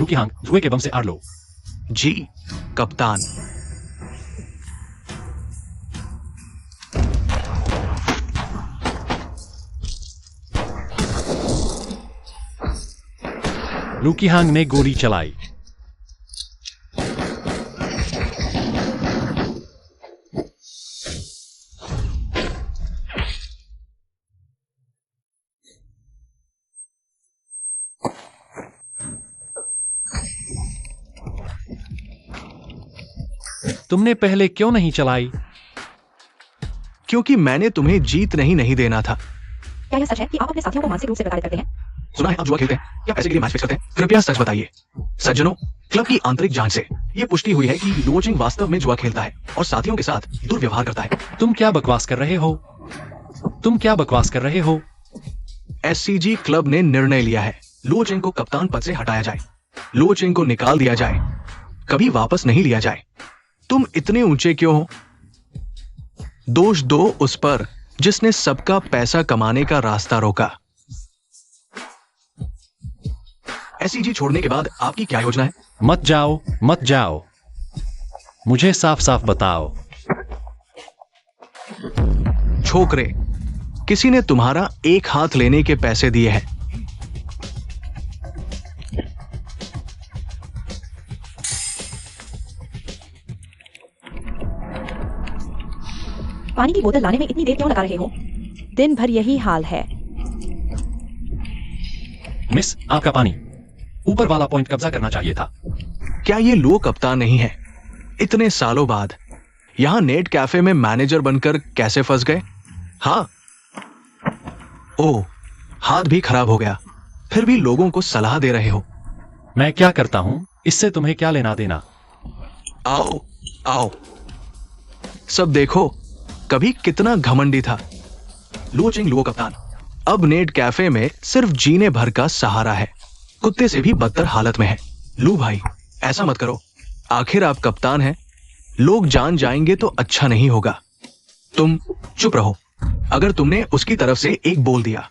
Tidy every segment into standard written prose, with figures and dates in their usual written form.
Lockie Hong, धुएं के बम से आड़ लो। जी कप्तान। लूकी हांग ने गोली चलाई। तुमने पहले क्यों नहीं चलाई? क्योंकि मैंने तुम्हें जीत नहीं देना था। क्या यह सच है कि आप अपने साथियों को मानसिक रूप से प्रताड़ित करते हैं? सुना है आप जुआ खेलते हैं या पैसे के लिए मैच फिक्स करते हैं? कृपया सच बताइए। सज्जनों, क्लब की आंतरिक जांच से यह पुष्टि हुई है कि लुओचिंग वास्तव में जुआ खेलता है और साथियों के साथ दुर्व्यवहार करता है। तुम क्या बकवास कर रहे हो? तुम क्या बकवास कर रहे हो? एससीजी क्लब ने निर्णय लिया है लुओचिंग को कप्तान पद से हटाया जाए, लुओचिंग को निकाल दिया जाए, कभी वापस नहीं लिया जाए। तुम इतने ऊंचे क्यों हो? दोष दो उस पर जिसने सबका पैसा कमाने का रास्ता रोका। एससीजी छोड़ने के बाद आपकी क्या योजना है? मत जाओ, मत जाओ। मुझे साफ साफ बताओ। छोकरे, किसी ने तुम्हारा एक हाथ लेने के पैसे दिए हैं। पानी की बोतल लाने में इतनी देर क्यों लगा रहे हो? दिन भर यही हाल है। मिस, आपका पानी। ऊपर वाला पॉइंट कब्जा करना चाहिए था। क्या ये लो कप्तान नहीं है? इतने सालों बाद यहां नेट कैफे में मैनेजर बनकर कैसे फंस गए? हाँ, ओह, हाथ भी खराब हो गया, फिर भी लोगों को सलाह दे रहे हो। मैं क्या करता हूं, इससे तुम्हें क्या लेना देना? आओ आओ, सब देखो, कभी कितना घमंडी था लुओचिंग लुओ कप्तान, अब नेट कैफे में सिर्फ जीने भर का सहारा है, कुत्ते से भी बदतर हालत में है। लू भाई, ऐसा मत करो, आखिर आप कप्तान हैं, लोग जान जाएंगे तो अच्छा नहीं होगा। तुम चुप रहो। अगर तुमने उसकी तरफ से एक बोल दिया,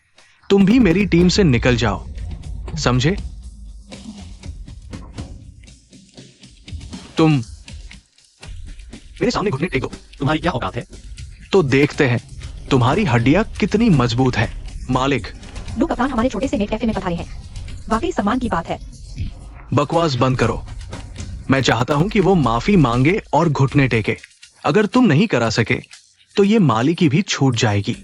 तुम भी मेरी टीम से निकल जाओ, समझे? तुम मेरे सामने घुटने टेको। तुम्हारी क्या औकात है? तो देखते हैं तुम्हारी हड्डियां कितनी मजबूत है। मालिक, लू कप्तान हमारे छोटे से नेट कैफे में पधारे हैं, वाकई सम्मान की बात है। बकवास बंद करो। मैं चाहता हूं कि वो माफी मांगे और घुटने टेके। अगर तुम नहीं करा सके तो ये माली की भी छूट जाएगी।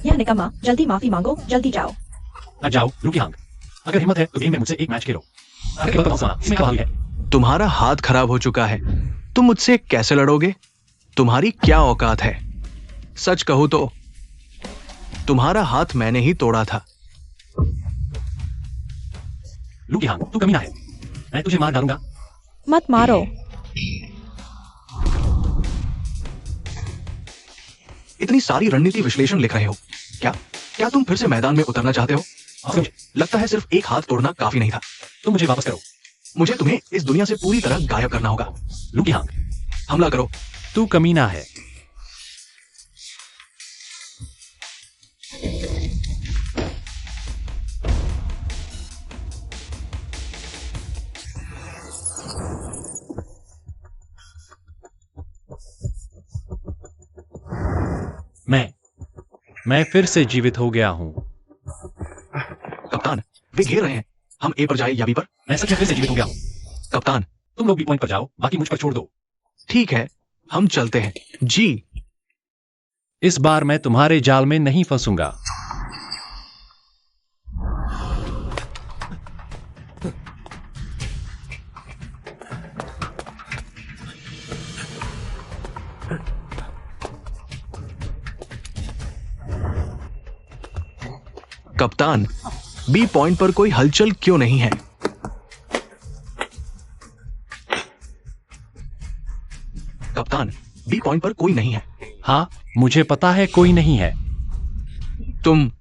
यह निकम्मा, जल्दी माफी मांगो, जल्दी जाओ। जाओ लूकी हांग, अगर हिम्मत है तो गेम में मुझसे एक मैच खेलो। इसमें क्या भारी है? तुम्हारा हाथ खराब हो चुका है, तुम मुझसे कैसे लड़ोगे? तुम्हारी क्या औकात है? सच कहूं तो तुम्हारा हाथ मैंने ही तोड़ा था। लूकी हांग, तू कमीना है, मैं तुझे मार डालूंगा। मत मारो। इतनी सारी रणनीति विश्लेषण लिख रहे हो, क्या तुम फिर से मैदान में उतरना चाहते हो? लगता है सिर्फ एक हाथ तोड़ना काफी नहीं था। तुम मुझे वापस करो। मुझे तुम्हें इस दुनिया से पूरी तरह गायब करना होगा। लूकी हांग, हमला करो। तू कमीना है। मैं फिर से जीवित हो गया हूं। कप्तान, वे घेर रहे हैं, हम ए पर जाए या बी पर? मैं सच में फिर से जीवित हो गया हूं। कप्तान, तुम लोग बी पॉइंट पर जाओ, बाकी मुझ पर छोड़ दो। ठीक है, हम चलते हैं। जी। इस बार मैं तुम्हारे जाल में नहीं फंसूंगा। कप्तान, बी पॉइंट पर कोई हलचल क्यों नहीं है? कप्तान, बी पॉइंट पर कोई नहीं है। हाँ, मुझे पता है कोई नहीं है। तुम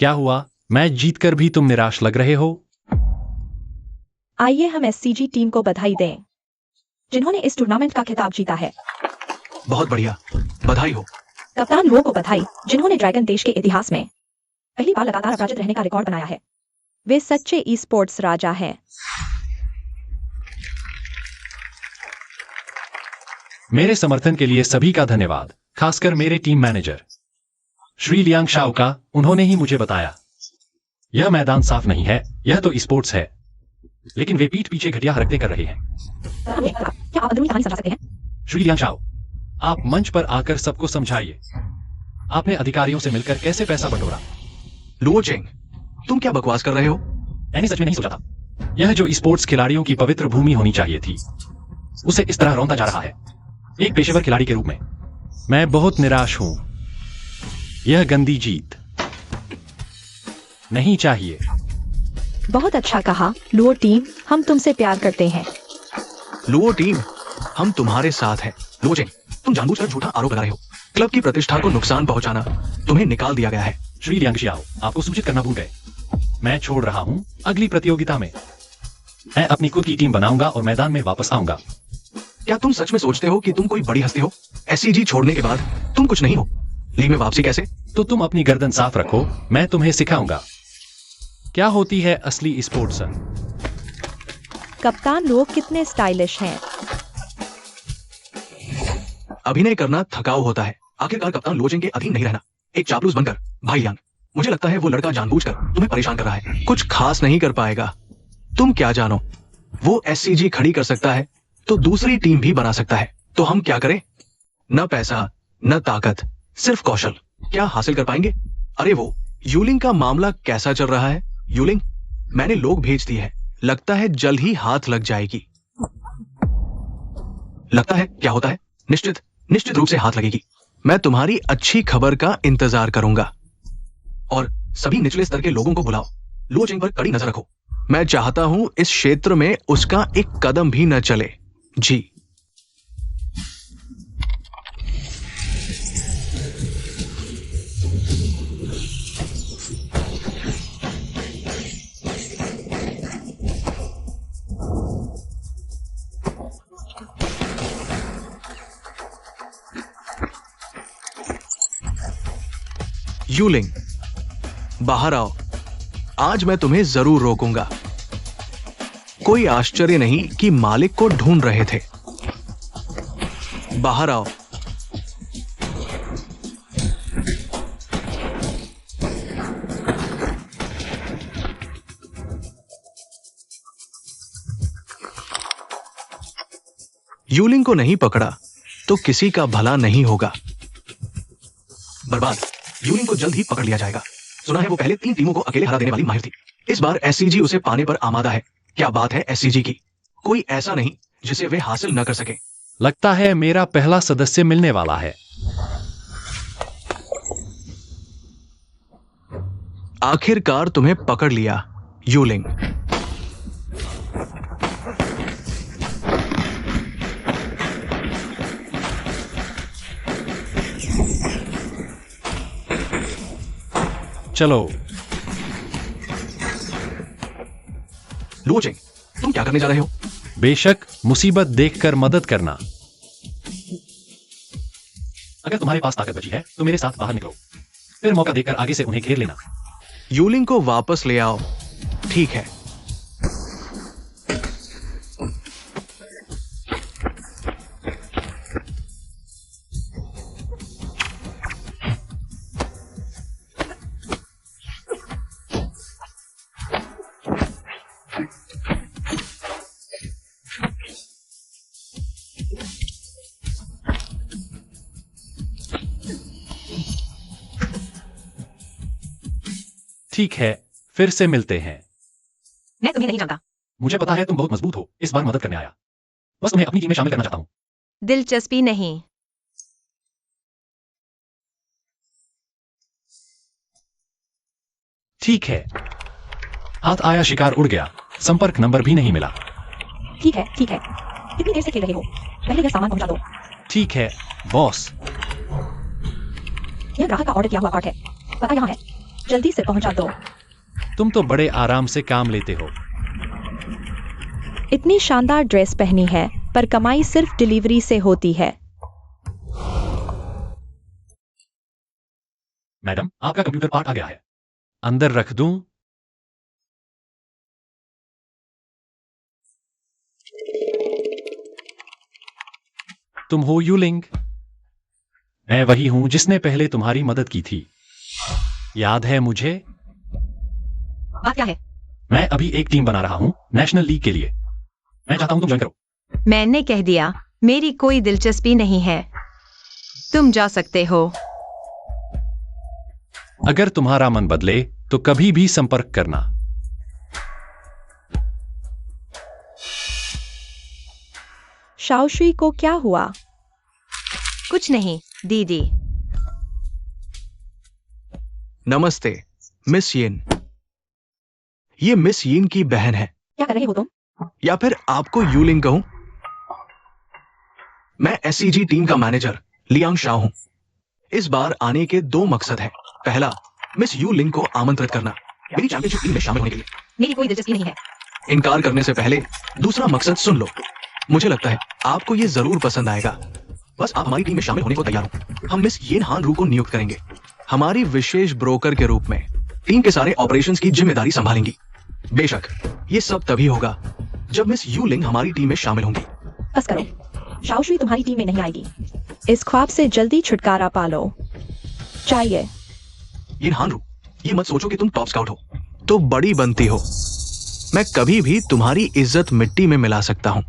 क्या हुआ? मैच जीतकर भी तुम निराश लग रहे हो? आइए हम एससीजी टीम को बधाई दें, जिन्होंने इस टूर्नामेंट का खिताब जीता है। बहुत बढ़िया, बधाई हो। कप्तान लुओ को बधाई, जिन्होंने ड्रैगन देश के इतिहास में पहली बार लगातार अपराजित रहने का रिकॉर्ड बनाया है। वे सच्चे ई स्पोर्ट्स राजा हैं। मेरे समर्थन के लिए सभी का धन्यवाद, खासकर मेरे team manager Shri Liang Shao का। उन्होंने ही मुझे बताया यह मैदान साफ नहीं है, यह तो स्पोर्ट्स है, लेकिन वे पीठ पीछे घटिया हरकतें कर रहे हैं। क्या आप अंदरूनी कहानी समझा सकते हैं? श्री लियांग शाओ, आप मंच पर आकर सबको समझाइए, आपने अधिकारियों से मिलकर कैसे पैसा बटोरा। लुओ चेंग, तुम क्या बकवास कर रहे हो? मैंने सच में नहीं सोचा था यह जो स्पोर्ट्स खिलाड़ियों की पवित्र भूमि होनी चाहिए थी, उसे इस तरह रौंदा जा रहा है। एक पेशेवर खिलाड़ी के रूप में मैं बहुत निराश हूं। यह गंदी जीत नहीं चाहिए। बहुत अच्छा कहा लुओ टीम, हम तुमसे प्यार करते हैं। लुओ टीम, हम तुम्हारे साथ हैं। लुओ चेंग, तुम जानबूझकर झूठा आरोप लगा रहे हो। क्लब की प्रतिष्ठा को नुकसान पहुंचाना, तुम्हें निकाल दिया गया है। श्री लियांग शाओ, आपको सूचित करना भूल गए, मैं छोड़ रहा हूं। अगली प्रतियोगिता में मैं अपनी खुद की टीम बनाऊंगा और मैदान में वापस आऊंगा। क्या तुम सच में सोचते हो कि तुम कोई बड़ी हस्ती हो? एससीजी छोड़ने के बाद तुम कुछ नहीं हो। लीग में वापसी कैसे? तो तुम अपनी गर्दन साफ रखो, मैं तुम्हें सिखाऊंगा क्या होती है असली स्पोर्ट्स। कप्तान लुओ कितने स्टाइलिश हैं। अभिनय करना थकाऊ होता है। आखिरकार कप्तान लुओ चेंग के अधीन नहीं रहना, एक चापलूस बनकर। भाई यांग, मुझे लगता है वो लड़का जानबूझकर तुम्हें परेशान कर रहा है। कुछ खास नहीं कर पाएगा, तुम क्या जानो। वो एससीजी खड़ी कर सकता है तो दूसरी टीम भी बना सकता है। तो हम क्या करें? न पैसा, न ताकत, सिर्फ कौशल। क्या हासिल कर पाएंगे? अरे वो यूलिंग का मामला कैसा चल रहा है? यूलिंग, मैंने लोग भेज दिए हैं, लगता है जल्द ही हाथ लग जाएगी। लगता है क्या होता है? निश्चित रूप से हाथ लगेगी। मैं तुम्हारी अच्छी खबर का इंतजार करूंगा। और सभी निचले स्तर के लोगों को बुलाओ, लुओ चेंग पर कड़ी नजर रखो। मैं चाहता हूं इस क्षेत्र में उसका एक कदम भी न चले। जी। यूलिंग, बाहर आओ। आज मैं तुम्हें जरूर रोकूंगा। कोई आश्चर्य नहीं कि मालिक को ढूंढ रहे थे। बाहर आओ। यूलिंग को नहीं पकड़ा तो किसी का भला नहीं होगा। बर्बाद। यूलिंग को जल्द ही पकड़ लिया जाएगा। सुना है वो पहले 3 टीमों को अकेले हरा देने वाली माहिर थी। इस बार एससीजी उसे पाने पर आमादा है। क्या बात है एससीजी की, कोई ऐसा नहीं जिसे वे हासिल न कर सके। लगता है मेरा पहला सदस्य मिलने वाला है। आखिरकार तुम्हें पकड़ लिया यूलिंग। चलो। लुओ चेंग, तुम क्या करने जा रहे हो? बेशक, मुसीबत देखकर मदद करना। अगर तुम्हारे पास ताकत बची है तो मेरे साथ बाहर निकलो, फिर मौका देकर आगे से उन्हें घेर लेना। यूलिंग को वापस ले आओ। ठीक है। ठीक है, फिर से मिलते हैं। मैं तुम्हें नहीं जानता। मुझे पता है तुम बहुत मजबूत हो, इस बार मदद करने आया। बस तुम्हें अपनी टीम में शामिल करना चाहता हूं। दिलचस्पी नहीं। ठीक है। हाथ आया, शिकार उड़ गया, संपर्क नंबर भी नहीं मिला। ठीक है, ठीक है। कितनी देर से खेल रहे हो? पहले यह सामान पहुंचा दो। ठीक है बॉस। यह ग्राहक का ऑर्डर किया हुआ कार्ड है। पता यहाँ है। जल्दी से पहुंचा दो। तुम तो बड़े आराम से काम लेते हो। इतनी शानदार ड्रेस पहनी है, पर कमाई सिर्फ डिलीवरी से होती है। मैडम, आपका कंप्यूटर पार्ट आ गया है। अंदर रख दूं? तुम हो यूलिंग? मैं वही हूं जिसने पहले तुम्हारी मदद की थी। याद है मुझे? बात क्या है? मैं अभी एक टीम बना रहा हूं नेशनल लीग के लिए। मैं चाहता हूं तुम ज्वाइन करो। मैंने कह दिया, मेरी कोई दिलचस्पी नहीं है। तुम जा सकते हो। अगर तुम्हारा मन बदले तो कभी भी संपर्क करना। शाओशुई को क्या हुआ? कुछ नहीं, दीदी। नमस्ते मिस यिन। ये मिस यिन की बहन है, क्या कर रहे हो तुम? या फिर आपको यूलिंग कहूं। मैं एससीजी टीम का मैनेजर लियांग शाओ हूं। इस बार आने के दो मकसद हैं। पहला, मिस यूलिंग को आमंत्रित करना मेरी चैंपियनशिप टीम में शामिल होने के लिए। मेरी कोई दिलचस्पी नहीं है। इनकार करने से पहले दूसरा मकसद सुन लो। मुझे लगता है आपको ये जरूर पसंद आएगा। बस आप हमारी टीम में शामिल होने को तैयार हो। हम मिस येन हान रू को नियुक्त करेंगे हमारी विशेष ब्रोकर के रूप में। टीम के सारे ऑपरेशंस की जिम्मेदारी संभालेंगी। बेशक ये सब तभी होगा जब मिस यूलिंग हमारी टीम में शामिल होंगी। बस करो, शाओशुई तुम्हारी टीम में नहीं आएगी। इस ख्वाब से जल्दी छुटकारा पालो। चाहिए। येन हान रू, ये मत सोचो कि तुम टॉप स्काउट हो तो बड़ी बनती हो। मैं कभी भी तुम्हारी इज्जत मिट्टी में मिला सकता हूं।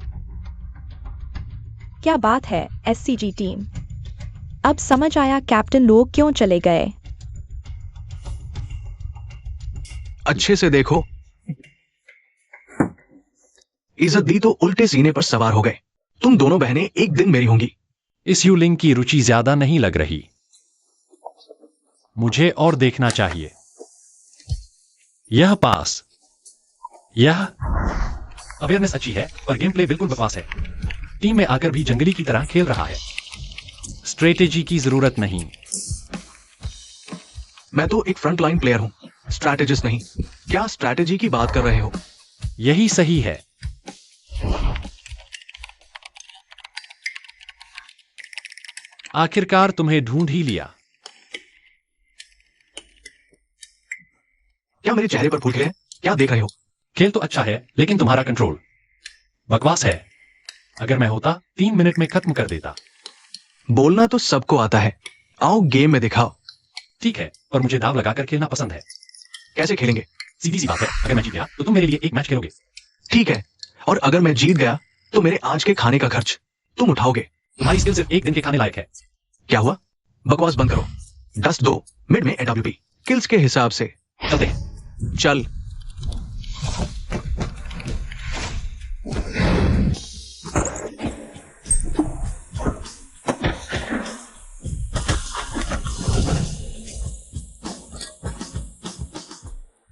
क्या बात है एससीजी टीम। अब समझ आया कैप्टन लोग क्यों चले गए। अच्छे से देखो, इज्जत दी तो उल्टे सीने पर सवार हो गए। तुम दोनों बहनें एक दिन मेरी होंगी। इस यूलिंग की रुचि ज्यादा नहीं लग रही। मुझे और देखना चाहिए। यह पास, यह अवेयरनेस अच्छी है पर गेम प्ले बिल्कुल बकवास है। टीम में आकर भी जंगली की तरह खेल रहा है। स्ट्रेटेजी की जरूरत नहीं। मैं तो एक फ्रंट लाइन प्लेयर हूं, स्ट्रैटेजिस्ट नहीं। क्या स्ट्रैटेजी की बात कर रहे हो? यही सही है। आखिरकार तुम्हें ढूंढ ही लिया। क्या मेरे चेहरे पर फूल खिले हैं? क्या देख रहे हो? खेल तो अच्छा है लेकिन तुम्हारा कंट्रोल बकवास है। अगर मैं होता 3 मिनट में खत्म कर देता। बोलना तो सबको आता है, आओ गेम में दिखाओ। ठीक है, पर मुझे दाव लगाकर खेलना पसंद है। कैसे खेलेंगे? सीधी सी बात है, अगर मैं जीत गया तो तुम मेरे लिए एक मैच खेलोगे। ठीक है, और अगर मैं जीत गया तो मेरे आज के खाने का खर्च तुम उठाओगे। तुम्हारी स्किल सिर्फ एक दिन के खाने लायक है। क्या हुआ? बकवास बंद करो। 10-2 मिड में एडब्ल्यूपी किल्स के हिसाब से चलते हैं। चल।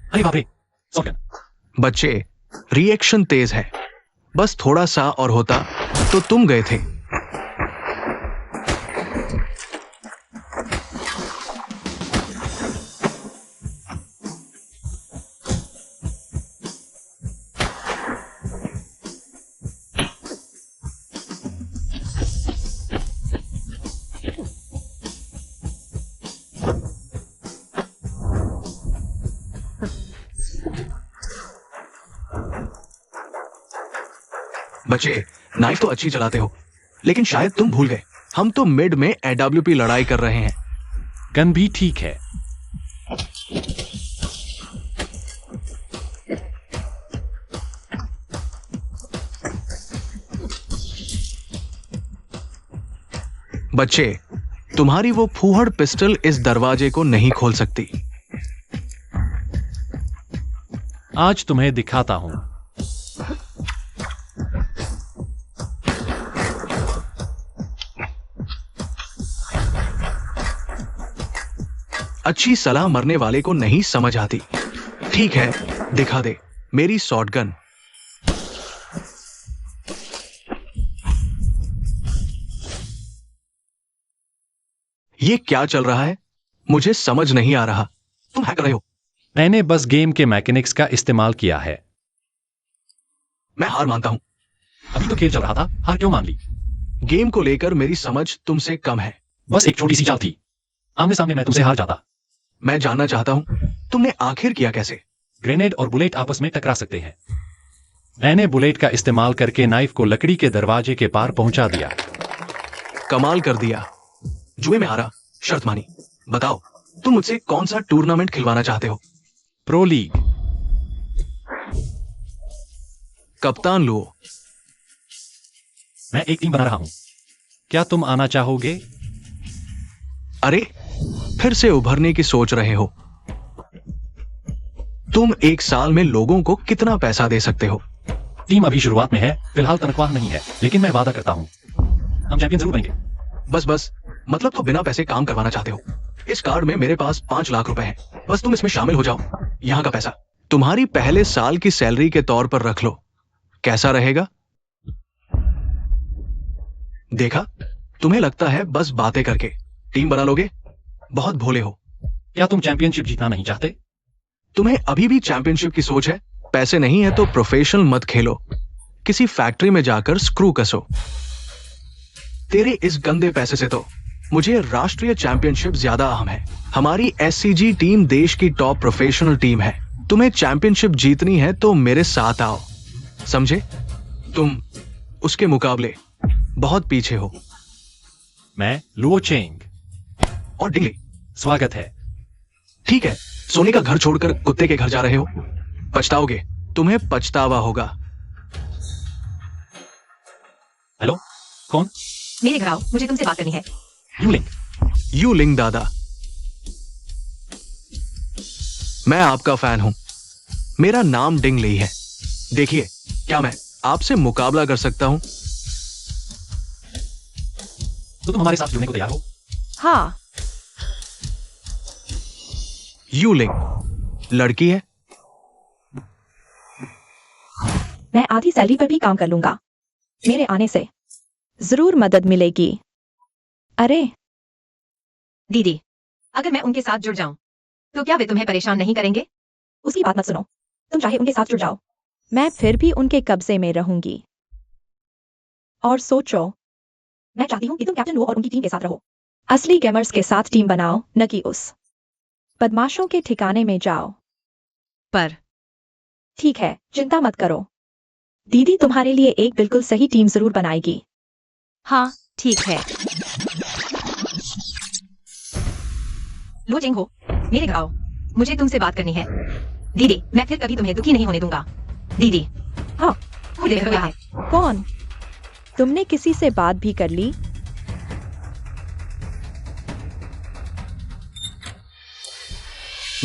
अरे बाप रे, शॉटगन। बच्चे, रिएक्शन तेज है। बस थोड़ा सा और होता तो तुम गए थे। बच्चे, नाइफ तो अच्छी चलाते हो, लेकिन शायद तुम भूल गए हम तो मिड में एडब्ल्यूपी लड़ाई कर रहे हैं। गन भी ठीक है। बच्चे, तुम्हारी वो फूहड़ पिस्टल इस दरवाजे को नहीं खोल सकती। आज तुम्हें दिखाता हूं। अच्छी सलाह मरने वाले को नहीं समझ आती। ठीक है, दिखा दे मेरी शॉटगन। ये क्या चल रहा है? मुझे समझ नहीं आ रहा। तुम हैक कर रहे हो। मैंने बस गेम के मैकेनिक्स का इस्तेमाल किया है। मैं हार मानता हूं। अभी तो खेल चल रहा था, हार क्यों मान ली? गेम को लेकर मेरी समझ तुमसे कम है। बस एक छोटी सी चाल थी, आमने सामने मैं तुमसे हार जाता। मैं जानना चाहता हूं तुमने आखिर किया कैसे। ग्रेनेड और बुलेट आपस में टकरा सकते हैं। मैंने बुलेट का इस्तेमाल करके नाइफ को लकड़ी के दरवाजे के पार पहुंचा दिया। कमाल कर दिया। जुए में हारा, शर्त मानी। बताओ तुम मुझसे कौन सा टूर्नामेंट खिलवाना चाहते हो। Pro league. कप्तान लुओ, मैं एक टीम बना रहा हूं, क्या तुम आना चाहोगे? अरे फिर से उभरने की सोच रहे हो। तुम एक साल में लोगों को कितना पैसा दे सकते हो। टीम अभी शुरुआत में है, फिलहाल तनख्वाह नहीं है, लेकिन मैं वादा करता हूं हम चैंपियन जरूर बनेंगे। बस मतलब तो बिना पैसे काम करवाना चाहते हो। इस कार्ड में मेरे पास 5 लाख रुपए हैं, बस तुम इसमें शामिल हो जाओ। यहाँ का पैसा तुम्हारी पहले साल की सैलरी के तौर पर रख लो। कैसा रहेगा? देखा, तुम्हें लगता है बस बातें करके टीम बना लोगे। बहुत भोले हो। क्या तुम चैंपियनशिप जीतना नहीं चाहते? तुम्हें अभी भी चैंपियनशिप की सोच है? पैसे नहीं है तो प्रोफेशनल मत खेलो, किसी फैक्ट्री में जाकर स्क्रू कसो। तेरे इस गंदे पैसे से तो मुझे राष्ट्रीय चैंपियनशिप ज्यादा अहम है। हमारी एससीजी टीम देश की टॉप प्रोफेशनल टीम है। तुम्हें चैंपियनशिप जीतनी है तो मेरे साथ आओ, समझे? तुम उसके मुकाबले बहुत पीछे हो। मैं लुओ चेंग। और डिंगली, स्वागत है। ठीक है, सोने का घर छोड़कर कुत्ते के घर जा रहे हो। पछताओगे, तुम्हें पछतावा होगा। हेलो, कौन? मेरे घर आओ, मुझे तुमसे बात करनी है। यूलिंग। यू लिंग दादा, मैं आपका फैन हूं। मेरा नाम डिंगली है। देखिए, क्या मैं आपसे मुकाबला कर सकता हूं? तो तुम हमारे साथ जुड़ने को तैयार हो? हाँ, यू लिंग लड़की है। मैं आधी सैलरी पर भी काम कर लूंगा। मेरे आने से जरूर मदद मिलेगी। अरे दीदी, अगर मैं उनके साथ जुड़ जाऊं तो क्या वे तुम्हें परेशान नहीं करेंगे? उसकी बात मत सुनो, तुम चाहे उनके साथ जुड़ जाओ। मैं फिर भी उनके कब्जे में रहूंगी। और सोचो, मैं चाहती हूँ कि तुम कैप्टन लो और उनकी टीम के साथ रहो। असली गेमर्स के साथ टीम बनाओ, न कि उस बदमाशों के ठिकाने में जाओ। पर ठीक है, चिंता मत करो, दीदी तुम्हारे लिए एक बिल्कुल सही टीम जरूर बनाएगी। हाँ ठीक है। लो जिंग हो, मेरे घर आओ, मुझे तुमसे बात करनी है। दीदी, मैं फिर कभी तुम्हें दुखी नहीं होने दूंगा। दीदी। हाँ, वो देखो क्या है। कौन? तुमने किसी से बात भी कर ली?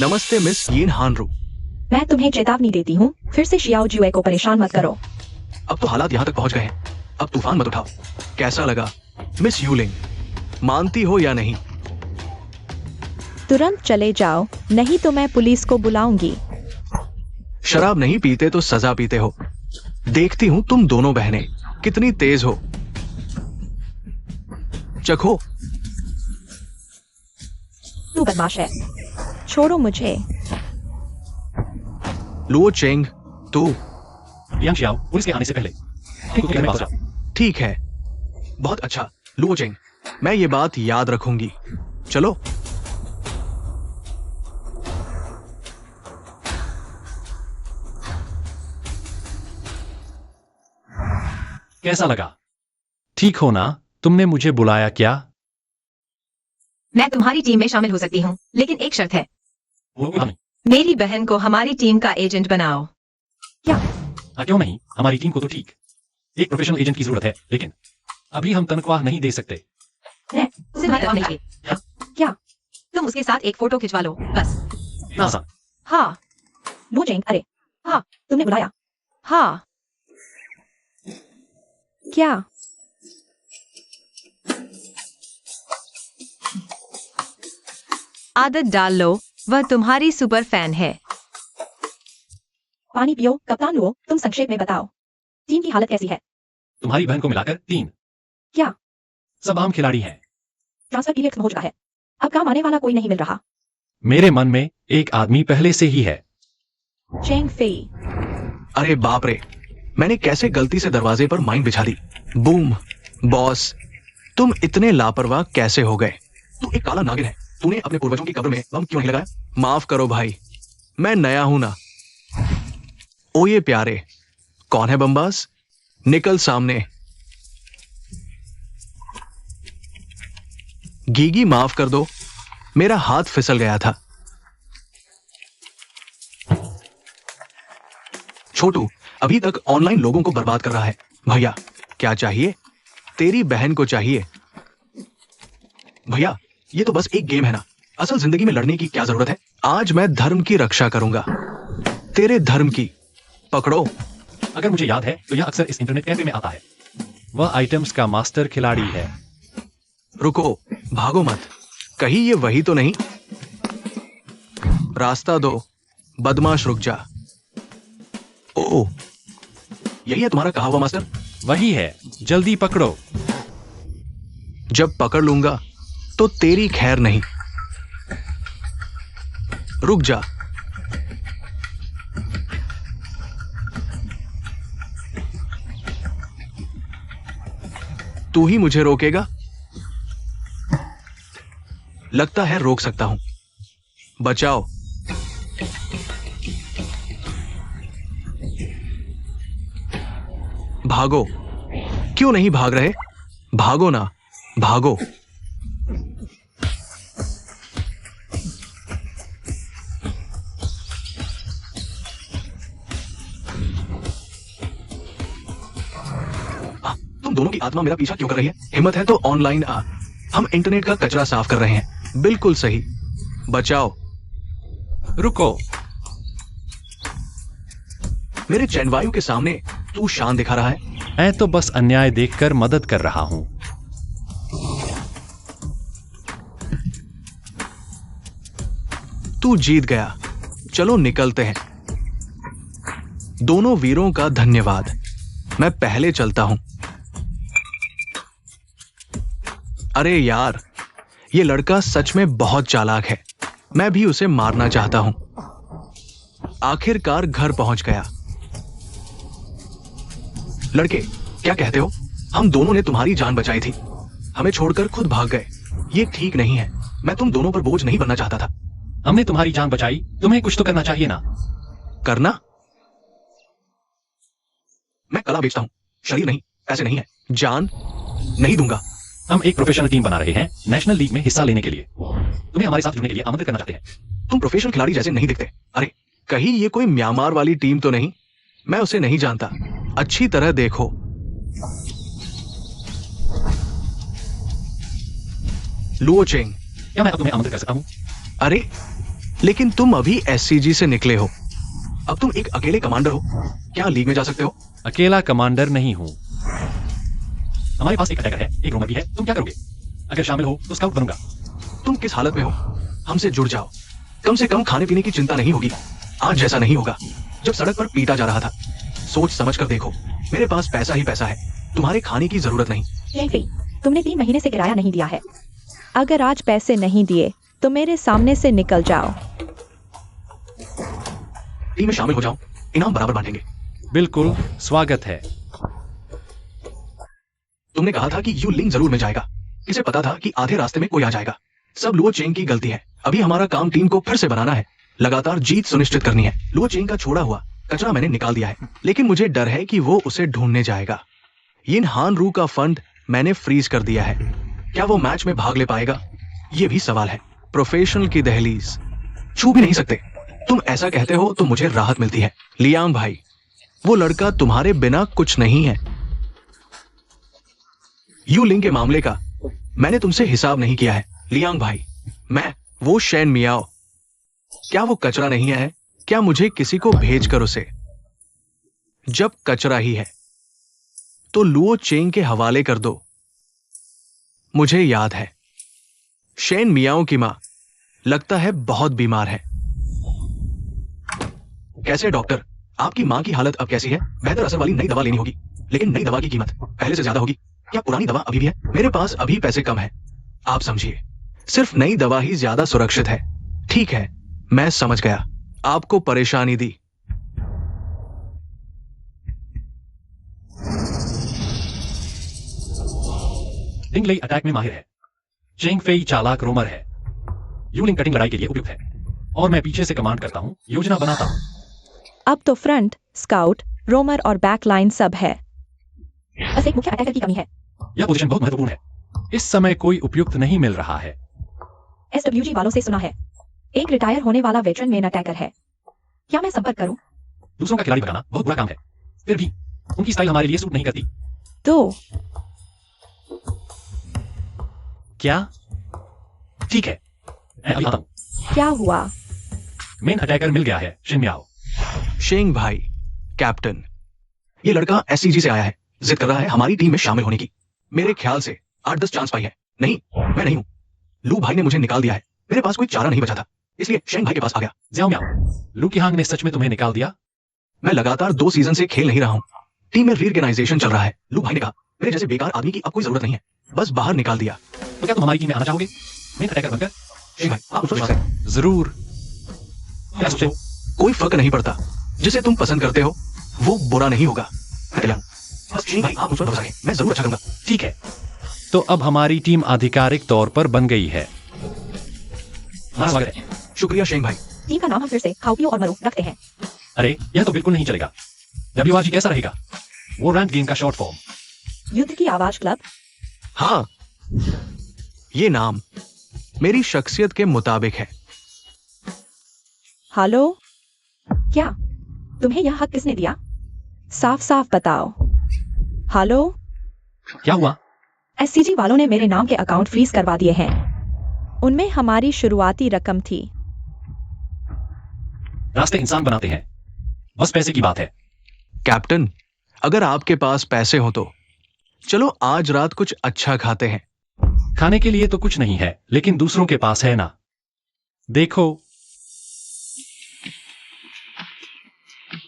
नमस्ते मिस यीन हानरू। मैं तुम्हें चेतावनी देती हूँ, फिर से शियाओ जुए को परेशान मत करो। अब तो हालात यहाँ तक पहुँच गए हैं, अब तूफान मत उठाओ। कैसा लगा मिस यूलिंग? मानती हो या नहीं? तुरंत चले जाओ, नहीं तो मैं पुलिस को बुलाऊंगी। शराब नहीं पीते तो सजा पीते हो। देखती हूँ तुम दोनों बहनें कितनी तेज हो। चखो। तू बदमाश है। छोड़ो मुझे। लुओ चेंग, तू। लियांग शियाओ, पुलिस के आने से पहले कुत्ते के घर में वापस जाओ। ठीक है, बहुत अच्छा लुओ चेंग, मैं ये बात याद रखूंगी। चलो। कैसा लगा? ठीक हो ना? तुमने मुझे बुलाया क्या? मैं तुम्हारी टीम में शामिल हो सकती हूँ, लेकिन एक शर्त है। वो नहीं। मेरी बहन को हमारी टीम का एजेंट बनाओ। क्या? क्यों नहीं? हमारी टीम को तो ठीक एक प्रोफेशनल एजेंट की जरूरत है, लेकिन अभी हम तनख्वाह नहीं दे सकते। उसे बात नहीं की। क्या? तुम उसके साथ एक फोटो खिंचवा लो, बस। इतना आसान? हाँ। लो जेंग, अरे हाँ, तुमने बुलाया। हाँ। क्या? आदत डाल लो, वह तुम्हारी सुपर फैन है। पानी पियो, कप्तान लो, तुम संक्षेप में बताओ, टीम की हालत कैसी है? तुम्हारी बहन को मिलाकर 3। क्या? सब आम खिलाड़ी हैं। ट्रांसफर पीरियड खत्म हो चुका है, अब काम आने वाला कोई नहीं मिल रहा। मेरे मन में एक आदमी पहले से ही है। Cheng Fei. अरे बाप रे, मैंने कैसे गलती से दरवाजे पर माइन बिछा दी। बूम। बॉस, तुम इतने लापरवाह कैसे हो गए? तू एक काला नागिन है। तूने अपने पूर्वजों की कब्र में बम क्यों नहीं लगाया? माफ करो भाई, मैं नया हूं ना। ओ ये प्यारे, कौन है बमबाज? निकल सामने। गीगी माफ कर दो, मेरा हाथ फिसल गया था। छोटू अभी तक ऑनलाइन लोगों को बर्बाद कर रहा है। भैया क्या चाहिए? तेरी बहन को चाहिए। भैया ये तो बस एक गेम है ना, असल जिंदगी में लड़ने की क्या जरूरत है? आज मैं धर्म की रक्षा करूंगा, तेरे धर्म की। पकड़ो। अगर मुझे याद है तो यह अक्सर इस इंटरनेट कैफे में आता है। वह आइटम्स का मास्टर खिलाड़ी है। रुको, भागो मत, कहीं ये वही तो नहीं? रास्ता दो, बदमाश, रुक जा। ओह, यही है तुम्हारा कहा हुआ मास्टर? वही है, जल्दी पकड़ो। जब पकड़ लूंगा तो तेरी खैर नहीं। रुक जा। तू ही मुझे रोकेगा? लगता है रोक सकता हूं। बचाओ। भागो। क्यों नहीं भाग रहे? भागो ना, भागो। तुम दोनों की आत्मा मेरा पीछा क्यों कर रही है? हिम्मत है तो ऑनलाइन आ। हम इंटरनेट का कचरा साफ कर रहे हैं। बिल्कुल सही। बचाओ। रुको। मेरे चैनवायु के सामने तू शान दिखा रहा है? मैं तो बस अन्याय देखकर मदद कर रहा हूं। तू जीत गया। चलो निकलते हैं। दोनों वीरों का धन्यवाद। मैं पहले चलता हूं। अरे यार, ये लड़का सच में बहुत चालाक है। मैं भी उसे मारना चाहता हूं। आखिरकार घर पहुंच गया। लड़के क्या कहते हो? हम दोनों ने तुम्हारी जान बचाई थी, हमें छोड़कर खुद भाग गए। ये ठीक नहीं है। मैं तुम दोनों पर बोझ नहीं बनना चाहता था। हमने तुम्हारी जान बचाई, तुम्हें कुछ तो करना चाहिए ना। करना? मैं कला बेचता हूं, शरीर नहीं, पैसे नहीं है। जान नहीं दूंगा। हम एक प्रोफेशनल टीम बना रहे हैं नेशनल लीग में हिस्सा लेने के लिए। तुम्हें हमारे साथ जुड़ने के लिए आमंत्रित करना चाहते हैं। तुम प्रोफेशनल खिलाड़ी जैसे नहीं दिखते। अरे कहीं ये कोई म्यांमार वाली टीम तो नहीं? मैं उसे नहीं जानता। अच्छी तरह देखो। Luo Cheng. क्या मैं अब तुम्हें आमंत्रित कर सकता हूं? अरे लेकिन तुम अभी एससीजी से निकले हो। अब तुम एक अकेले कमांडर हो। क्या लीग में जा सकते हो? अकेला कमांडर नहीं हूं। हमारे पास एक अटैकर है, एक रोमर भी है। तुम क्या करोगे? अगर शामिल हो तो स्काउट बनूंगा। तुम किस हालत में हो? हमसे जुड़ जाओ। कम से कम खाने पीने की चिंता नहीं होगी। आज जैसा नहीं होगा जब सड़क पर पीटा जा रहा था। सोच समझ कर देखो, मेरे पास पैसा ही पैसा है, तुम्हारे खाने की जरूरत नहीं। चेंग फेई, तुमने 3 महीने से किराया नहीं दिया है। अगर आज पैसे नहीं दिए तो मेरे सामने से निकल जाओ। टीम में शामिल हो जाओ, इनाम बराबर बांटेंगे। बिल्कुल, स्वागत है। तुमने कहा था कि यू लिंग जरूर में जाएगा। इसे पता था कि आधे रास्ते में कोई आ जाएगा। सब लुओ चेंग की गलती है। अभी हमारा काम टीम को फिर से बनाना है, लगातार जीत सुनिश्चित करनी है। लुओ चेंग का छोड़ा हुआ कचरा मैंने निकाल दिया है, लेकिन मुझे डर है कि वो उसे ढूंढने जाएगा। यिन हान रू का फंड मैंने फ्रीज कर दिया है। क्या वो मैच में भाग ले पाएगा? ये भी सवाल है। प्रोफेशनल की दहलीज छू भी नहीं सकते। तुम ऐसा कहते हो तो मुझे राहत मिलती है। लियांग भाई, वो लड़का तुम्हारे बिना कुछ नहीं है। यू लिंग के मामले का मैंने तुमसे हिसाब नहीं किया है। लियांग भाई, मैं वो शैन मियाओ, क्या वो कचरा नहीं है? क्या मुझे किसी को भेजकर उसे, जब कचरा ही है तो लुओ चेंग के हवाले कर दो। मुझे याद है, शैन मियाओ की मां लगता है बहुत बीमार है। कैसे डॉक्टर, आपकी मां की हालत अब कैसी है? बेहतर असर वाली नई दवा लेनी होगी, लेकिन नई दवा की कीमत पहले से ज्यादा होगी। क्या पुरानी दवा अभी भी है? मेरे पास अभी पैसे कम है। आप समझिए, सिर्फ नई दवा ही ज्यादा सुरक्षित है। ठीक है, मैं समझ गया। आपको परेशानी दी। डिंगलेई अटैक में माहिर है। चेंग फेई चालाक रोमर है। यूलिंग कटिंग लड़ाई के लिए उपयुक्त है और मैं पीछे से कमांड करता हूं, योजना बनाता हूं। अब तो फ्रंट, स्काउट, रोमर और बैक लाइन सब है। बस एक मुख्य अटैकर की कमी है। यह पोजीशन बहुत महत्वपूर्ण है। इस समय कोई उपयुक्त नहीं मिल रहा है। SWG वालों से सुना है एक रिटायर होने वाला वेटरन मेन अटैकर है। क्या मैं संपर्क करूं? दूसरों का खिलाड़ी बनाना बहुत बुरा काम है। फिर भी उनकी स्टाइल हमारे लिए सूट नहीं करती। तो क्या? ठीक है, मैं अभी आता हूं। क्या हुआ? मेन अटैकर मिल गया है, शिनम्याओ। शेंग भाई, कैप्टन, ये लड़का SCG से आया है। जिद कर रहा है हमारी टीम में शामिल होने की। मेरे ख्याल से 8-10 चांस पाई है। नहीं, मैं नहीं हूं। लू भाई ने मुझे निकाल दिया है। मेरे पास कोई चारा नहीं बचा था, इसलिए शेंग भाई के पास आ गया। ज़्याओ म्याओ, लू कीहांग ने सच में तुम्हें निकाल दिया? मैं लगातार 2 सीजन से खेल नहीं रहा हूं। टीम में रीऑर्गेनाइजेशन चल रहा है। लू भाई ने कहा मेरे जैसे बेकार आदमी की अब कोई जरूरत नहीं है, बस बाहर निकाल दिया। तो क्या तुम हमारी टीम में आना चाहोगे, मेन अटैकर बनकर? शेंग भाई, आप मुझ पर विश्वास है। जरूर। क्या सोचते हो? कोई फर्क नहीं पड़ता। जिसे तुम पसंद करते हो वो बुरा नहीं होगा। मैं तैयार हूं। बस शेंग भाई, आप मुझ पर भरोसा रखें, मैं जरूर अच्छा करूंगा। ठीक है, तो अब हमारी टीम आधिकारिक तौर पर बन गई है। हाँ, स्वागत है। शुक्रिया शेंग भाई। टीम का नाम हम फिर से खाओपियो और मरो रखते हैं। अरे यह तो बिल्कुल नहीं चलेगा। WRG कैसा रहेगा? वो रैंक गेम का शॉर्ट फॉर्म। युद्ध की आवाज क्लब। हाँ, ये नाम मेरी शख्सियत के मुताबिक है। हेलो, क्या तुम्हें यह हक किसने दिया? साफ साफ बताओ। हेलो, क्या हुआ? SCG वालों ने मेरे नाम के अकाउंट फ्रीज करवा दिए हैं। उनमें हमारी शुरुआती रकम थी। रास्ते इंसान बनाते हैं, बस पैसे की बात है। कैप्टन, अगर आपके पास पैसे हो तो चलो आज रात कुछ अच्छा खाते हैं। खाने के लिए तो कुछ नहीं है, लेकिन दूसरों के पास है ना। देखो,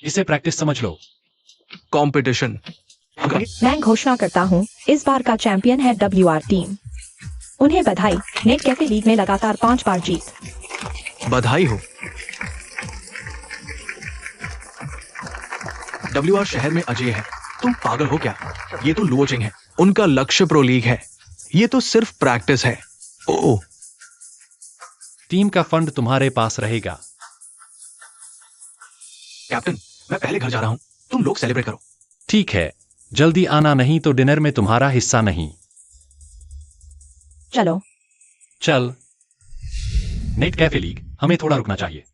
इसे प्रैक्टिस समझ लो। कंपटीशन। मैं घोषणा करता हूँ इस बार का चैंपियन है WR टीम। उन्हें बधाई, नेट कैफे लीग में लगातार 5 बार जीत। बधाई हो। WR शहर में अजय है। तुम पागल हो क्या? ये तो लुओचिंग है। उनका लक्ष्य प्रो लीग है। ये तो सिर्फ प्रैक्टिस है। ओह, टीम का फंड तुम्हारे पास रहेगा। कैप्टन, मैं पहले घर जा रहा हूं। तुम लोग सेलिब्रेट करो। ठीक है, जल्दी आना, नहीं तो डिनर में तुम्हारा हिस्सा नहीं। चलो। चल। नेट कैफे लीग, हमें थोड़ा रुकना चाहिए।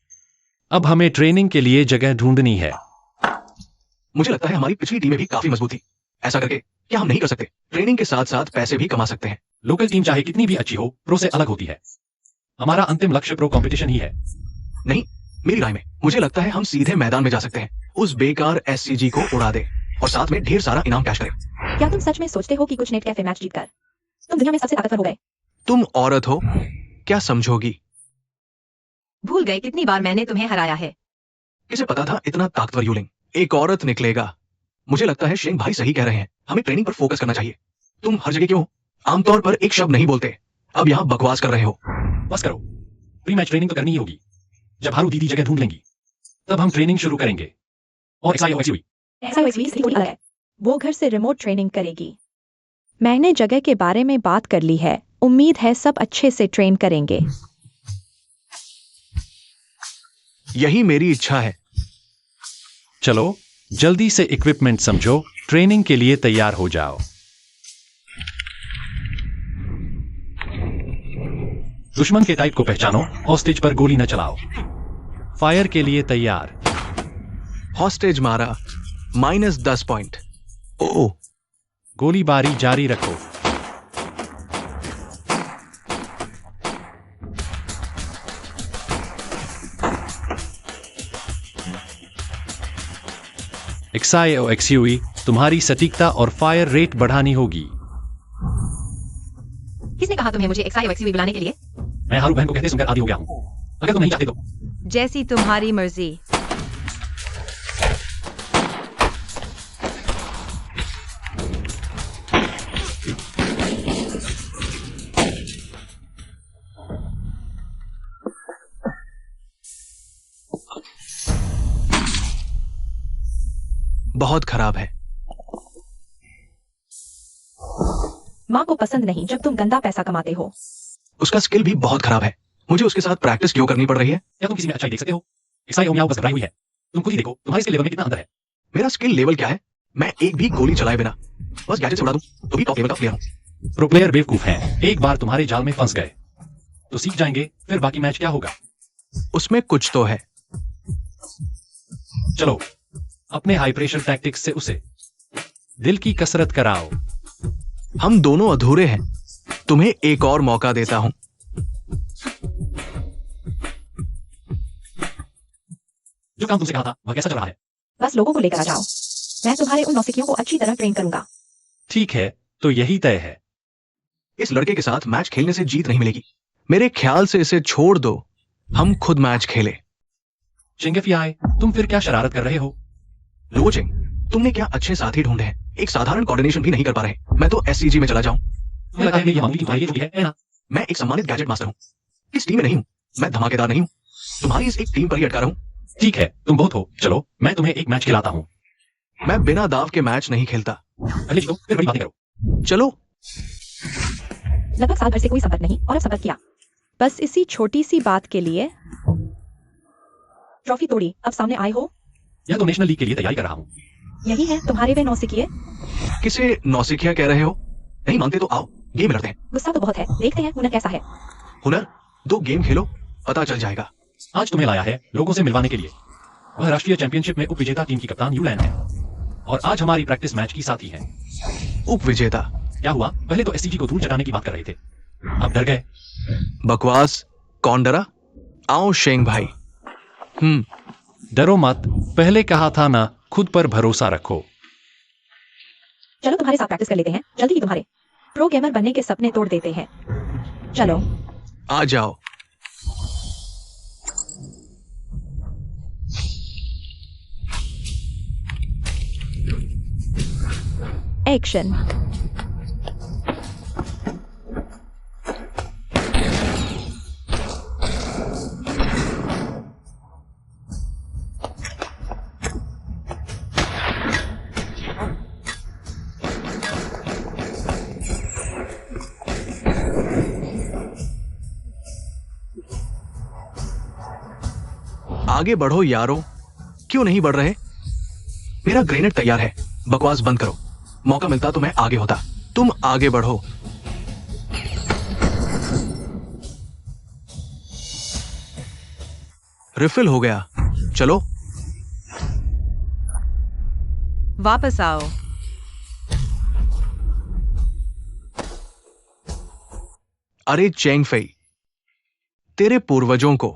अब हमें ट्रेनिंग के लिए जगह ढूंढनी है। मुझे लगता है हमारी पिछली टीमें भी काफी मजबूत थी। ऐसा करके क्या हम नहीं कर सकते? ट्रेनिंग के साथ साथ पैसे भी कमा सकते हैं। लोकल टीम चाहे कितनी भी अच्छी हो, प्रो से अलग होती है। हमारा अंतिम लक्ष्य प्रो कंपटीशन ही है। नहीं, मेरी राय में मुझे लगता है हम सीधे मैदान में जा सकते हैं। उस बेकार SCG को उड़ा दे और साथ में ढेर सारा इनाम कैश करें। क्या तुम सच में सोचते हो कि कुछ नेट कैफे मैच जीतकर तुम दुनिया में सबसे ताकतवर हो गए? तुम औरत हो, क्या समझोगी? भूल गए कितनी बार मैंने तुम्हें हराया है? किसे पता था इतना ताकतवर यूलिंग एक औरत निकलेगा। मुझे लगता है शेंग भाई सही कह रहे हैं, हमें ट्रेनिंग पर फोकस करना चाहिए। तुम हर जगह क्यों आमतौर पर एक शब्द नहीं बोलते? अब यहाँ बकवास कर रहे हो। बस करो, प्री मैच ट्रेनिंग तो करनी ही होगी। जब हारू दीदी जगह ढूंढ लेंगी, तब हम ट्रेनिंग शुरू करेंगे। और XIOXUE SIOXUE थोड़ी अलग है। वो घर से रिमोट ट्रेनिंग करेगी। मैंने जगह के बारे में बात कर ली है। उम्मीद है सब अच्छे से ट्रेन करेंगे। यही मेरी इच्छा है। चलो जल्दी से इक्विपमेंट समझो, ट्रेनिंग के लिए तैयार हो जाओ। दुश्मन के टाइप को पहचानो और स्टेज पर गोली न चलाओ। फायर के लिए तैयार। हॉस्टेज मारा, -10 पॉइंट। ओह, गोलीबारी जारी रखो। XIOXUE, तुम्हारी सटीकता और फायर रेट बढ़ानी होगी। किसने कहा तुम्हें मुझे XIOXUE बुलाने के लिए? मैं हारू बहन को कहते सुनकर आदी हो गया हूं। अगर तुम नहीं चाहते तो जैसी तुम्हारी मर्जी। बहुत खराब है। माँ को पसंद नहीं जब तुम गंदा पैसा कमाते हो। उसका स्किल भी बहुत खराब है। मुझे उसके साथ प्रैक्टिस क्यों करनी पड़ रही है? क्या तुम किसी में अच्छाई देख सकते हो? ईसाई हो मियाओ बस घबराई हुई है। तुम खुद ही देखो तुम्हारे स्किल लेवल में कितना अंतर है। मेरा स्किल लेवल क्या है? मैं एक भी गोली चलाए बिना बस गैजेट से उड़ा दूं तो भी टॉप लेवल का प्लेयर हूं। प्रो प्लेयर बेवकूफ हैं। एक बार तुम्हारे जाल में फंस गए तो सीख जाएंगे, फिर बाकी मैच क्या होगा? उसमें कुछ तो है। चलो अपने हाई प्रेशर टैक्टिक्स से उसे दिल की कसरत कराओ। हम दोनों अधूरे हैं। तुम्हें एक और मौका देता हूं। जो काम तुमसे कहा था वह कैसा चल रहा है? बस लोगों को लेकर आ जाओ। मैं तुम्हारे उन नौसिखियों को अच्छी तरह ट्रेन करूंगा। ठीक है, तो यही तय है। इस लड़के के साथ मैच खेलने से जीत नहीं मिलेगी। मेरे ख्याल से इसे छोड़ दो, हम खुद मैच खेले। चिंगेफियाई, तुम फिर क्या शरारत कर रहे हो? लोचिंग, तुमने क्या अच्छे साथी ढूंढे हैं। एक साधारण कोऑर्डिनेशन भी नहीं कर पा रहे। मैं तो SCG में चला जाऊं। तुम्हें लगता है ये मामूली तुम्हारी चोटी है ना? मैं एक सम्मानित गैजेट मास्टर हूं। इस टीम में नहीं हूं। मैं धमाकेदार नहीं हूं। तुम्हारी इस एक टीम पर ही अटका रहा हूं। ठीक है, तुम बहुत हो। चलो मैं तुम्हें एक मैच खिलाता हूँ। मैं बिना दाव के मैच नहीं खेलता। पहले जीतो फिर बड़ी बातें करो। चलो। लगभग साल भर से कोई संपर्क नहीं और अब संपर्क किया। बस इसी छोटी सी बात के लिए ट्रॉफी तोड़ी, अब सामने आए हो। या तो नेशनल लीग के लिए तैयारी कर रहा हूँ। यही है तुम्हारे वे नौसिखिए। किसे नौसिखिया कह रहे हो? नहीं मानते तो आओ गेम लड़ते हैं। गुस्सा तो बहुत है, देखते हैं हुनर कैसा है। हुनर? 2 गेम खेलो, पता चल जाएगा। आज तुम्हें लाया है लोगों से मिलवाने के लिए। वह राष्ट्रीय चैंपियनशिप में उप विजेता टीम की कप्तान यूलैन है और आज हमारी प्रैक्टिस मैच की साथी है। उप विजेता? क्या हुआ? पहले तो SCG को धूल चटाने की बात कर रहे थे, अब डर गए। बकवास। कौन डरा? आओ शेंग भाई। डरो मत, पहले कहा था ना, खुद पर भरोसा रखो। चलो तुम्हारे साथ प्रैक्टिस कर लेते हैं। जल्दी ही तुम्हारे प्रो गेमर बनने के सपने तोड़ देते हैं। चलो आ जाओ। एक्शन। आगे बढ़ो यारो। क्यों नहीं बढ़ रहे? मेरा ग्रेनेड तैयार है। बकवास बंद करो। मौका मिलता तो मैं आगे होता। तुम आगे बढ़ो। रिफिल हो गया। चलो वापस आओ। अरे चेंग फेई, तेरे पूर्वजों को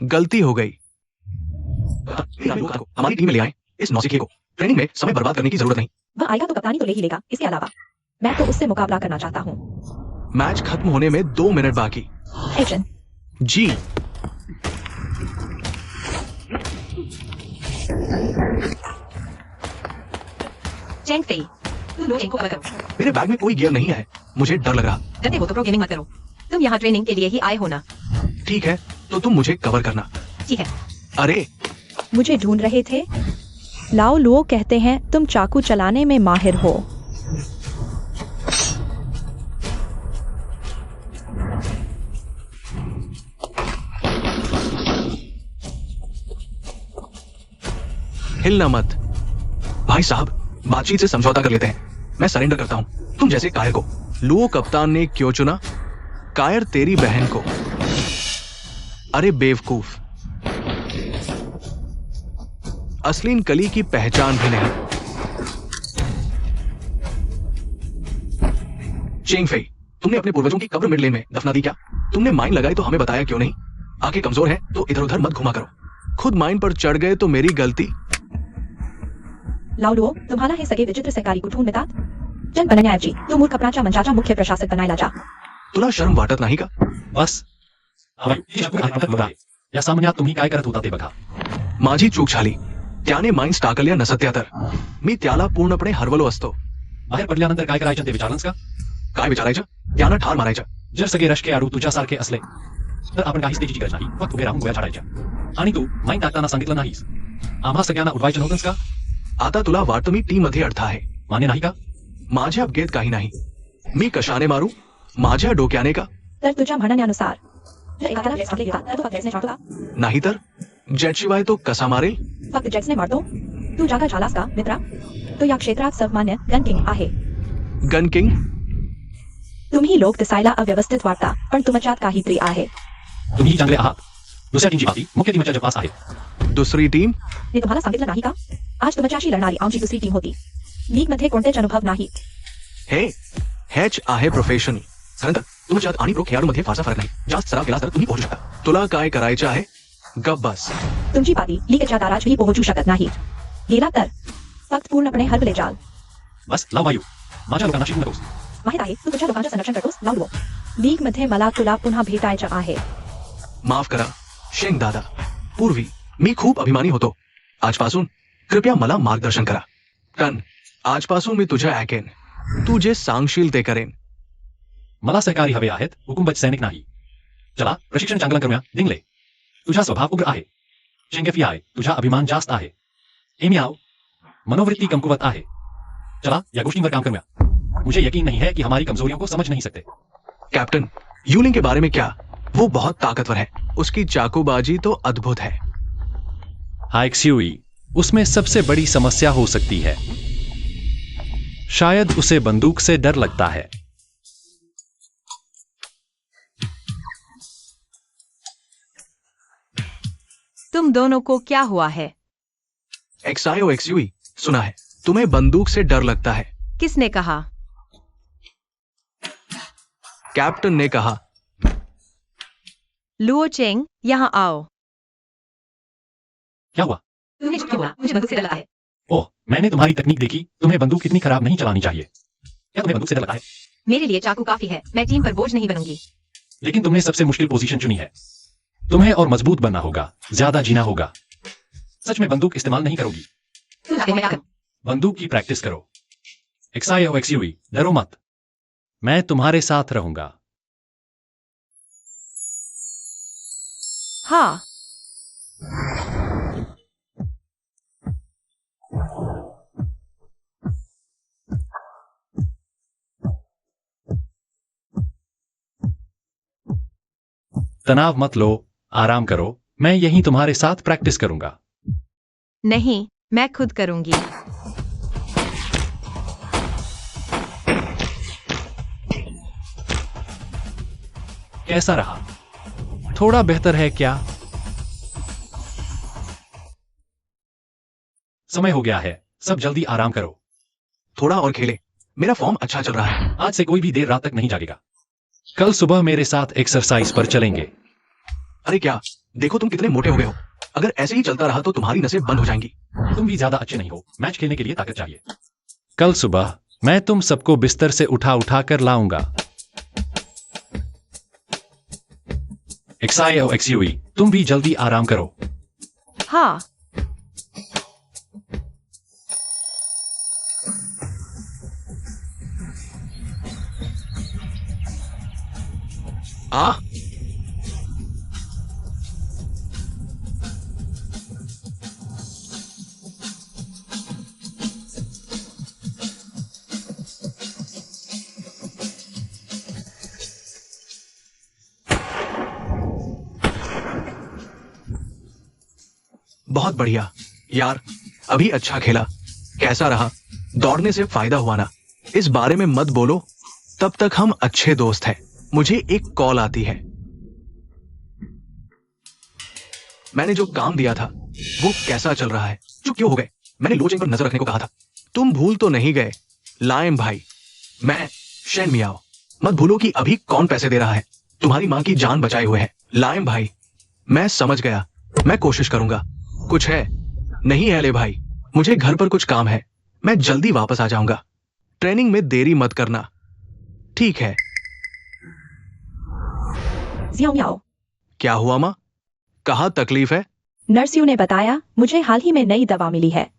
गलती हो गई। हमारी टीम में ले आए। इस नौसिखिए को ट्रेनिंग में समय बर्बाद करने की जरूरत नहीं। वह आएगा तो कप्तानी तो ले ही लेगा। इसके अलावा मैं तो उससे मुकाबला करना चाहता हूँ। मैच खत्म होने में 2 मिनट बाकी। एक्शन। जी। चेंग फेई, तुम लोग इनको कवर करो। मेरे बैग में कोई गियर नहीं है। मुझे डर लग रहा। डरते हो तो प्रो गेमिंग मत करो। तुम यहाँ ट्रेनिंग के लिए ही आए हो ना? ठीक है, तो तुम मुझे कवर करना। ठीक है। अरे मुझे ढूंढ रहे थे? लाओ लुओ कहते हैं तुम चाकू चलाने में माहिर हो। हिलना मत। भाई साहब, बातचीत से समझौता कर लेते हैं। मैं सरेंडर करता हूं तुम जैसे कायर को। लुओ कप्तान ने क्यों चुना? कायर तेरी बहन को। अरे बेवकूफ, असलीन कली की पहचान भी नहीं। चेंग फेई, तुमने अपने पूर्वजों की कब्र मिड लेन में दफना दी क्या? तुमने माइन लगाई तो हमें बताया क्यों नहीं? आंखें कमजोर है तो इधर उधर मत घुमा करो। खुद माइन पर चढ़ गए तो मेरी गलती। लाओ लुओ, तुम्हारा है सगे विचित्र सहकारी कुठून मितात जन बनण्याऐवजी तू मूर्ख अपनाचा मंचाचा मुख्य प्रशासक बनायला जा। तुला शरम वाटत नाही का? बस या सामन्यात तुम्ही काय करत होता ते बघा। माझी चूक झाली। त्याने माइन्स टाकल्या नसत्या तर मी त्याला पूर्णपणे हरवलो असतो। बाहेर पडल्यानंतर काय करायचं ते विचारलंस का? काय विचारायचं? त्यानं ठार मारायचं। जर सगळे रश्के आडू तुझ्यासारखे असले तर आपण काहीच त्याची गरज नाही, फक्त उभे राहून गोळ्या झाडायच्या। आणि तू माईन टाकताना सांगितलं नाहीस आम्हा सगळ्यांना उठवायचं नव्हतंच का? आता तुला वाटतं मी टीम मध्ये अडथा आहे? मान्य नाही का? माझ्या अवघेत काही नाही. मी कशाने मारू? माझ्या डोक्याने का? तर तुझ्या म्हणण्यानुसार जर एखाद्याला जेट्स मारले गेला तर तो फक्त जेट्सने मारतो का? नाही तर जेटशिवाय तो कसा मारेल? फक्त जेट्सने मारतो? तू जागा झालास का मित्रा? तो या क्षेत्रात सर्वमान्य गन किंग आहे. Gun king? तुम्ही लोक दिसायला अव्यवस्थित वाटता पण तुमच्यात काहीतरी आहे. तुम्ही चांगले आहात. दुसऱ्या टीमची बाकी मुख्य टीमच्या जपास आहे. दुसरी टीम? मी तुम्हाला सांगितलं नाही का? आज तुमच्याशी लढणारी आमची दुसरी टीम होती. लीग मध्ये कोणतेच अनुभव नाही. हेच आहे प्रोफेशन. खरं तर तुमच्यात आणि प्रो खेळाडूमध्ये फारसा फरक नाही. जास्त सराव केला तर तुम्ही पोहोचू शकता. तुला काय करायचं आहे? गप बस. तुमची पार्टी लीगच्या दारातही पोहोचू शकत नाही. गेला तर फक्त पूर्णपणे हरवले जाल. बस लाव वायू. माझ्या लोकांना शिकू नकोस. माहित आहे तू तुझ्या लोकांचं संरक्षण करतोस. लावलो लीग मध्ये मला तुला पुन्हा भेटायचं आहे. माफ करा शेंग दादा. पूर्वी मी खूप अभिमानी होतो. आजपासून कृपया मला मार्गदर्शन करा. कारण आजपासून मी तुझ्या ऐकेन. तू जे सांगशील ते करेन. मला सहकारी हवे आहेत, हुकुमबद्ध सैनिक नाही. चला प्रशिक्षण चांगलं करूया. डिंगले, तुझा स्वभाव उग्र आहे. शेंगेफी आहे, तुझा अभिमान जास्त आहे. एमियाव, मनोवृत्ति कमकुवत आहे. चला या गोष्टींवर काम करूया. मुझे यकीन नहीं है कि हमारी कमजोरियों को समझ नहीं सकते. कैप्टन यूलिंग के बारे में क्या? वो बहुत ताकतवर है. उसकी चाकूबाजी तो अद्भुत है. हाइक्स्यूई, उसमें सबसे बड़ी समस्या हो सकती है शायद उसे बंदूक से डर लगता है. तुम दोनों को क्या हुआ है? एक्सायो एक्सयूई, सुना है तुम्हें बंदूक से डर लगता है. किसने कहा? कैप्टन ने कहा. लुओ चेंग, यहाँ आओ. क्या हुआ? तुमने झूठ क्यों बोला? मुझे बंदूक से डर लगा है. ओह, मैंने तुम्हारी तकनीक देखी. तुम्हें बंदूक इतनी खराब नहीं चलानी चाहिए. क्या तुम्हें बंदूक से डर लगा है? मेरे लिए चाकू काफी है. मैं टीम पर बोझ नहीं बनूंगी. लेकिन तुमने सबसे मुश्किल पोजीशन चुनी है. तुम्हें और मजबूत बनना होगा, ज्यादा जीना होगा. सच में बंदूक इस्तेमाल नहीं करोगी? तुम चाहते हो मैं क्या करूं? बंदूक की प्रैक्टिस करो. एक्सायो एक्सयूई, डरो मत. मैं तुम्हारे साथ रहूंगा. हाँ. तनाव मत लो, आराम करो. मैं यहीं तुम्हारे साथ प्रैक्टिस करूंगा. नहीं, मैं खुद करूंगी. कैसा रहा? थोड़ा बेहतर है क्या? समय हो गया है. सब जल्दी आराम करो. थोड़ा और खेले. मेरा फॉर्म अच्छा चल रहा है. आज से कोई भी देर रात तक नहीं जागेगा. कल सुबह मेरे साथ एक्सरसाइज पर चलेंगे. अरे क्या, देखो तुम कितने मोटे हो गए हो. अगर ऐसे ही चलता रहा तो तुम्हारी नसें बंद हो जाएंगी. तुम भी ज्यादा अच्छे नहीं हो. मैच खेलने के लिए ताकत चाहिए. कल सुबह मैं तुम सबको बिस्तर से उठा उठा कर लाऊंगा. एक्सायो एक्सयूई, तुम भी जल्दी आराम करो. हाँ. आ बहुत बढ़िया यार. अभी अच्छा खेला. कैसा रहा? दौड़ने से फायदा हुआ ना? इस बारे में मत बोलो. तब तक हम अच्छे दोस्त हैं. मुझे एक कॉल आती है. मैंने जो काम दिया था वो कैसा चल रहा है? चुप क्यों हो गए? मैंने लोचेंग पर नजर रखने को कहा था. तुम भूल तो नहीं गए लायम भाई? मैं शेन मियाओ. मत भूलो कि अभी कौन पैसे दे रहा है. तुम्हारी मां की जान बचाए हुए है लायम भाई. मैं समझ गया. मैं कोशिश करूंगा. कुछ है? नहीं है ले भाई, मुझे घर पर कुछ काम है. मैं जल्दी वापस आ जाऊंगा. ट्रेनिंग में देरी मत करना. ठीक है. जियाओ मियाओ, क्या हुआ माँ? कहाँ तकलीफ है? नर्सियों ने बताया मुझे हाल ही में नई दवा मिली है.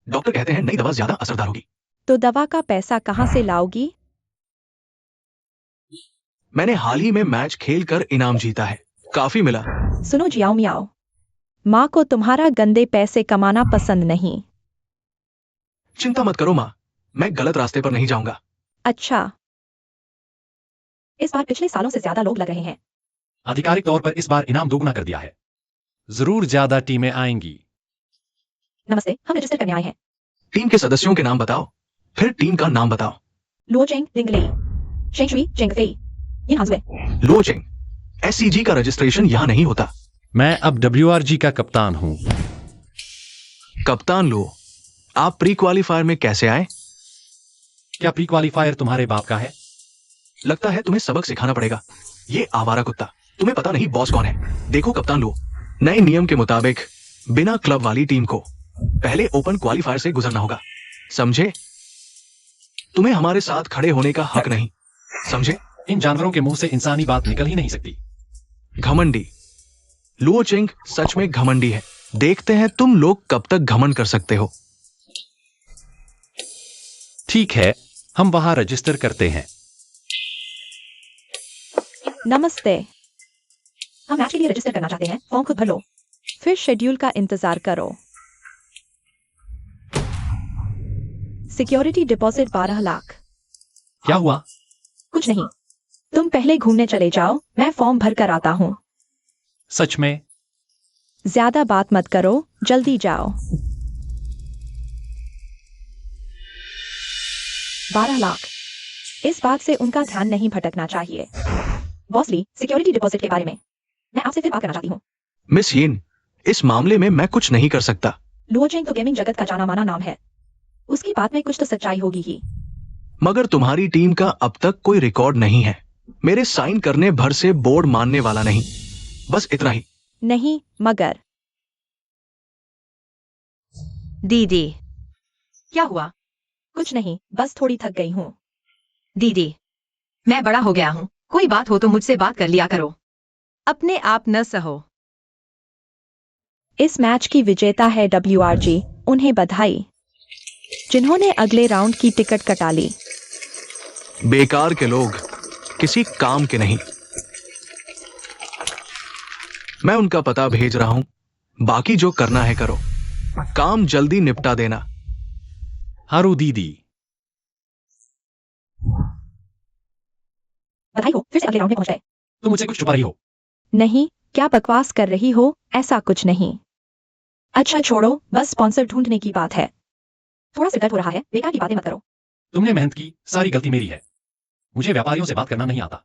डॉक्टर कहते हैं नई दवा ज्यादा असरदार होगी. तो दवा का पैसा कहाँ से लाओगी? मैंने हाल ही में मैच खेल कर इनाम जीता है. काफी मिला. सुनो जियाओ मियाओ, माँ को तुम्हारा गंदे पैसे कमाना पसंद नहीं। चिंता मत करो माँ, मैं गलत रास्ते पर नहीं जाऊंगा। अच्छा, इस बार पिछले सालों से ज्यादा लोग लग रहे हैं। आधिकारिक तौर पर इस बार इनाम दोगुना कर दिया है। जरूर ज्यादा टीमें आएंगी। नमस्ते, हम रजिस्टर करने आए हैं। टीम के सदस्यों के नाम बताओ, फिर टीम का नाम बताओ। लोचेंग लिंगलेई, शेंगशुई जेंगफेई, यिनहांसवे। लोचिंग, एससीजी का रजिस्ट्रेशन यहाँ नहीं होता। मैं अब WRG का कप्तान हूँ। कप्तान लो, आप प्री क्वालिफायर में कैसे आए? क्या प्री क्वालिफायर तुम्हारे बाप का है? लगता है तुम्हें सबक सिखाना पड़ेगा। ये आवारा कुत्ता, तुम्हें पता नहीं बॉस कौन है। देखो कप्तान लो, नए नियम के मुताबिक बिना क्लब वाली टीम को पहले ओपन क्वालिफायर से गुजरना होगा, समझे? तुम्हें हमारे साथ खड़े होने का हक नहीं, समझे? इन जानवरों के मुंह से इंसानी बात निकल ही नहीं सकती। घमंडी, लुओ चिंग सच में घमंडी है। देखते हैं तुम लोग कब तक घमंड कर सकते हो। ठीक है, हम वहां रजिस्टर करते हैं। नमस्ते। हम मैच के लिए रजिस्टर करना चाहते हैं, फॉर्म खुद भर लो। फिर शेड्यूल का इंतजार करो। Security deposit 12 lakh. क्या हुआ? कुछ नहीं, तुम पहले घूमने चले जाओ, मैं फॉर्म भर कर आता हूँ। सच में? ज्यादा बात मत करो, जल्दी जाओ। 12 लाख, इस बात से उनका ध्यान नहीं भटकना चाहिए। बॉसली, सिक्योरिटी डिपॉजिट के बारे में मैं आपसे फिर बात करना चाहती हूँ। मिस यिन, इस मामले में मैं कुछ नहीं कर सकता। लुओचेंग तो गेमिंग जगत का जाना माना नाम है, उसकी बात में कुछ तो सच्चाई होगी ही। मगर तुम्हारी टीम का अब तक कोई रिकॉर्ड नहीं है। मेरे साइन करने भर से बोर्ड मानने वाला नहीं, बस इतना ही। नहीं, मगर दीदी, क्या हुआ? कुछ नहीं, बस थोड़ी थक गई हूँ। दीदी, मैं बड़ा हो गया हूँ, कोई बात हो तो मुझसे बात कर लिया करो, अपने आप न सहो। इस मैच की विजेता है WRG, उन्हें बधाई। जिन्होंने अगले राउंड की टिकट कटा ली। बेकार के लोग, किसी काम के नहीं। मैं उनका पता भेज रहा हूं, बाकी जो करना है करो, काम जल्दी निपटा देना। हारू दीदी, बधाई हो, फिर से अगले राउंड में पहुंच गए। तुम मुझसे कुछ छुपा रही हो। नहीं, क्या बकवास कर रही हो, ऐसा कुछ नहीं। अच्छा छोड़ो, बस स्पॉन्सर ढूंढने की बात है। थोड़ा सिर दर्द हो रहा है, बेकार की बातें मत करो। तुमने मेहनत की, सारी गलती मेरी है। मुझे व्यापारियों से बात करना नहीं आता।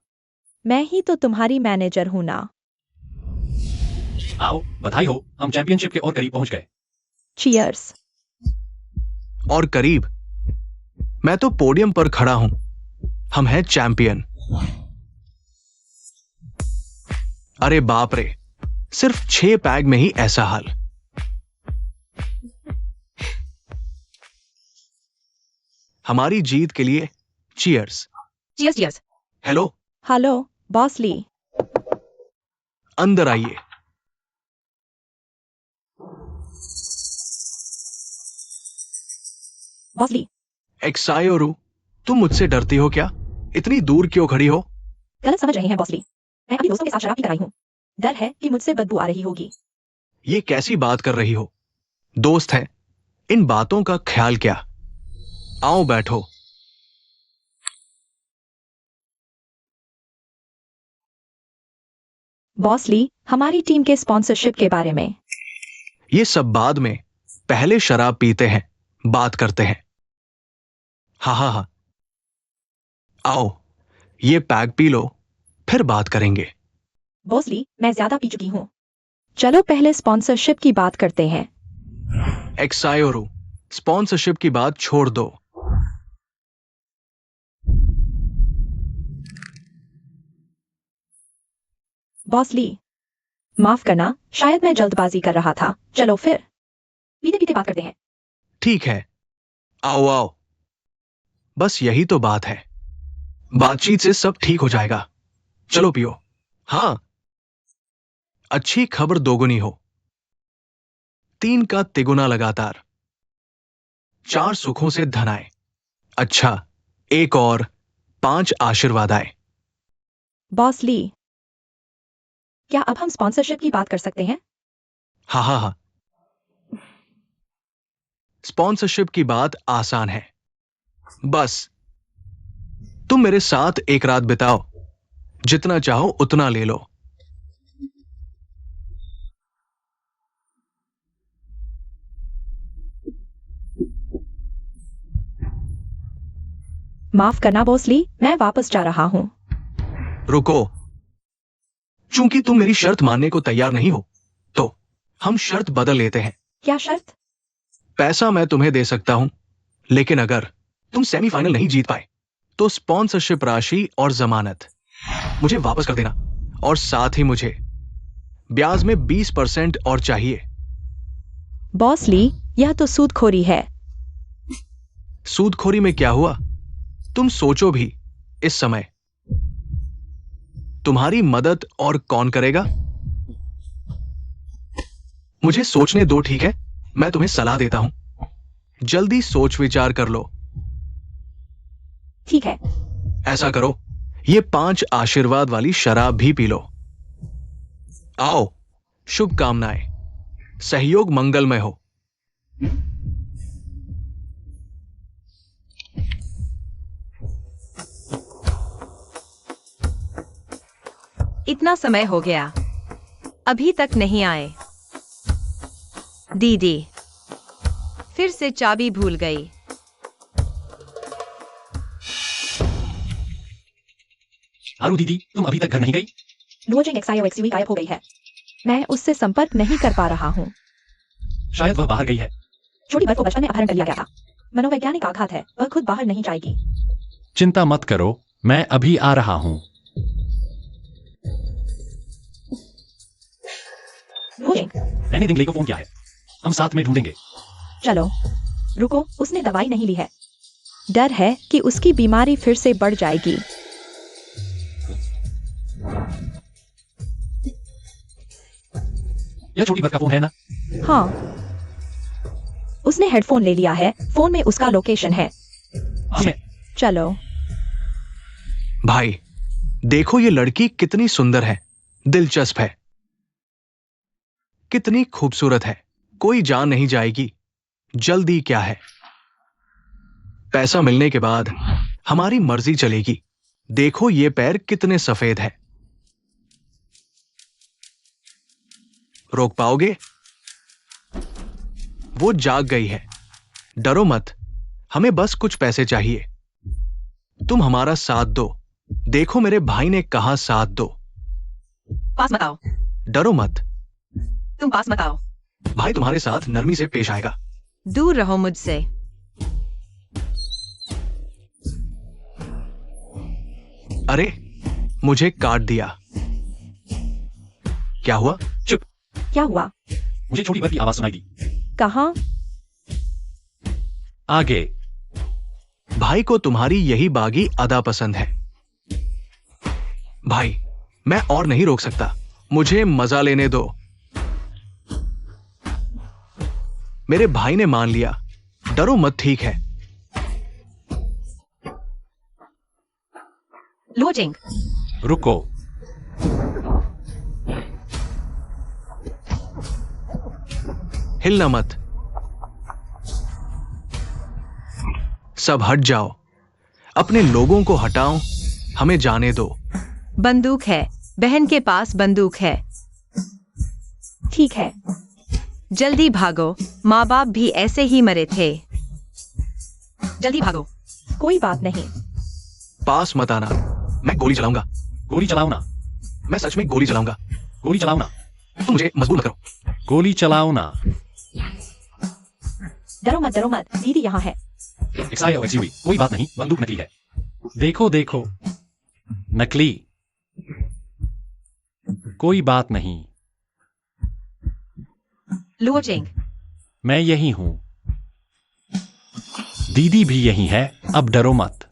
मैं ही तो तुम्हारी मैनेजर हूं ना। आओ, बधाई हो, हम चैंपियनशिप के और करीब पहुंच गए। चीयर्स। और करीब, मैं तो पोडियम पर खड़ा हूं। हम हैं चैंपियन। अरे बाप रे, सिर्फ 6 पैग में ही ऐसा हाल। हमारी जीत के लिए cheers. Cheers cheers. Hello, hello, Bosley. अंदर आइए। बॉसली, एक्सायोरू, तुम मुझसे डरती हो क्या? इतनी दूर क्यों खड़ी हो? गलत समझ रहे हैं बॉसली, मैं अपने दोस्तों के साथ शराब पी कर आई हूँ। डर है कि मुझसे बदबू आ रही होगी। ये कैसी बात कर रही हो? दोस्त हैं, इन बातों का ख्याल क्या? आओ बैठो। बॉसली, हमारी टीम के स्पॉन्सरशिप के बारे में। ये सब बाद में, पहले शराब पीते हैं, बात करते हैं। हा। आओ, ये पैक पी लो, फिर बात करेंगे। बॉसली, मैं ज्यादा पी चुकी हूँ। चलो पहले स्पॉन्सरशिप की बात करते हैं। एक्सायोरू, स्पॉन्सरशिप की बात छोड़ दो। बॉसली, माफ करना, शायद मैं जल्दबाजी कर रहा था। चलो फिर पीते पीते बात करते हैं। ठीक है, आओ आओ। बस यही तो बात है, बातचीत से सब ठीक हो जाएगा। चलो पियो। हाँ, अच्छी खबर दोगुनी हो। 3 का तिगुना लगातार। 4 सुखों से धन आए। अच्छा, एक और 5 आशीर्वाद आए। बॉसली, क्या अब हम स्पॉन्सरशिप की बात कर सकते हैं? हाँ हाँ हाँ। स्पॉन्सरशिप की बात आसान है। बस तुम मेरे साथ एक रात बिताओ, जितना चाहो उतना ले लो। माफ करना बॉस ली, मैं वापस जा रहा हूँ। रुको, चूंकि तुम मेरी शर्त मानने को तैयार नहीं हो, तो हम शर्त बदल लेते हैं। क्या शर्त? पैसा मैं तुम्हें दे सकता हूं, लेकिन अगर तुम सेमीफाइनल नहीं जीत पाए तो स्पॉन्सरशिप राशि और जमानत मुझे वापस कर देना, और साथ ही मुझे ब्याज में 20% और चाहिए। बॉस ली, यह तो सूदखोरी है। सूदखोरी में क्या हुआ? तुम सोचो भी, इस समय तुम्हारी मदद और कौन करेगा? मुझे सोचने दो, ठीक है? मैं तुम्हें सलाह देता हूं, जल्दी सोच विचार कर लो। ठीक है। ऐसा करो, ये 5 आशीर्वाद वाली शराब भी पी लो। आओ, शुभकामनाएं, सहयोग मंगलमय हो। इतना समय हो गया, अभी तक नहीं आए। दीदी फिर से चाबी भूल गई। आरू दीदी, तुम अभी तक घर नहीं गई? लुओजिंग XIOXUE गायब हो गई है। मैं उससे संपर्क नहीं कर पा रहा हूँ। शायद वह बाहर गई है। छोटी बर्फ को बचपन में अपहरण कर लिया गया था। मनोवैज्ञानिक आघात है, वह खुद बाहर नहीं जाएगी। चिंता मत करो, मैं अभी आ रहा हूँ। लुओजिंग, मैंने दिंगले को फोन किया है, हम साथ में ढूंढेंगे। चलो, रुको, उसने दवाई नहीं ली है। डर है कि उसकी बीमारी फिर से बढ़ जाएगी। यह छोटी बर्फ का फोन है ना? हाँ, उसने हेडफोन ले लिया है, फोन में उसका लोकेशन है। हाँ, मैं चलो। भाई, देखो ये लड़की कितनी सुंदर है, दिलचस्प है, कितनी खूबसूरत है। कोई जान नहीं जाएगी, जल्दी क्या है? पैसा मिलने के बाद हमारी मर्जी चलेगी। देखो ये पैर कितने सफेद हैं। रोक पाओगे? वो जाग गई है। डरो मत, हमें बस कुछ पैसे चाहिए। तुम हमारा साथ दो। देखो मेरे भाई ने कहा साथ दो। पास मत आओ। डरो मत, तुम पास मत आओ। भाई तुम्हारे साथ नरमी से पेश आएगा। दूर रहो मुझसे। अरे, मुझे काट दिया। क्या हुआ? चुप। क्या हुआ? मुझे छोटी बर्फ की आवाज सुनाई दी। कहाँ? आगे। भाई को तुम्हारी यही बागी अदा पसंद है। भाई, मैं और नहीं रोक सकता, मुझे मजा लेने दो। मेरे भाई ने मान लिया, डरो मत, ठीक है? लुओजिंग, रुको। हिलना मत। सब हट जाओ, अपने लोगों को हटाओ, हमें जाने दो। बंदूक है, बहन के पास बंदूक है। ठीक है। जल्दी भागो, माँ बाप भी ऐसे ही मरे थे। जल्दी भागो। कोई बात नहीं। पास मत आना, मैं गोली चलाऊंगा। गोली चलाओ ना। मैं सच में गोली चलाऊंगा। गोली चलाओ ना। तुम मुझे मजबूर मत करो। गोली चलाओ ना। डरो मत, डरो मत, दीदी यहाँ है। XIOXUE, कोई बात नहीं, बंदूक नकली है। देखो देखो, नकली। कोई बात नहीं, लुओजिंग, मैं यही हूं। दीदी भी यही है, अब डरो मत।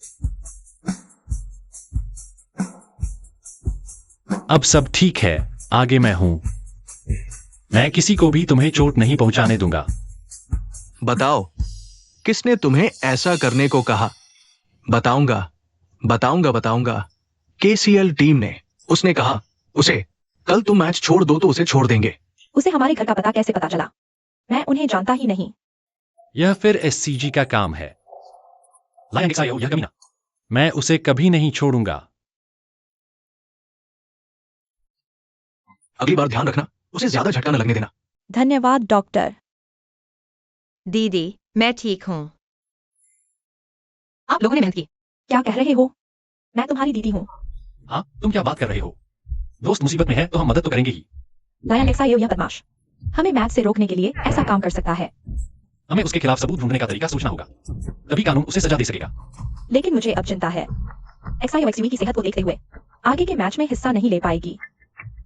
अब सब ठीक है, आगे मैं हूं। मैं किसी को भी तुम्हें चोट नहीं पहुंचाने दूंगा। बताओ, किसने तुम्हें ऐसा करने को कहा? बताऊंगा, बताऊंगा, बताऊंगा। KCL टीम ने। उसने कहा उसे, कल तुम मैच छोड़ दो तो उसे छोड़ देंगे। उसे हमारे घर का पता कैसे पता चला? मैं उन्हें जानता ही नहीं। यह फिर एससीजी का काम है। लायन XIO यह कमीना, मैं उसे कभी नहीं छोड़ूंगा। अगली बार ध्यान रखना, उसे ज्यादा झटका न लगने देना। धन्यवाद डॉक्टर। दीदी, मैं ठीक हूँ। आप लोगों ने मेहनत की। क्या कह रहे हो? मैं तुम्हारी दीदी हूँ। हाँ, तुम क्या बात कर रहे हो? दोस्त मुसीबत में है तो हम मदद तो करेंगे ही। लायन XIO यह बदमाश हमें मैच से रोकने के लिए ऐसा काम कर सकता है। हमें उसके खिलाफ सबूत ढूंढने का तरीका सोचना होगा, तभी कानून उसे सजा दे सकेगा। लेकिन मुझे अब चिंता है। XIO XUV की सेहत को देखते हुए आगे के मैच में हिस्सा नहीं ले पाएगी।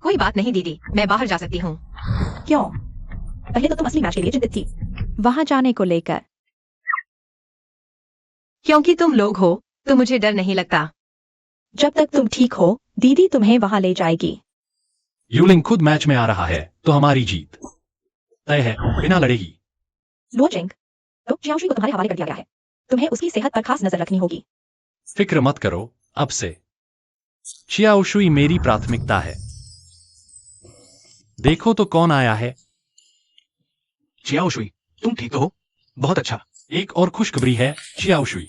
कोई बात नहीं दीदी, मैं बाहर जा सकती हूँ। क्यों? पहले तो तुम असली मैच के लिए चिंतित थी। वहां जाने को लेकर। क्योंकि तुम लोग हो तो मुझे डर नहीं लगता। जब तक तुम ठीक हो, दीदी तुम्हें वहां ले जाएगी। यूलिंग खुद मैच में आ रहा है तो हमारी जीत तय है, बिना लड़े ही। लुओचिंग, तो जियाओशुई को तुम्हारे हवाले कर दिया गया है। तुम्हें उसकी सेहत पर खास नजर रखनी होगी। फिक्र मत करो, अब से चियाओशुई मेरी प्राथमिकता है। देखो तो कौन आया है। चियाओशुई, तुम ठीक तो हो? बहुत अच्छा। एक और खुशखबरी है, चियाओशुई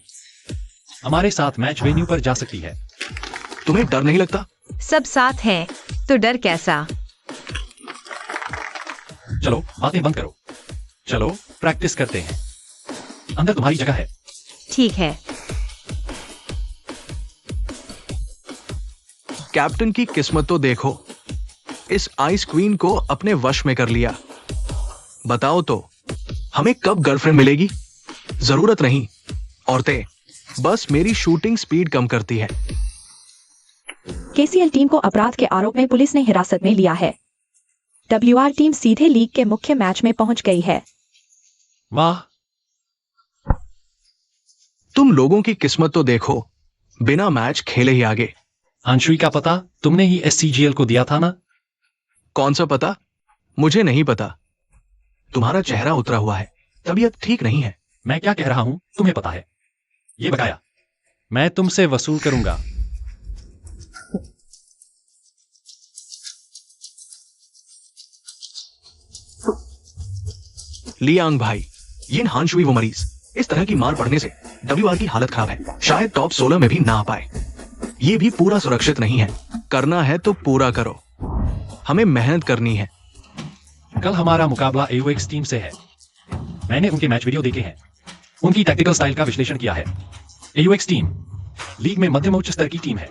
हमारे साथ मैच वेन्यू पर जा सकती है। तुम्हें डर नहीं लगता? सब साथ हैं तो डर कैसा? चलो बातें बंद करो, चलो प्रैक्टिस करते हैं। अंदर तुम्हारी जगह है। ठीक है। कैप्टन की किस्मत तो देखो, इस आइस क्वीन को अपने वश में कर लिया। बताओ तो, हमें कब गर्लफ्रेंड मिलेगी? जरूरत नहीं, औरतें बस मेरी शूटिंग स्पीड कम करती है। KCL टीम को अपराध के आरोप में पुलिस ने हिरासत में लिया है। WR टीम सीधे लीग के मुख्य मैच में पहुंच गई है। वाह, तुम लोगों की किस्मत तो देखो, बिना मैच खेले ही आगे। अंशुई का पता तुमने ही SCGL को दिया था ना? कौन सा पता? मुझे नहीं पता। तुम्हारा चेहरा उतरा हुआ है, तबीयत ठीक नहीं है। मैं क्या कह रहा हूं तुम्हें पता है। ये बकाया मैं तुमसे वसूल करूंगा। लियांग भाई, यिन हानशुई वो मरीज, इस तरह की मार पड़ने से WR की हालत खराब है। शायद टॉप 16 में भी ना आ पाए। ये भी पूरा सुरक्षित नहीं है। करना है तो पूरा करो, हमें मेहनत करनी है। कल हमारा मुकाबला AUX टीम से है। मैंने उनके मैच वीडियो देखे हैं, उनकी टैक्टिकल स्टाइल का विश्लेषण किया है। AUX टीम लीग में मध्यम उच्च स्तर की टीम है।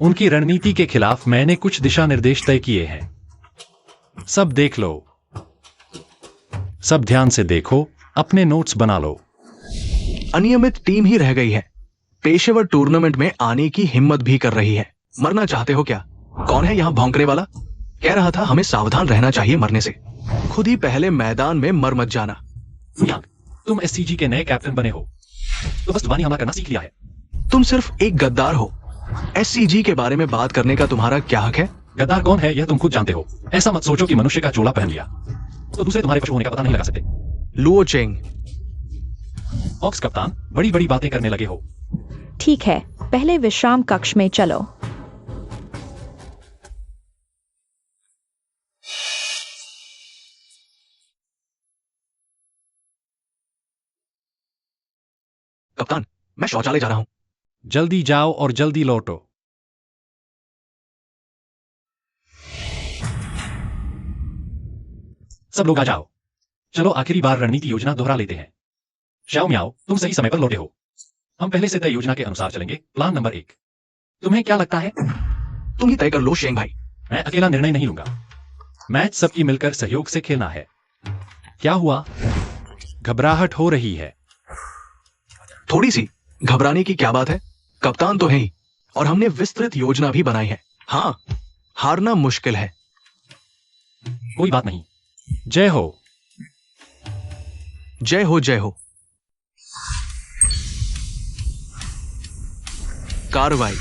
उनकी रणनीति के खिलाफ मैंने कुछ दिशा निर्देश तय किए हैं। सब देख लो, सब ध्यान से देखो, अपने नोट्स बना लो। अनियमित टीम ही रह गई है। पेशेवर टूर्नामेंट में आने की हिम्मत भी कर रही है। मरना चाहते हो क्या? कौन है यहाँ भौंकने वाला? कह रहा था हमें सावधान रहना चाहिए मरने से। खुद ही पहले मैदान में मर मत जाना। तुम SCG के नए कैप्टन बने हो तो बस जुबानी हमला करना सीख लिया है। तुम सिर्फ एक गद्दार हो। SCG के बारे में बात करने का तुम्हारा क्या हक है? गद्दार कौन है यह तुम खुद जानते हो। ऐसा मत सोचो कि मनुष्य का चोला पहन लिया तो दूसरे तुम्हारे पशु होने का पता नहीं लगा सकते। लुओचेंग, ऑक्स कप्तान, बड़ी बड़ी बातें करने लगे हो। ठीक है, पहले विश्राम कक्ष में चलो। कप्तान, मैं शौचालय जा रहा हूं। जल्दी जाओ और जल्दी लौटो। सब लोग आ जाओ, चलो आखिरी बार रणनीति योजना दोहरा लेते हैं। श्याओ म्याओ, तुम सही समय पर लौटे हो। हम पहले से तय योजना के अनुसार चलेंगे। प्लान नंबर 1, तुम्हें क्या लगता है? तुम ही तय कर लो शेंग भाई। मैं अकेला निर्णय नहीं लूंगा। मैच सबकी मिलकर सहयोग से खेलना है। क्या हुआ? घबराहट हो रही है। थोड़ी सी घबराने की क्या बात है? कप्तान तो है ही, और हमने विस्तृत योजना भी बनाई है। हाँ, हारना मुश्किल है। कोई बात नहीं। जय हो। जय हो, जय हो। कार्रवाई।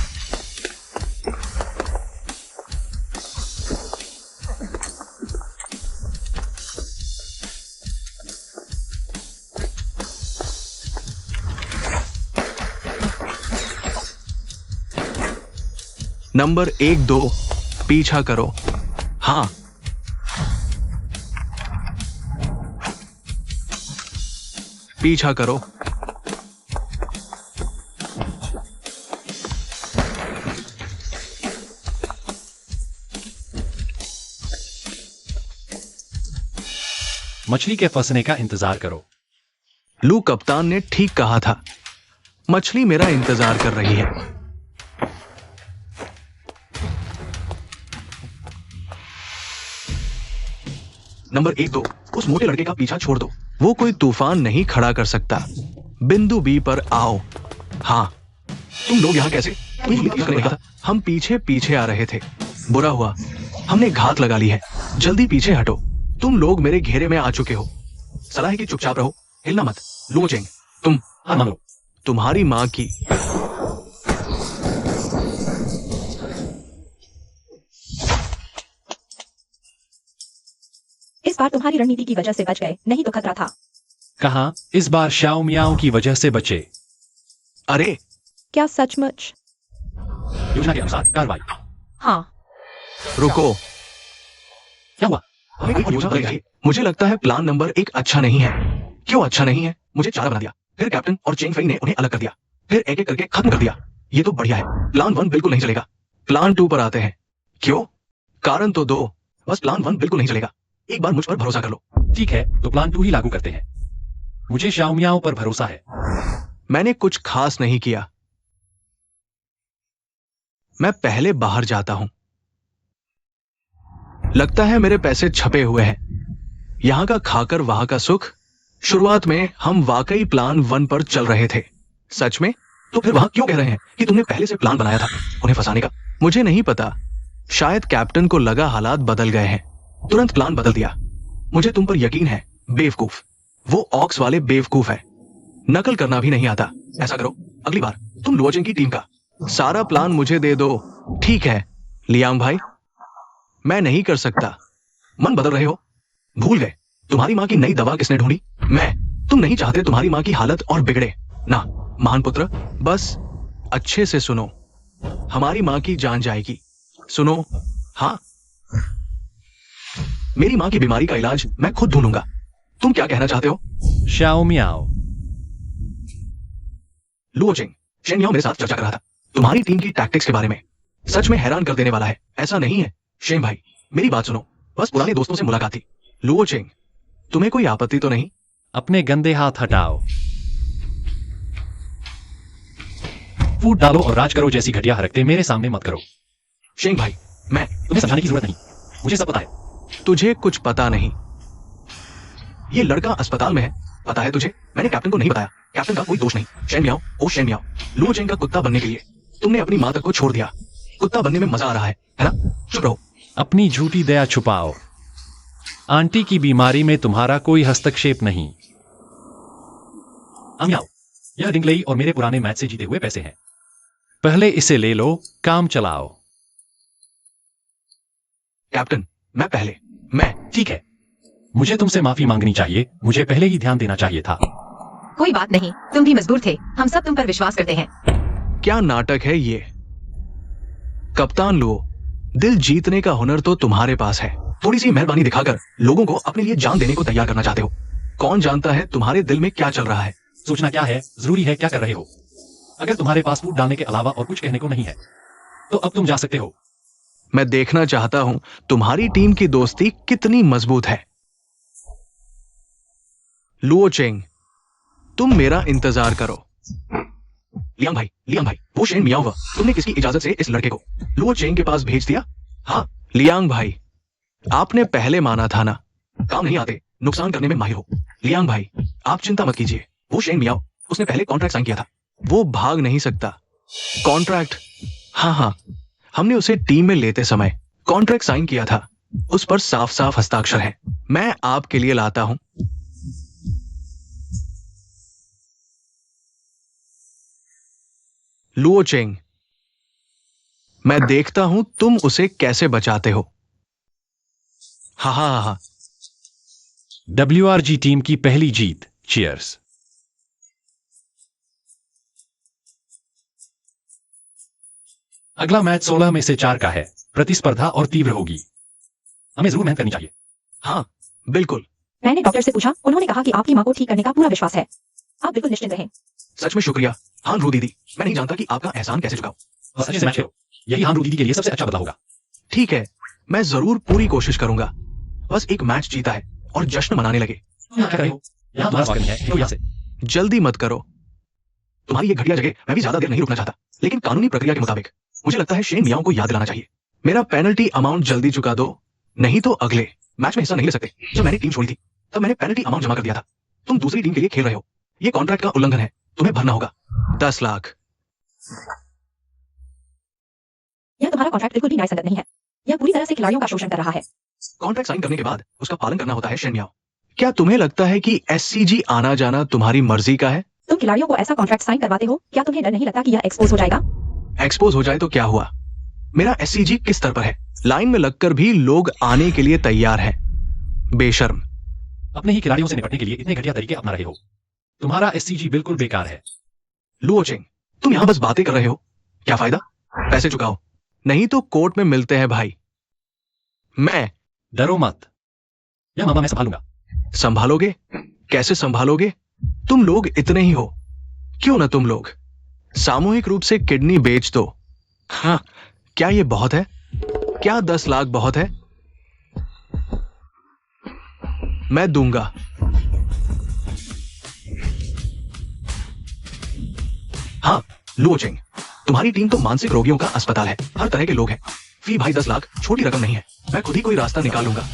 नंबर 1-2 पीछा करो। हाँ, पीछा करो। मछली के फंसने का इंतजार करो। लू कप्तान ने ठीक कहा था, मछली मेरा इंतजार कर रही है। नंबर 1 2, उस मोटे लड़के का पीछा छोड़ दो, वो कोई तूफान नहीं खड़ा कर सकता। बिंदु बी पर आओ। हाँ, तुम लोग यहाँ कैसे? हम पीछे पीछे आ रहे थे। बुरा हुआ, हमने घात लगा ली है। जल्दी पीछे हटो, तुम लोग मेरे घेरे में आ चुके हो। सलाह है कि चुपचाप रहो, हिलना मत। लुओ चेंग, तुम मानो। तुम्हारी माँ की इस बार तुम्हारी रणनीति की वजह से बच गए, नहीं तो खतरा था। कहा इस बार शाओ मियाओ की वजह से बचे। अरे क्या सचमुच? योजना के अनुसार कार्रवाई। हाँ, रुको, क्या हुआ? हमें कोई योजना बनानी चाहिए। मुझे लगता है प्लान नंबर 1 अच्छा नहीं है। क्यों अच्छा नहीं है? मुझे चारा बना दिया, फिर कैप्टन और चेंग फेई ने उन्हें अलग कर दिया, फिर एक एक करके खत्म कर दिया। ये तो बढ़िया है। प्लान 1 बिल्कुल नहीं चलेगा। प्लान 2 पर आते हैं। क्यों? कारण तो दो। बस प्लान 1 बिल्कुल नहीं चलेगा। एक बार मुझ पर भरोसा कर लो। ठीक है, तो प्लान 2 ही लागू करते हैं। मुझे शाओ मियाओ पर भरोसा है। मैंने कुछ खास नहीं किया। मैं पहले बाहर जाता हूं। लगता है मेरे पैसे छपे हुए हैं। यहां का खाकर वहां का सुख। शुरुआत में हम वाकई प्लान 1 पर चल रहे थे। सच में? तो फिर वहां क्यों कह रहे हैं कि तुमने पहले से प्लान बनाया था उन्हें फंसाने का? मुझे नहीं पता। शायद कैप्टन को लगा हालात बदल गए हैं, तुरंत प्लान बदल दिया। मुझे तुम पर यकीन है, बेवकूफ। वो ऑक्स वाले बेवकूफ है। नकल करना भी नहीं आता। ऐसा करो, अगली बार तुम लुओजिंग की टीम का सारा प्लान मुझे दे दो। ठीक है लियांग भाई, मैं नहीं कर सकता। मन बदल रहे हो? भूल गए तुम्हारी माँ की नई दवा किसने ढूंढी? मैं। तुम नहीं चाहते तुम्हारी माँ की हालत और बिगड़े ना, महान पुत्र। बस अच्छे से सुनो, हमारी माँ की जान जाएगी। सुनो। हाँ, मेरी माँ की बीमारी का इलाज मैं खुद ढूंढूंगा। तुम क्या कहना चाहते हो? शाओ मियाओ। लुओजिंग, शेन याओ मेरे साथ चर्चा कर रहा था तुम्हारी टीम की टैक्टिक्स के बारे में। सच में हैरान कर देने वाला है। ऐसा नहीं है शेन भाई, मेरी बात सुनो। बस पुराने दोस्तों से मुलाकात थी। लुओजिंग, तुम्हें कोई आपत्ति तो नहीं? अपने गंदे हाथ हटाओ। फूट डालो और राज करो जैसी घटिया हरकतें मेरे सामने मत करो। शेन भाई, मैं तुम्हें समझाने की जरूरत नहीं, मुझे सब पता है। तुझे कुछ पता नहीं। ये लड़का अस्पताल में है, पता है तुझे? मैंने कैप्टन को नहीं बताया। कैप्टन का कोई दोष नहीं। शेन मियाओ, ओ शेन मियाओ, लुओजिंग का कुत्ता बनने के लिए तुमने अपनी माँ तक को छोड़ दिया। कुत्ता बनने में मजा आ रहा है ना? चुप रहो। अपनी झूठी दया छुपाओ। आंटी की बीमारी में तुम्हारा कोई हस्तक्षेप नहीं। अमियाओ, यह रिंगलेई और मेरे पुराने मैच से जीते हुए पैसे हैं। पहले इसे ले लो, काम चलाओ। कैप्टन, मैं ठीक है, मुझे तुमसे माफी मांगनी चाहिए। मुझे पहले ही ध्यान देना चाहिए था। कोई बात नहीं, तुम भी मजबूर थे। हम सब तुम पर विश्वास करते हैं। क्या नाटक है ये? कप्तान लुओ, दिल जीतने का हुनर तो तुम्हारे पास है। थोड़ी सी मेहरबानी दिखाकर लोगों को अपने लिए जान देने को तैयार करना चाहते हो। कौन जानता है तुम्हारे दिल में क्या चल रहा है? सोचना क्या है, जरूरी है क्या कर रहे हो। अगर तुम्हारे पास फूट डालने के अलावा और कुछ कहने को नहीं है तो अब तुम जा सकते हो। मैं देखना चाहता हूं तुम्हारी टीम की दोस्ती कितनी मजबूत है। लुओ चेंग, तुम मेरा इंतजार करो। लियांग भाई, वो शेन मियाओ हुआ। तुमने किसकी इजाजत से इस लड़के को लुओ चेंग के पास भेज दिया? हाँ लियांग भाई, आपने पहले माना था ना, काम नहीं आते, नुकसान करने में माहिर हो। लियांग भाई, आप चिंता मत कीजिए। वो शेन मियाओ, उसने पहले कॉन्ट्रैक्ट साइन किया था। वो भाग नहीं सकता। कॉन्ट्रैक्ट? हाँ, हमने उसे टीम में लेते समय कॉन्ट्रैक्ट साइन किया था। उस पर साफ साफ हस्ताक्षर है। मैं आपके लिए लाता हूं। लुओ चेंग, मैं देखता हूं तुम उसे कैसे बचाते हो। हा। WRG टीम की पहली जीत। चीयर्स। अगला मैच 16 में से 4 का है। प्रतिस्पर्धा और तीव्र होगी। हमें जरूर मेहनत करनी चाहिए। हाँ बिल्कुल। मैंने डॉक्टर से पूछा, उन्होंने कहा कि आपकी माँ को ठीक करने का पूरा विश्वास है। आप बिल्कुल निश्चिंत रहें। सच में शुक्रिया हान रू दीदी, मैं नहीं जानता कि आपका एहसान कैसे चुकाऊं। बस अच्छे से मैच खेलो, यही हान रू दीदी के लिए सबसे अच्छा बदला होगा। ठीक है, मैं जरूर पूरी कोशिश करूंगा। बस एक मैच जीता है और जश्न मनाने लगे। तुम यहाँ क्या कर रहे हो? यहाँ तुम्हारा स्वागत नहीं है, निकलो यहाँ से। जल्दी मत करो, तुम्हारी ये घटिया जगह मैं भी ज्यादा देर नहीं रुकना चाहता, लेकिन कानूनी प्रक्रिया के मुताबिक मुझे लगता है शेन मियाओं को याद दिलाना चाहिए। मेरा पेनल्टी अमाउंट जल्दी चुका दो, नहीं तो अगले मैच में हिस्सा नहीं ले सकते। जब मैंने टीम छोड़ी थी तब मैंने पेनल्टी अमाउंट जमा कर दिया था। तुम दूसरी टीम के लिए खेल रहे हो, ये कॉन्ट्रैक्ट का उल्लंघन है, तुम्हें भरना होगा 10 लाख। यह तुम्हारा कॉन्ट्रैक्ट बिल्कुल भी न्यायसंगत नहीं है। यह पूरी तरह से खिलाड़ियों का शोषण कर रहा है। कॉन्ट्रैक्ट साइन करने के बाद उसका पालन करना होता है शेन मियाओ। क्या तुम्हें लगता है कि एससीजी आना जाना तुम्हारी मर्जी का है? तुम खिलाड़ियों को ऐसा कॉन्ट्रैक्ट साइन करवाते हो, क्या तुम्हें डर नहीं लगता कि यह एक्सपोज हो जाएगा? एक्सपोज हो जाए तो क्या हुआ? मेरा एससीजी किस स्तर पर है? लाइन में लगकर भी लोग आने के लिए तैयार हैं। बेशर्म। अपने ही खिलाड़ियों से निपटने के लिए इतने घटिया तरीके अपना रहे हो। तुम्हारा एससीजी बिल्कुल बेकार है। लुओचेंग, तुम यहां बस बातें कर रहे हो, क्या फायदा? पैसे चुकाओ, नहीं तो कोर्ट में मिलते हैं भाई। मैं डरो मत, यह मामला मैं संभालूंगा। संभालोगे? कैसे संभालोगे? तुम लोग इतने ही हो, क्यों ना तुम लोग सामूहिक रूप से किडनी बेच दो। हाँ, क्या ये बहुत है? क्या 10 लाख बहुत है? मैं दूंगा। हाँ लुओचेंग, तुम्हारी टीम तो मानसिक रोगियों का अस्पताल है, हर तरह के लोग हैं। फी भाई 10 लाख छोटी रकम नहीं है, मैं खुद ही कोई रास्ता निकाल लूंगा।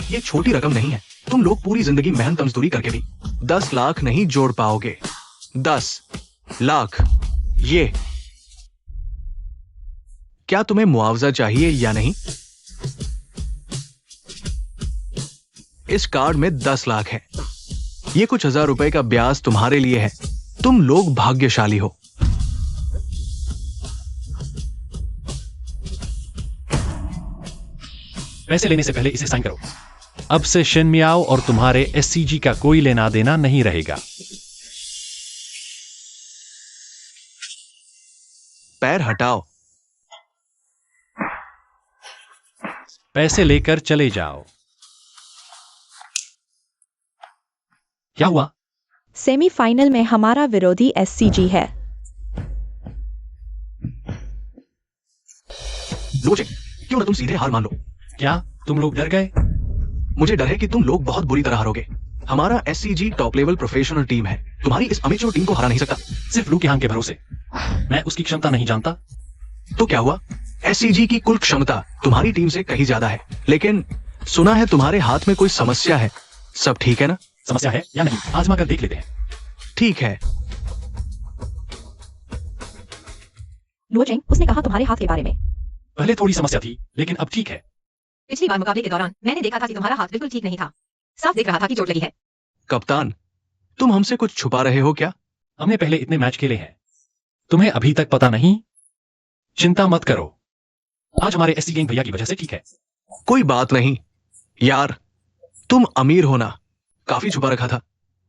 ये छोटी रकम नहीं है, तुम लोग पूरी जिंदगी मेहनत मजदूरी करके भी 10 लाख नहीं जोड़ पाओगे। 10 लाख, ये क्या तुम्हें मुआवजा चाहिए या नहीं? इस कार्ड में 10 लाख है, ये कुछ हजार रुपए का ब्याज तुम्हारे लिए है। तुम लोग भाग्यशाली हो। पैसे लेने से पहले इसे साइन करो। अब से शेन मियाओ और तुम्हारे एससीजी का कोई लेना देना नहीं रहेगा। पैर हटाओ। पैसे लेकर चले जाओ। क्या हुआ? सेमीफाइनल में हमारा विरोधी एससीजी है। लुओचेंग, क्यों ना तुम सीधे हार मान लो। क्या तुम लोग डर गए? मुझे डर है कि तुम लोग बहुत बुरी तरह हारोगे। हमारा SCG top level professional team है, तुम्हारी इस अमेच्योर टीम को हरा नहीं सकता। सिर्फ लू के हांग के भरोसे। मैं उसकी क्षमता नहीं जानता। तो क्या हुआ? एससीजी की कुल क्षमता तुम्हारी टीम से कहीं ज्यादा है, लेकिन सुना है तुम्हारे हाथ में कोई समस्या है। सब ठीक है ना? समस्या है या नहीं, आजमा कर देख लेते हैं। ठीक है। लुओचेंग, उसने कहा तुम्हारे हाथ के बारे में। पहले थोड़ी समस्या थी, लेकिन अब ठीक है। पिछली बार मुकाबले के दौरान मैंने देखा था कि तुम्हारा हाथ बिल्कुल ठीक नहीं था। साफ दिख रहा था कि चोट लगी है। कप्तान, तुम हमसे कुछ छुपा रहे हो क्या? हमने पहले इतने मैच खेले हैं, तुम्हें अभी तक पता नहीं? चिंता मत करो, आज हमारे एससी गैंग भैया की वजह से ठीक है। कोई बात नहीं यार, तुम अमीर हो ना, काफी छुपा रखा था।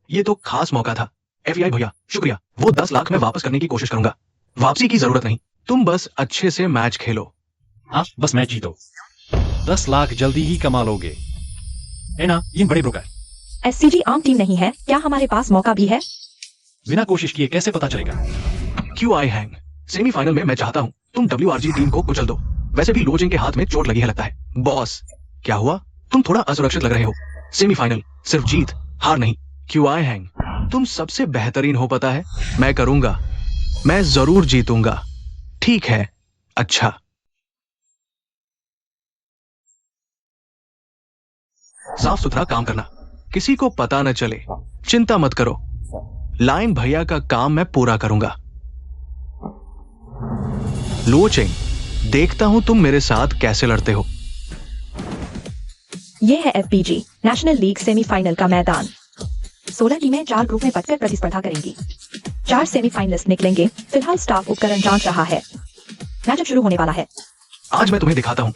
ये तो खास मौका था। एफआई भैया शुक्रिया, वो 10 लाख मैं वापस करने की कोशिश करूंगा। वापसी की जरूरत नहीं, तुम बस अच्छे से मैच खेलो। हाँ, बस मैच जीतो, 10 लाख जल्दी ही कमा लोगे, है ना ये बड़े ब्रोकर। एससीजी आम टीम नहीं है, क्या हमारे पास मौका भी है? बिना कोशिश किए कैसे पता चलेगा? क्यों आई हैंग, सेमीफाइनल में मैं चाहता हूं तुम WRG टीम को कुचल दो। वैसे भी लुओचेंग के हाथ में चोट लगी है लगता है। बॉस, क्या हुआ? तुम थोड़ा असुरक्षित लग रहे हो। सेमीफाइनल सिर्फ जीत, हार नहीं। क्यों आई हैंग, तुम सबसे बेहतरीन हो पता है। मैं करूंगा, मैं जरूर जीतूंगा। ठीक है, अच्छा। साफ सुथरा काम करना, किसी को पता न चले। चिंता मत करो, लाइन भैया का काम मैं पूरा करूंगा। लुओचेंग, देखता हूं तुम मेरे साथ कैसे लड़ते हो। यह है FPG नेशनल लीग सेमीफाइनल का मैदान। 16 टीमें 4 ग्रुप में बंटकर प्रतिस्पर्धा करेंगी। 4 सेमीफाइनलिस्ट निकलेंगे। फिलहाल स्टाफ उपकरण जांच रहा है। मैच अब शुरू होने वाला है। आज मैं तुम्हें दिखाता हूं,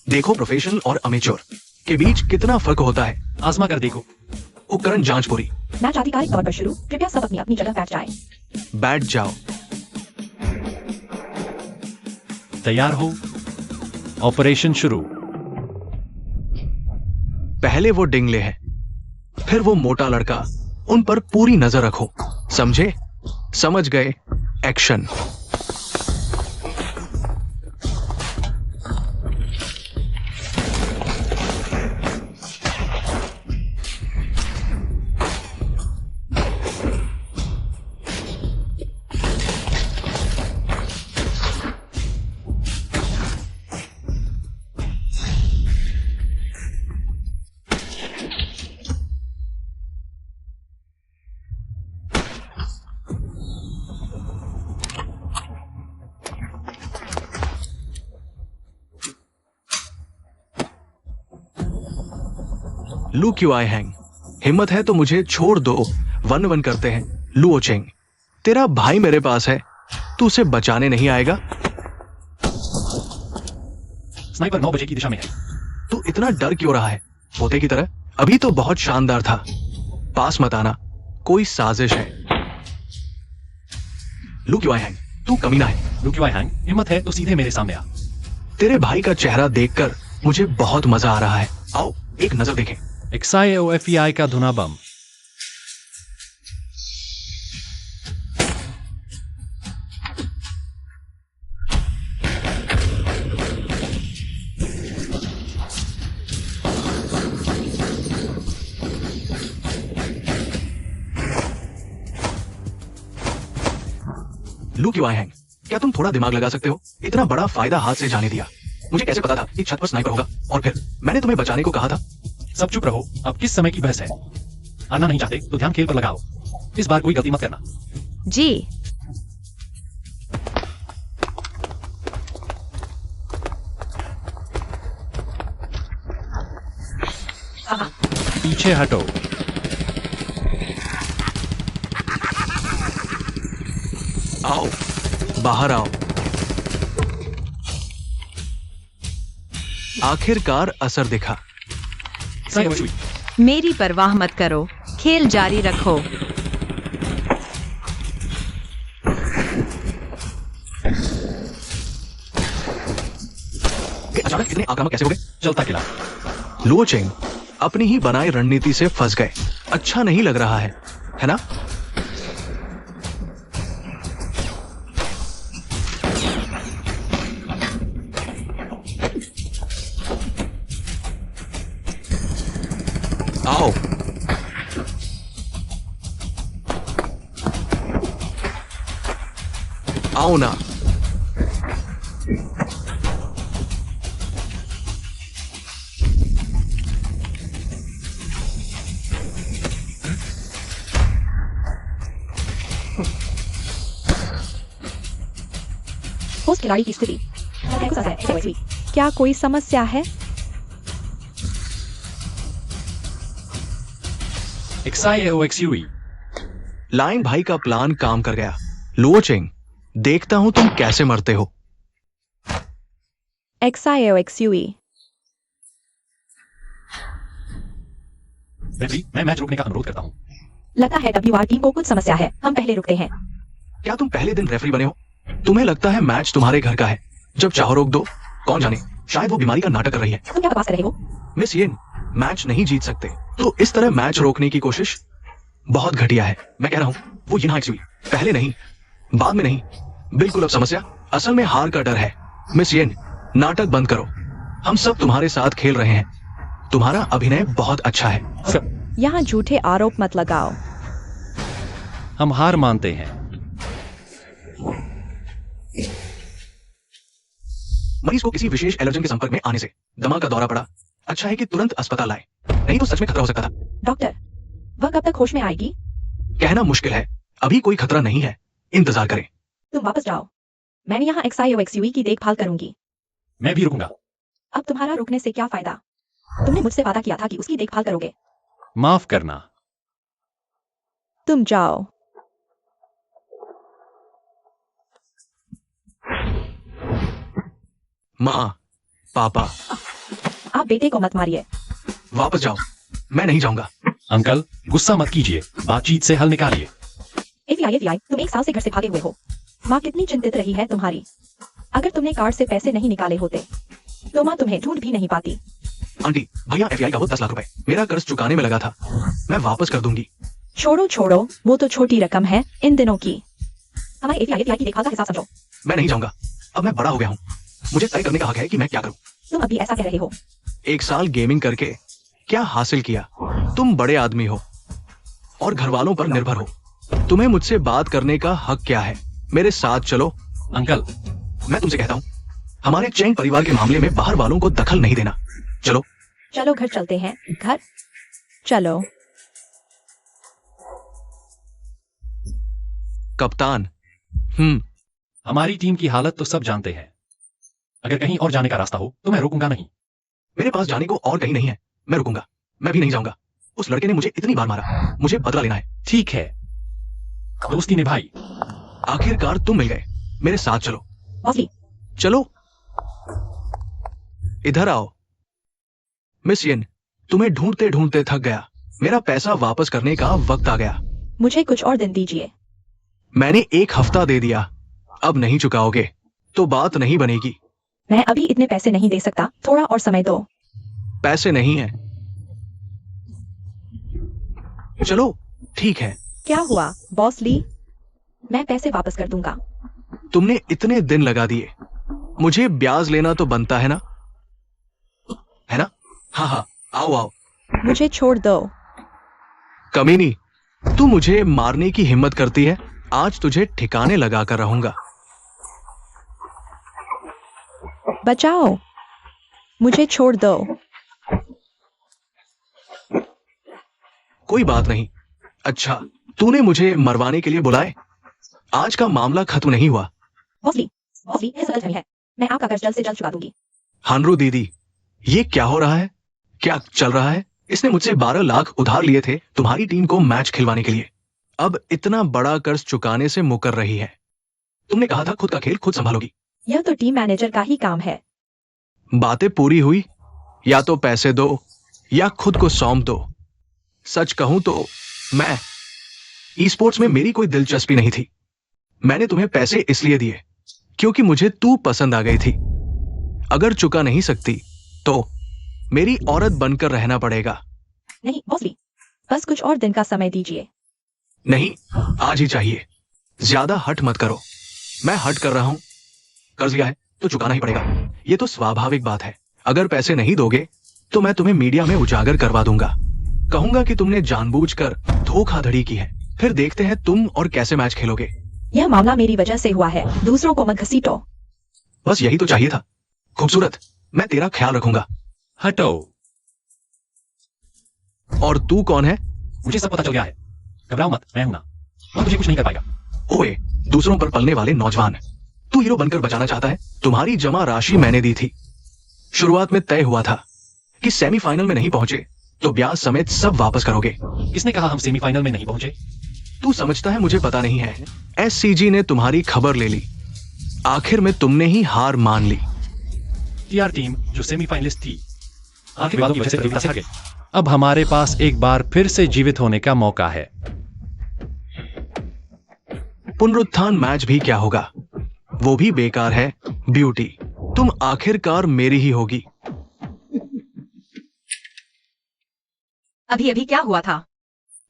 देखो प्रोफेशनल और अमेच्योर के बीच कितना फर्क होता है। आजमा कर देखो। उपकरण जांच पूरी। मैच आधिकारिक तौर पर शुरू। कृपया सब अपनी अपनी जगह बैठ जाएं। बैठ जाओ। तैयार हो? ऑपरेशन शुरू। पहले वो डिंगले हैं, फिर वो मोटा लड़का, उन पर पूरी नजर रखो। समझे? समझ गए? एक्शन। लू क्यू आई हैंग, हिम्मत है तो मुझे छोड़ दो। 1-1 करते हैं। लुओ चेंग, तेरा भाई मेरे पास है, तू उसे बचाने नहीं आएगा? स्नाइपर 9 बजे की दिशा में है। तू इतना डर क्यों रहा है? पोते की तरह? अभी तो बहुत शानदार था। पास मत आना, कोई साजिश है। लू क्यू आई हैंग, तू कमीना है। लू क्यू आई हैंग, हिम्मत है तो सीधे मेरे सामने आ। तेरे भाई का चेहरा देखकर मुझे बहुत मजा आ रहा है। आओ एक नजर देखें। XIOFEI का धुना बम। लू क्यों आए हैं? क्या तुम थोड़ा दिमाग लगा सकते हो? इतना बड़ा फायदा हाथ से जाने दिया। मुझे कैसे पता था कि छत पर स्नाइपर होगा? और फिर मैंने तुम्हें बचाने को कहा था। सब चुप रहो, अब किस समय की बहस है? आना नहीं चाहते तो ध्यान खेल पर लगाओ। इस बार कोई गलती मत करना। जी। पीछे हटो। आओ बाहर आओ। आखिरकार असर दिखा। मेरी परवाह मत करो, खेल जारी रखो। अचानक इतने आक्रामक कैसे हो गए? चलता किला। लुओ चेंग अपनी ही बनाई रणनीति से फंस गए। अच्छा नहीं लग रहा है ना? आओ आओ ना। होस्ट खिलाड़ी की स्थिति। क्या कोई समस्या है? XIOXUE। लाइन भाई का प्लान काम कर गया। लुओ चेंग, देखता हूं तुम कैसे मरते हो। XIOXUE। रेफरी, मैं मैच रोकने का अनुरोध करता हूं। लगता है WR टीम को कुछ समस्या है, हम पहले रुकते हैं। क्या तुम पहले दिन रेफरी बने हो? तुम्हें लगता है मैच तुम्हारे घर का है? जब चाहो रोक दो। कौन जाने, शायद वो बीमारी का नाटक कर रही है। तुम क्या बकवास कर रहे हो? मिस येन, मैच नहीं जीत सकते तो इस तरह मैच रोकने की कोशिश बहुत घटिया है। मैं कह रहा हूं वो यहां हुई, पहले नहीं, बाद में नहीं। बिल्कुल अब समस्या असल में हार का डर है। मिस येन, नाटक बंद करो। हम सब तुम्हारे साथ खेल रहे हैं। तुम्हारा अभिनय बहुत अच्छा है। यहाँ झूठे आरोप मत लगाओ। हम हार मानते हैं। मरीज को किसी विशेष एलर्जन के संपर्क में आने से दिमाग का दौरा पड़ा। अच्छा है कि तुरंत अस्पताल लाए, नहीं तो सच में खतरा हो सकता था। डॉक्टर, वह कब तक होश में आएगी? कहना मुश्किल है, अभी कोई खतरा नहीं है। इंतजार करें। तुम वापस जाओ, मैं यहाँ XIOXUE की देखभाल करूंगी। मैं भी रुकूंगा। अब तुम्हारा रुकने से क्या फायदा? तुमने मुझसे वादा किया था कि उसकी देखभाल करोगे। माफ करना। तुम जाओ। माँ, पापा, आप बेटे को मत मारिए। वापस जाओ। मैं नहीं जाऊंगा। अंकल, गुस्सा मत कीजिए, बातचीत से हल निकालिए। FBI, तुम 1 साल से घर से भागे हुए हो। माँ कितनी चिंतित रही है तुम्हारी। अगर तुमने कार्ड से पैसे नहीं निकाले होते तो माँ तुम्हें ढूंढ भी नहीं पाती। आंटी, भैया FBI का वो 10 लाख रुपए मेरा कर्ज चुकाने में लगा था, मैं वापस कर दूंगी। छोड़ो छोड़ो, वो तो छोटी रकम है इन दिनों की। हमारे एपीआई की देखभाल का हिसाब समझो। मैं नहीं जाऊंगा, अब मैं बड़ा हो गया हूँ, मुझे तय करने का हक है कि मैं क्या करूँ। तुम अभी ऐसा कह रहे हो। 1 साल गेमिंग करके क्या हासिल किया? तुम बड़े आदमी हो और घर वालों पर निर्भर हो, तुम्हें मुझसे बात करने का हक क्या है? मेरे साथ चलो। अंकल, मैं तुमसे कहता हूँ, हमारे चैंग परिवार के मामले में बाहर वालों को दखल नहीं देना। चलो। चलो घर चलते हैं, घर चलो। कप्तान। हमारी टीम की हालत तो सब जानते हैं। अगर कहीं और जाने का रास्ता हो तो मैं रोकूंगा नहीं। मेरे पास जाने को और कहीं नहीं है, मैं रुकूंगा। मैं भी नहीं जाऊंगा। उस लड़के ने मुझे इतनी बार मारा, मुझे बदला लेना है। ठीक है, दोस्ती निभाई। आखिरकार तुम मिल गए, मेरे साथ चलो। चलो, इधर आओ। मिस यिन, तुम्हें ढूंढते ढूंढते थक गया। मेरा पैसा वापस करने का वक्त आ गया। मुझे कुछ और दिन दीजिए। मैंने 1 हफ्ता दे दिया, अब नहीं चुकाओगे तो बात नहीं बनेगी। मैं अभी इतने पैसे नहीं दे सकता, थोड़ा और समय दो। पैसे नहीं है। चलो ठीक है। क्या हुआ बॉस ली? मैं पैसे वापस कर दूंगा। तुमने इतने दिन लगा दिए, मुझे ब्याज लेना तो बनता है ना? है ना? हाँ, आओ आओ। मुझे छोड़ दो। कमीनी, तू मुझे मारने की हिम्मत करती है? आज तुझे ठिकाने लगा कर रहूंगा। बचाओ, मुझे छोड़ दो। कोई बात नहीं। अच्छा, तूने मुझे मरवाने के लिए बुलाए? आज का मामला खत्म नहीं हुआ। बॉसली, ये गलतफहमी है। मैं आपका कर्ज जल्द से जल्द चुका दूंगी। हानरू दीदी, ये क्या हो रहा है? क्या चल रहा है? इसने मुझसे 12 लाख उधार लिए थे तुम्हारी टीम को मैच खिलवाने के लिए। अब इतना बड़ा कर्ज चुकाने से मुकर रही है। तुमने कहा था खुद का खेल खुद संभालोगी। यह तो टीम मैनेजर का ही काम है। बातें पूरी हुई? या तो पैसे दो या खुद को सौंप दो। सच कहूं तो मैं ई स्पोर्ट्स में मेरी कोई दिलचस्पी नहीं थी। मैंने तुम्हें पैसे इसलिए दिए क्योंकि मुझे तू पसंद आ गई थी। अगर चुका नहीं सकती तो मेरी औरत बनकर रहना पड़ेगा। नहीं बॉसली, बस कुछ और दिन का समय दीजिए। नहीं, आज ही चाहिए। ज्यादा हट मत करो। मैं हट कर रहा हूं। कर्ज लिया है तो चुकाना ही पड़ेगा, ये तो स्वाभाविक बात है। अगर पैसे नहीं दोगे तो मैं तुम्हें मीडिया में उजागर करवा दूंगा। कहूंगा कि तुमने जानबूझकर धोखाधड़ी की है। फिर देखते हैं तुम और कैसे मैच खेलोगे। यह मामला मेरी वजह से हुआ है, दूसरों को मत घसीटो। बस यही तो चाहिए था। खूबसूरत, मैं तेरा ख्याल रखूंगा। हटो। और तू कौन है? मुझे सब पता चल गया है। घबराओ मत, मैं हूं ना। और तुझे कुछ नहीं कर पाएगा। ओए, दूसरों पर पलने वाले नौजवान, तू हीरो बनकर बचाना चाहता है? तुम्हारी जमा राशि मैंने दी थी। शुरुआत में तय हुआ था कि सेमीफाइनल में नहीं पहुंचे तो ब्याज समेत सब वापस करोगे। किसने कहा हम सेमीफाइनल में नहीं पहुंचे? तू समझता है मुझे पता नहीं है? एससीजी ने तुम्हारी खबर ले ली। आखिर में तुमने ही हार मान ली। टीआर टीम जो सेमीफाइनलिस्ट थी, आखिर विवादों की वजह से प्रतियोगिता से हार गई। अब हमारे पास एक बार फिर से जीवित होने का मौका है। पुनरुत्थान मैच भी क्या होगा, वो भी बेकार है। ब्यूटी, तुम आखिरकार मेरी ही होगी। अभी अभी क्या हुआ था?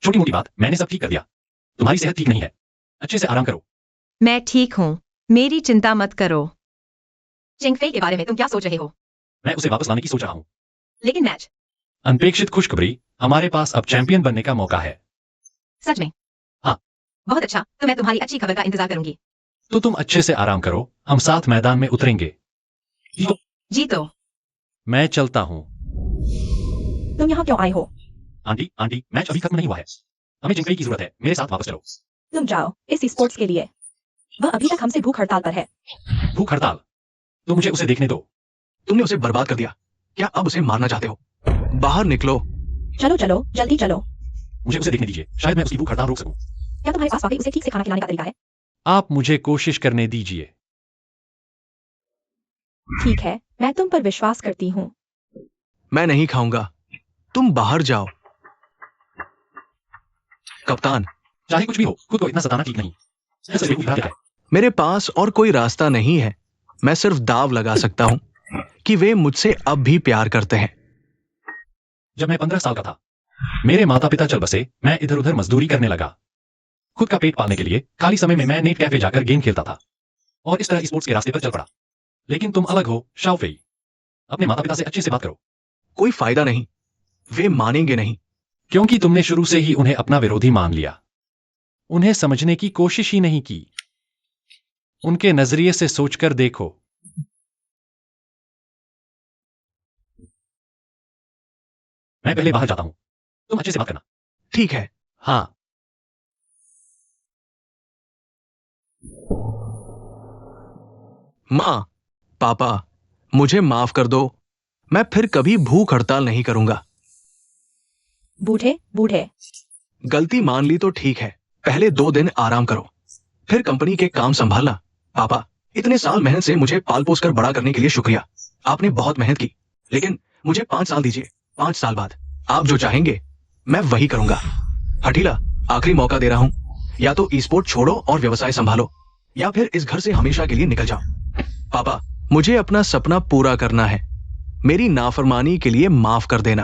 छोटी मोटी बात, मैंने सब ठीक कर दिया। तुम्हारी सेहत ठीक नहीं है, अच्छे से आराम करो। मैं ठीक हूँ, मेरी चिंता मत करो। चिंगफेई के बारे में तुम क्या सोच रहे हो? मैं उसे वापस लाने की सोच रहा हूँ। लेकिन मैच? अनपेक्षित खुशखबरी, हमारे पास अब चैंपियन बनने का मौका है। सच में? हाँ। बहुत अच्छा, तो मैं तुम्हारी अच्छी खबर का इंतजार करूंगी। तो तुम अच्छे से आराम करो, हम साथ मैदान में उतरेंगे। जीतो। मैं चलता हूँ। तुम यहाँ क्यों आए हो? आंटी, मैच अभी खत्म नहीं हुआ है। हमें चिंगफेई की जरूरत है, मेरे साथ वापस चलो। तुम जाओ इस स्पोर्ट्स के लिए। वह अभी तक हमसे भूख हड़ताल पर है। भूख हड़ताल? तो मुझे उसे देखने दो। तुमने उसे बर्बाद कर दिया, क्या अब उसे मारना चाहते हो? बाहर निकलो। चलो चलो, जल्दी चलो। मुझे उसे देखने दीजिए, शायद मैं उसकी भूख हड़ताल रोक सकूं। क्या तुम्हारे पास वाकई उसे ठीक से खाना खिलाने का तरीका है? आप मुझे कोशिश करने दीजिए। ठीक है, मैं तुम पर विश्वास करती हूँ। मैं नहीं खाऊंगा, तुम बाहर जाओ। कप्तान, चाहे कुछ भी हो, खुद को इतना सताना ठीक नहीं। ऐसा बेवकूफ क्या है? मेरे पास और कोई रास्ता नहीं है। मैं सिर्फ दाव लगा सकता हूं कि वे मुझसे अब भी प्यार करते हैं। जब मैं 15 साल का था, मेरे माता पिता चल बसे, मैं इधर उधर मजदूरी करने लगा। खुद का पेट पालने के लिए खाली समय में मैं नेट कैफे जाकर गेम खेलता था और इस तरह स्पोर्ट्स के रास्ते पर चल पड़ा। लेकिन तुम अलग हो, शाओफेई। अपने माता पिता से अच्छे से बात करो। कोई फायदा नहीं, वे मानेंगे नहीं। क्योंकि तुमने शुरू से ही उन्हें अपना विरोधी मान लिया। उन्हें समझने की कोशिश ही नहीं की। उनके नजरिए से सोचकर देखो। मैं पहले बाहर जाता हूं, तुम अच्छे से बात करना। ठीक है। हाँ। माँ, पापा, मुझे माफ कर दो। मैं फिर कभी भूख हड़ताल नहीं करूंगा। बूढ़े बूढ़े। गलती मान ली तो ठीक है, पहले 2 दिन आराम करो, फिर कंपनी के काम संभालना। पापा, इतने साल मेहनत से मुझे पाल पोस कर बड़ा करने के लिए शुक्रिया। आपने बहुत मेहनत की, लेकिन मुझे 5 साल दीजिए। 5 साल बाद आप जो चाहेंगे मैं वही करूंगा। हठीला, आखिरी मौका दे रहा हूं, या तो ई स्पोर्ट छोड़ो और व्यवसाय संभालो, या फिर इस घर से हमेशा के लिए निकल जाओ। पापा, मुझे अपना सपना पूरा करना है। मेरी नाफरमानी के लिए माफ कर देना।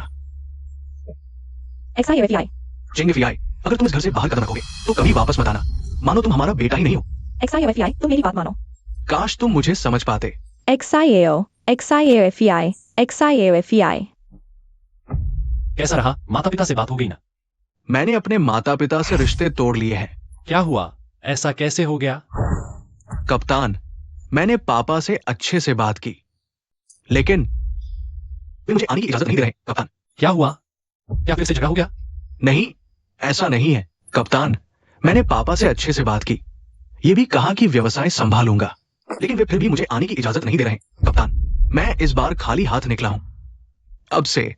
XIFI। चिंगफियाई, अगर तुम इस घर से बाहर कदम रखोगे तो कभी वापस मत आना। मानो तुम हमारा बेटा ही नहीं हो। XIFI, तुम मेरी बात मानो। काश तुम मुझे समझ पाते। XIAO, XIAFI, XIAFI। कैसा रहा? माता पिता से बात हो गई ना? मैंने अपने माता पिता से रिश्ते तोड़ लिए हैं। क्या हुआ? ऐसा कैसे हो गया? कप्तान, मैंने पापा से अच्छे से बात की, लेकिन वे मुझे आने की इजाजत नहीं दे रहे। कप्तान, क्या हुआ? क्या फिर से झगड़ा हो गया? नहीं, ऐसा नहीं है। कप्तान, मैंने पापा से अच्छे से बात की, ये भी कहा कि व्यवसाय संभालूंगा, लेकिन वे फिर भी मुझे आने की इजाजत नहीं दे रहे। कप्तान, मैं इस बार खाली हाथ निकला हूं। अब से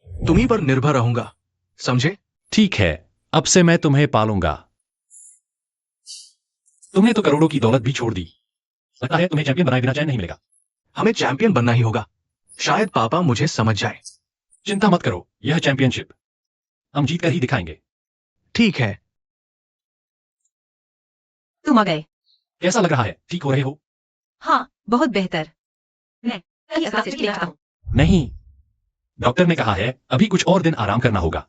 तुम्ही पर निर्भर रहूंगा, समझे? ठीक है, अब से मैं तुम्हें पालूंगा। तुमने तो करोड़ों की दौलत भी छोड़ दी। लगता है तुम्हें चैंपियन बनाए बिना चैन नहीं मिलेगा। हमें चैंपियन बनना ही होगा। शायद पापा मुझे समझ जाए। चिंता मत करो, यह चैंपियनशिप हम जीत कर ही दिखाएंगे। ठीक है। तुम आ गए। कैसा लग रहा है? ठीक हो रहे हो? हाँ, बहुत बेहतर। मैं कल अस्पताल से छुट्टी ले सकता हूँ। नहीं, डॉक्टर ने कहा है अभी कुछ और दिन आराम करना होगा।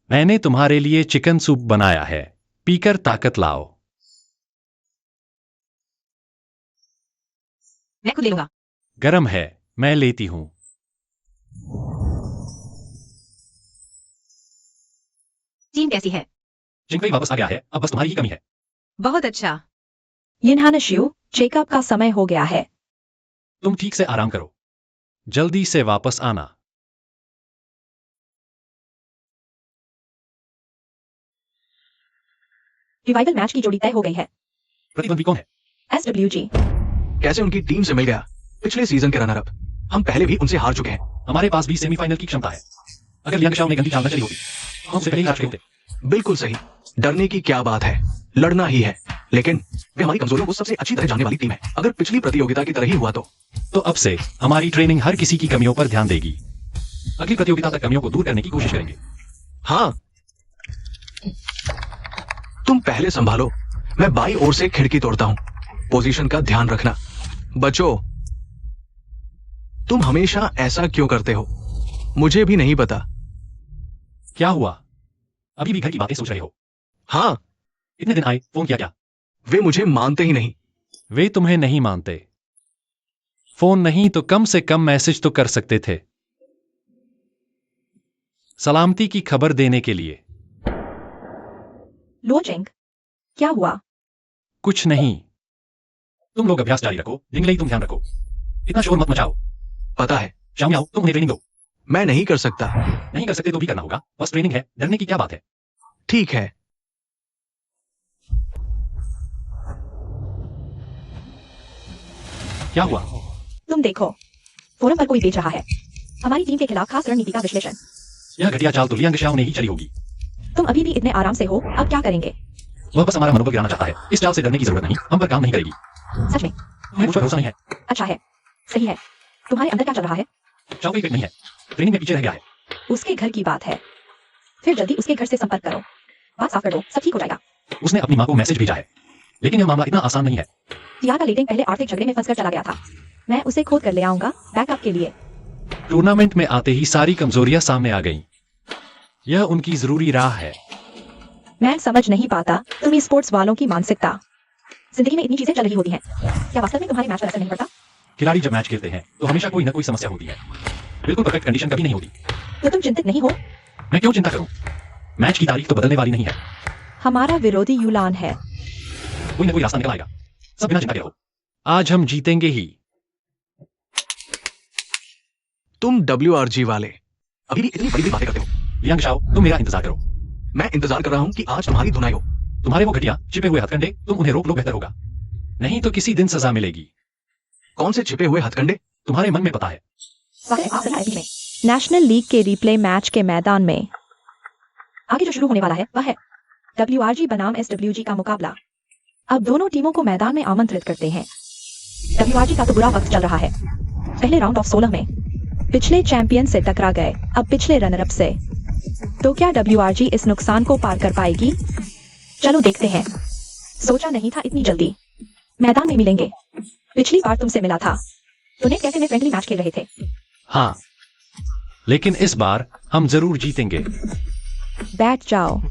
मैंने तुम्हारे लिए चिकन सूप बनाया है, पीकर ताकत लाओ। मैं खुद ले लूंगा। गरम है, मैं लेती हूं। टीम कैसी है? जिंगफेई वापस आ गया है, अब बस तुम्हारी ही कमी है। बहुत अच्छा। यिनहानशियो, चेकअप का समय हो गया है। तुम ठीक से आराम करो, जल्दी से वापस आना। रिवाइवल मैच की जोड़ी तय हो गई है। प्रतिद्वंदी कौन है? SWG। कैसे उनकी टीम से मिल गया? पिछले सीजन के रनर अप। हम पहले भी उनसे हार चुके हैं। हमारे पास भी सेमीफाइनल की क्षमता है। अगर लियांग शाओ ने गंदी चाल न चली होगी तो हम उससे पहले ही हार चुके होते। बिल्कुल सही। डरने की क्या बात है, लड़ना ही है। लेकिन वे हमारी कमजोरियों को सबसे अच्छी तरह जानने वाली टीम है। अगर पिछली प्रतियोगिता की तरह ही हुआ तो अब से हमारी ट्रेनिंग हर किसी की कमियों पर ध्यान देगी। अगली प्रतियोगिता तक कमियों को दूर करने की कोशिश करेंगे। हाँ, तुम पहले संभालो, मैं बाई ओर से खिड़की तोड़ता हूं। पोजीशन का ध्यान रखना। बचो। तुम हमेशा ऐसा क्यों करते हो? मुझे भी नहीं पता। क्या हुआ? अभी भी घर की बातें सोच रहे हो? हाँ। इतने दिन आए, फोन किया क्या? वे मुझे मानते ही नहीं। वे तुम्हें नहीं मानते। फोन नहीं तो कम से कम मैसेज तो कर सकते थे, सलामती की खबर देने के लिए। लोचिंग, क्या हुआ? कुछ नहीं। तुम लोग अभ्यास जारी रखो। जिंगलेई, तुम ध्यान रखो। इतना शोर मत मचाओ। पता है। शाओ, तुम उन्हें ट्रेनिंग दो। मैं नहीं कर सकता। नहीं कर सकते तो भी करना होगा, बस ट्रेनिंग है, डरने की क्या बात है? ठीक है। क्या हुआ? तुम देखो, फोरम पर कोई बेच रहा है हमारी टीम के खिलाफ खास रणनीति का विश्लेषण। यह घटिया चाल तो लियांग शाओ ने ही चली होगी। तुम अभी भी इतने आराम से हो, अब क्या करेंगे? वह बस हमारा मनोबल गिराना चाहता है। इस चाल से डरने की जरूरत नहीं, हम पर काम नहीं करेगी। सच में? तुम्हें मुझ पर भरोसा नहीं है? अच्छा है, सही है। तुम्हारे अंदर क्या चल रहा है? शाओ फिट नहीं है, ट्रेनिंग में पीछे रह गया है। उसके घर की बात है, फिर जल्दी उसके घर से संपर्क करो। बात साफ कर दो, सब ठीक हो जाएगा। उसने अपनी माँ को मैसेज भेजा है, लेकिन यह मामला इतना आसान नहीं है। टिया का लीडिंग पहले आर्थिक झगड़े में फंसकर चला गया था। मैं उसे खोद कर ले आऊंगा बैकअप के लिए। टूर्नामेंट में आते ही सारी कमजोरियां सामने आ गईं। यह उनकी जरूरी राह है। मैं समझ नहीं पाता तुम स्पोर्ट्स वालों की मानसिकता। जिंदगी में इतनी चीजें चल रही होती हैं, क्या वास्तव में तुम्हारे मैच पर असर नहीं पड़ता? खिलाड़ी जब मैच खेलते हैं तो हमेशा कोई ना कोई समस्या होती है। बिल्कुल परफेक्ट कंडीशन कभी नहीं होती। तो तुम चिंतित नहीं हो? मैं क्यों चिंता करूं? मैच की तारीख तो बदलने वाली नहीं है। हमारा विरोधी यूलान है। कोई ना कोई रास्ता निकल आएगा। सब बिना चिंता के रहो। आज हम जीतेंगे ही। तुम WRG वाले अभी भी इतनी बड़ी बड़ी बातें करते हो। लियांग शाओ, तुम मेरा इंतजार करो। मैं इंतजार कर रहा हूं कि आज तुम्हारी धुनाई हो। तुम्हारे वो घटिया छिपे हुए हथकंडे, तुम उन्हें रोक लो, बेहतर होगा। नहीं तो किसी दिन सजा मिलेगी। कौन से छिपे हुए हथकंडे? तुम्हारे मन में पता है। नेशनल लीग के रिप्ले मैच के मैदान में आगे जो शुरू होने वाला है वह है WRG बनाम SWG का मुकाबला। अब दोनों टीमों को मैदान में आमंत्रित करते हैं। WRG का तो बुरा वक्त चल रहा है। पहले राउंड ऑफ 16 में पिछले चैंपियन से टकरा गए, अब पिछले रनर अप से। तो क्या WRG इस नुकसान को पार कर पाएगी? चलो देखते हैं। सोचा नहीं था इतनी जल्दी मैदान में मिलेंगे। पिछली बार तुमसे मिला था तो नेट कैफे में फ्रेंडली मैच खेल रहे थे। हाँ, लेकिन इस बार हम जरूर जीतेंगे। बैठ जाओ।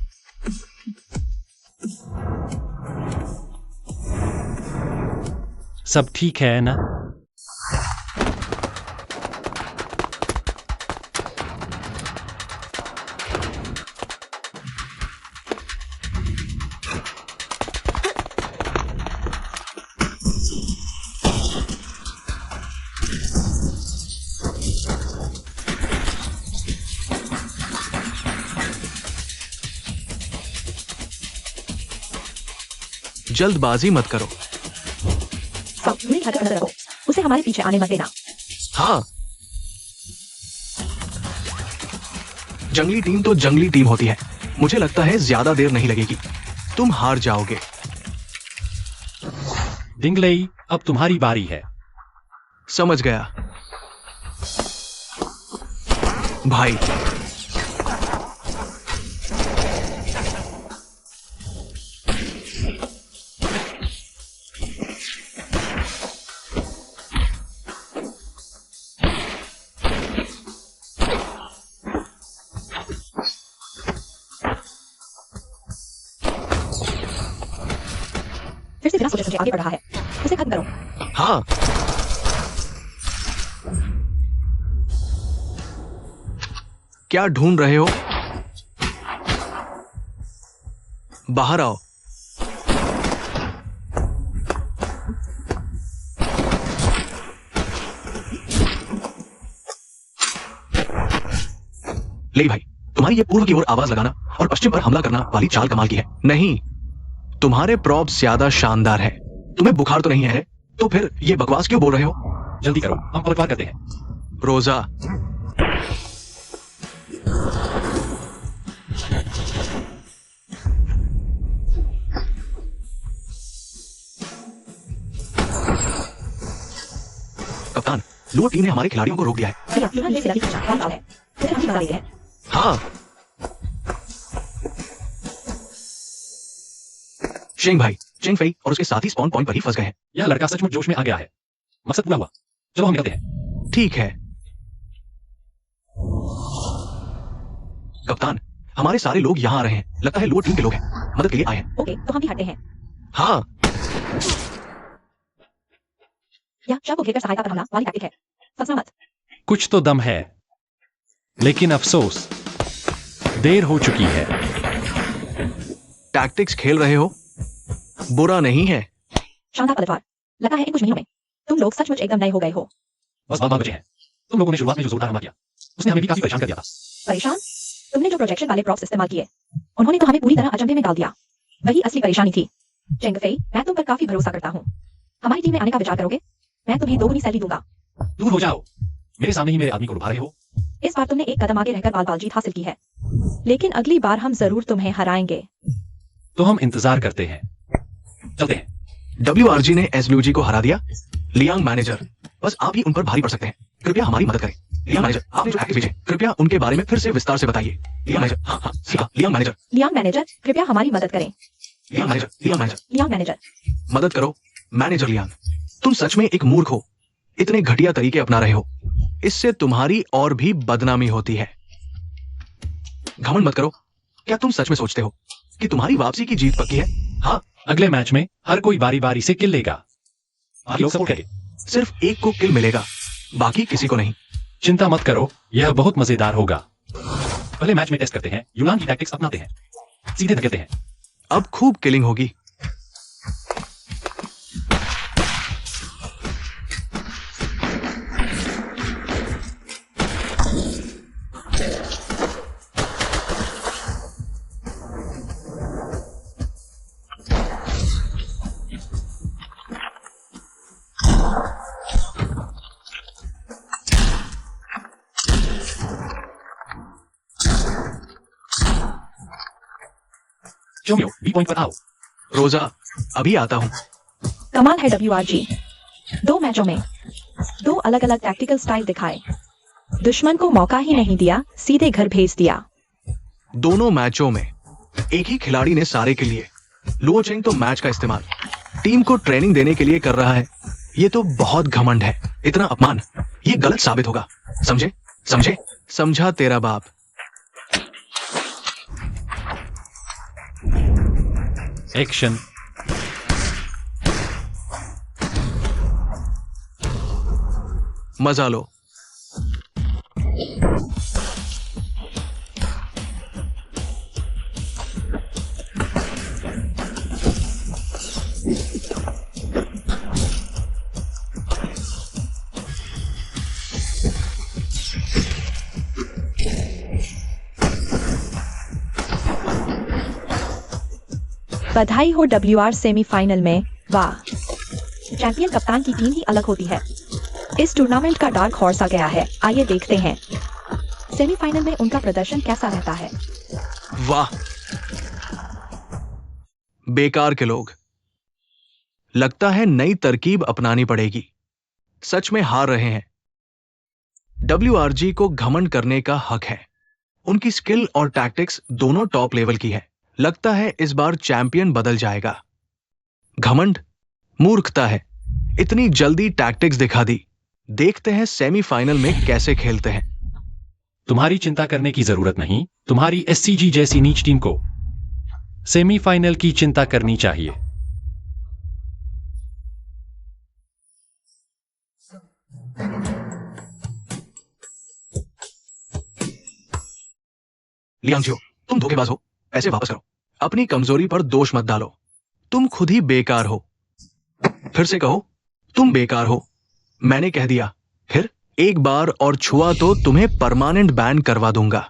सब ठीक है ना? जल्दबाजी मत करो। रखो, उसे हमारे पीछे आने मत देना। हाँ, जंगली टीम तो जंगली टीम होती है। मुझे लगता है ज्यादा देर नहीं लगेगी, तुम हार जाओगे। डिंगलेई, अब तुम्हारी बारी है। समझ गया भाई। फिर से बिना सोचे समझे आगे बढ़ रहा है, उसे खत्म करो। हाँ, क्या ढूंढ रहे हो? बाहर आओ। ले भाई, तुम्हारी ये पूर्व की ओर आवाज लगाना और पश्चिम पर हमला करना वाली चाल कमाल की है। नहीं, तुम्हारे प्रॉप्स ज्यादा शानदार है। तुम्हें बुखार तो नहीं है, तो फिर ये बकवास क्यों बोल रहे हो? जल्दी करो, हम पलटवार करते हैं। रोजा, कप्तान, लुआ टीम ने हमारे खिलाड़ियों को रोक दिया है। हाँ, शेंग भाई, चेंग फेई और उसके साथी स्पॉन पॉइंट पर ही फंस गए हैं। यह लड़का सचमुच जोश में आ गया है। मकसद पूरा हुआ। चलो हम निकलते हैं। ठीक है कप्तान, हमारे सारे लोग यहाँ आ रहे हैं। लगता है लुआ टीम के लोग हैं, मदद के लिए आए हैं। ओके, तो हम भी हटते हैं। हाँ, या शव को घेरकर सहायता पर हमला वाली टैक्टिक है। फंसना मत। कुछ तो दम है, लेकिन अफसोस देर हो चुकी है। टैक्टिक्स खेल रहे हो, बुरा नहीं है। शानदार पलटवार। लगा है इन कुछ महीनों में तुम लोग सचमुच एकदम नए हो गए हो। बस बाल बचे हैं। तुम लोगों ने शुरुआत में जो जोरदार हमला किया, उसने हमें भी काफी परेशान कर दिया था। परेशान? तुमने जो प्रोजेक्शन वाले प्रॉप्स इस्तेमाल किए, उन्होंने तो हमें पूरी तरह अचंभे में डाल दिया। वही असली परेशानी थी। चेंग फेई, मैं तुम पर काफी भरोसा करता हूँ। हमारी टीम में आने का विचार करोगे? मैं तुम्हें दोगुनी सैलरी दूंगा। दूर हो जाओ, मेरे सामने ही मेरे आदमी को लुभा रहे हो। इस बार तुमने एक कदम आगे रहकर बाल जीत हासिल की है, लेकिन अगली बार हम जरूर तुम्हें हराएंगे। तो हम इंतजार करते हैं। चलते हैं। WRG ने SWG को हरा दिया। लियांग मैनेजर, बस आप ही उन पर भारी पड़ सकते हैं। कृपया हमारी मदद करें। लियांग मैनेजर, आपने जो एक्टिव भेजे, कृपया उनके बारे में फिर से विस्तार से बताइए। लियांग मैनेजर, हाँ हाँ सीखा। लियांग मैनेजर, लियांग मैनेजर, कृपया हमारी मदद करें। Liang manager, Liang manager, Liang manager, मदद करो। मैनेजर लियांग, तुम सच में एक मूर्ख हो। इतने घटिया तरीके अपना रहे हो, इससे तुम्हारी और भी बदनामी होती है। घमंड मत करो। क्या तुम सच में सोचते हो कि तुम्हारी वापसी की जीत पक्की है? हाँ, अगले मैच में हर कोई बारी बारी से किल लेगा। बाकी लोग सपोर्ट करेंगे। सिर्फ एक को किल मिलेगा, बाकी किसी को नहीं। चिंता मत करो, यह बहुत मजेदार होगा। पहले मैच में टेस्ट करते हैं, युलान की टैक्टिक्स अपनाते हैं, सीधे धकेलते हैं। अब खूब किलिंग होगी। चोमियो, बी पॉइंट पर आओ। रोजा, अभी आता हूं। कमाल है WRG। 2 मैचों में 2 अलग अलग टैक्टिकल स्टाइल दिखाए। दुश्मन को मौका ही नहीं दिया, सीधे घर भेज दिया। दोनों मैचों में एक ही खिलाड़ी ने सारे के लिए। लुओ चेंग तो मैच का इस्तेमाल टीम को ट्रेनिंग देने के लिए कर रहा है। ये तो बहुत घमंड है। इतना अपमान, ये गलत साबित होगा। समझे? समझे? समझा तेरा बाप। एक्शन। मजा लो। बधाई हो WR सेमीफाइनल में। वाह, चैंपियन कप्तान की टीम ही अलग होती है। इस टूर्नामेंट का डार्क हॉर्स आ गया है। आइए देखते हैं सेमीफाइनल में उनका प्रदर्शन कैसा रहता है। वाह, बेकार के लोग। लगता है नई तरकीब अपनानी पड़ेगी। सच में हार रहे हैं। WRG को घमंड करने का हक है। उनकी स्किल और टैक्टिक्स दोनों टॉप लेवल की है। लगता है इस बार चैंपियन बदल जाएगा। घमंड मूर्खता है। इतनी जल्दी टैक्टिक्स दिखा दी। देखते हैं सेमीफाइनल में कैसे खेलते हैं। तुम्हारी चिंता करने की जरूरत नहीं। तुम्हारी SCG जैसी नीच टीम को सेमीफाइनल की चिंता करनी चाहिए। लियांगजियो, तुम धोखेबाज हो। पैसे वापस करो। अपनी कमजोरी पर दोष मत डालो। तुम खुद ही बेकार हो। फिर से कहो, तुम बेकार हो। मैंने कह दिया। फिर एक बार और छुआ तो तुम्हें परमानेंट बैन करवा दूंगा।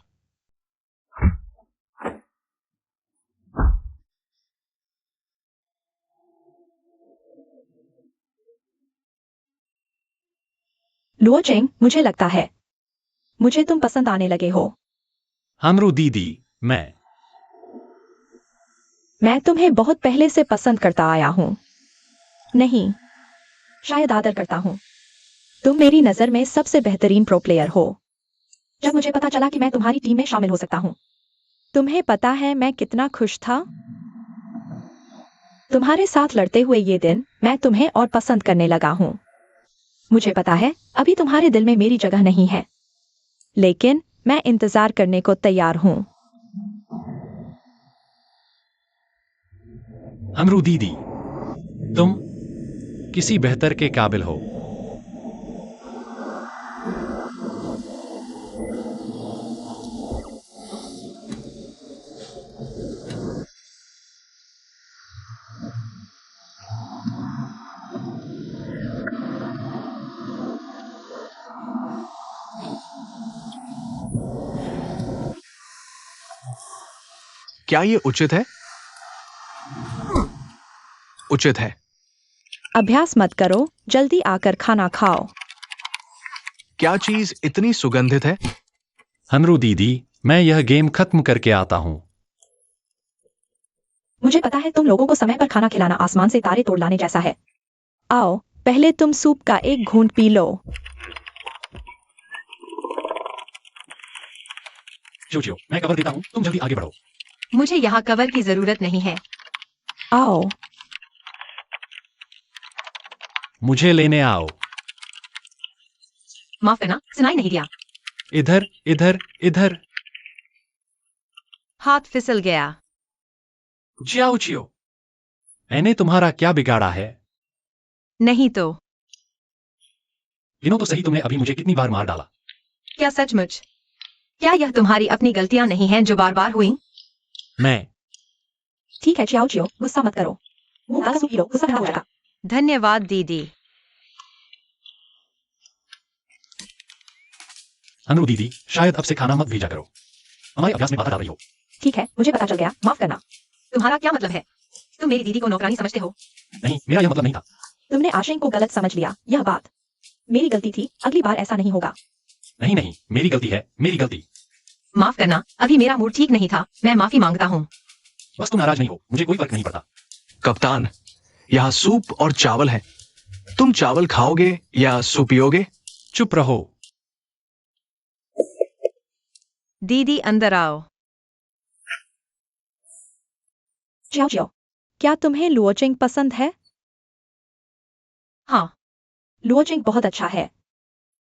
लुओ चेंग, मुझे लगता है मुझे तुम पसंद आने लगे हो। हमरू दीदी, मैं तुम्हें बहुत पहले से पसंद करता आया हूं। नहीं, शायद आदर करता हूं। तुम मेरी नजर में सबसे बेहतरीन प्रो प्लेयर हो। जब मुझे पता चला कि मैं तुम्हारी टीम में शामिल हो सकता हूं, तुम्हें पता है मैं कितना खुश था। तुम्हारे साथ लड़ते हुए ये दिन मैं तुम्हें और पसंद करने लगा हूं। मुझे पता है अभी तुम्हारे दिल में मेरी जगह नहीं है, लेकिन मैं इंतजार करने को तैयार हूं। हमरू दीदी, तुम किसी बेहतर के काबिल हो। क्या ये उचित है? उचित है। अभ्यास मत करो, जल्दी आकर खाना खाओ। क्या चीज इतनी सुगंधित है? हमरू दीदी, मैं यह गेम खत्म करके आता हूं। मुझे पता है तुम लोगों को समय पर खाना खिलाना आसमान से तारे तोड़ लाने जैसा है। आओ, पहले तुम सूप का एक घूंट पी लो। चोचियो, मैं कवर देता हूं, तुम जल्दी आगे बढ़ो। मुझे यहाँ कवर की जरूरत नहीं है। आओ, मुझे लेने आओ। माफ करना, सुनाई नहीं दिया। इधर, इधर, इधर। हाथ फिसल गया। जियाओ चियो, मैंने तुम्हारा क्या बिगाड़ा है? नहीं तो। गिनो तो सही, तुमने अभी मुझे कितनी बार मार डाला? क्या सचमुच? क्या यह तुम्हारी अपनी गलतियां नहीं हैं जो बार बार हुई? मैं ठीक है चियाओ चियो, गुस्सा मत करो। मुंह काला सूख लो, गुस्सा ठंडा हो जाएगा। धन्यवाद दीदी। अनु दीदी, शायद अब से खाना मत भेजा करो, हमारे अभ्यास में बाधा डाल रही हो। ठीक है, मुझे पता चल गया, माफ करना। तुम्हारा क्या मतलब है? तुम मेरी दीदी को नौकरानी समझते हो? नहीं, मेरा यह मतलब नहीं था। तुमने आशय को गलत समझ लिया, यह बात मेरी गलती थी, अगली बार ऐसा नहीं होगा। नहीं नहीं, मेरी गलती है, मेरी गलती। माफ करना, अभी मेरा मूड ठीक नहीं था, मैं माफी मांगता हूँ। बस तुम नाराज नहीं हो, मुझे कोई फर्क नहीं पड़ता। कप्तान, यहाँ सूप और चावल है। तुम चावल खाओगे या सूप पियोगे? चुप रहो। दीदी अंदर आओ। चियाओ चियो, क्या तुम्हें लुओचिंग पसंद है? हाँ। लुओचिंग बहुत अच्छा है।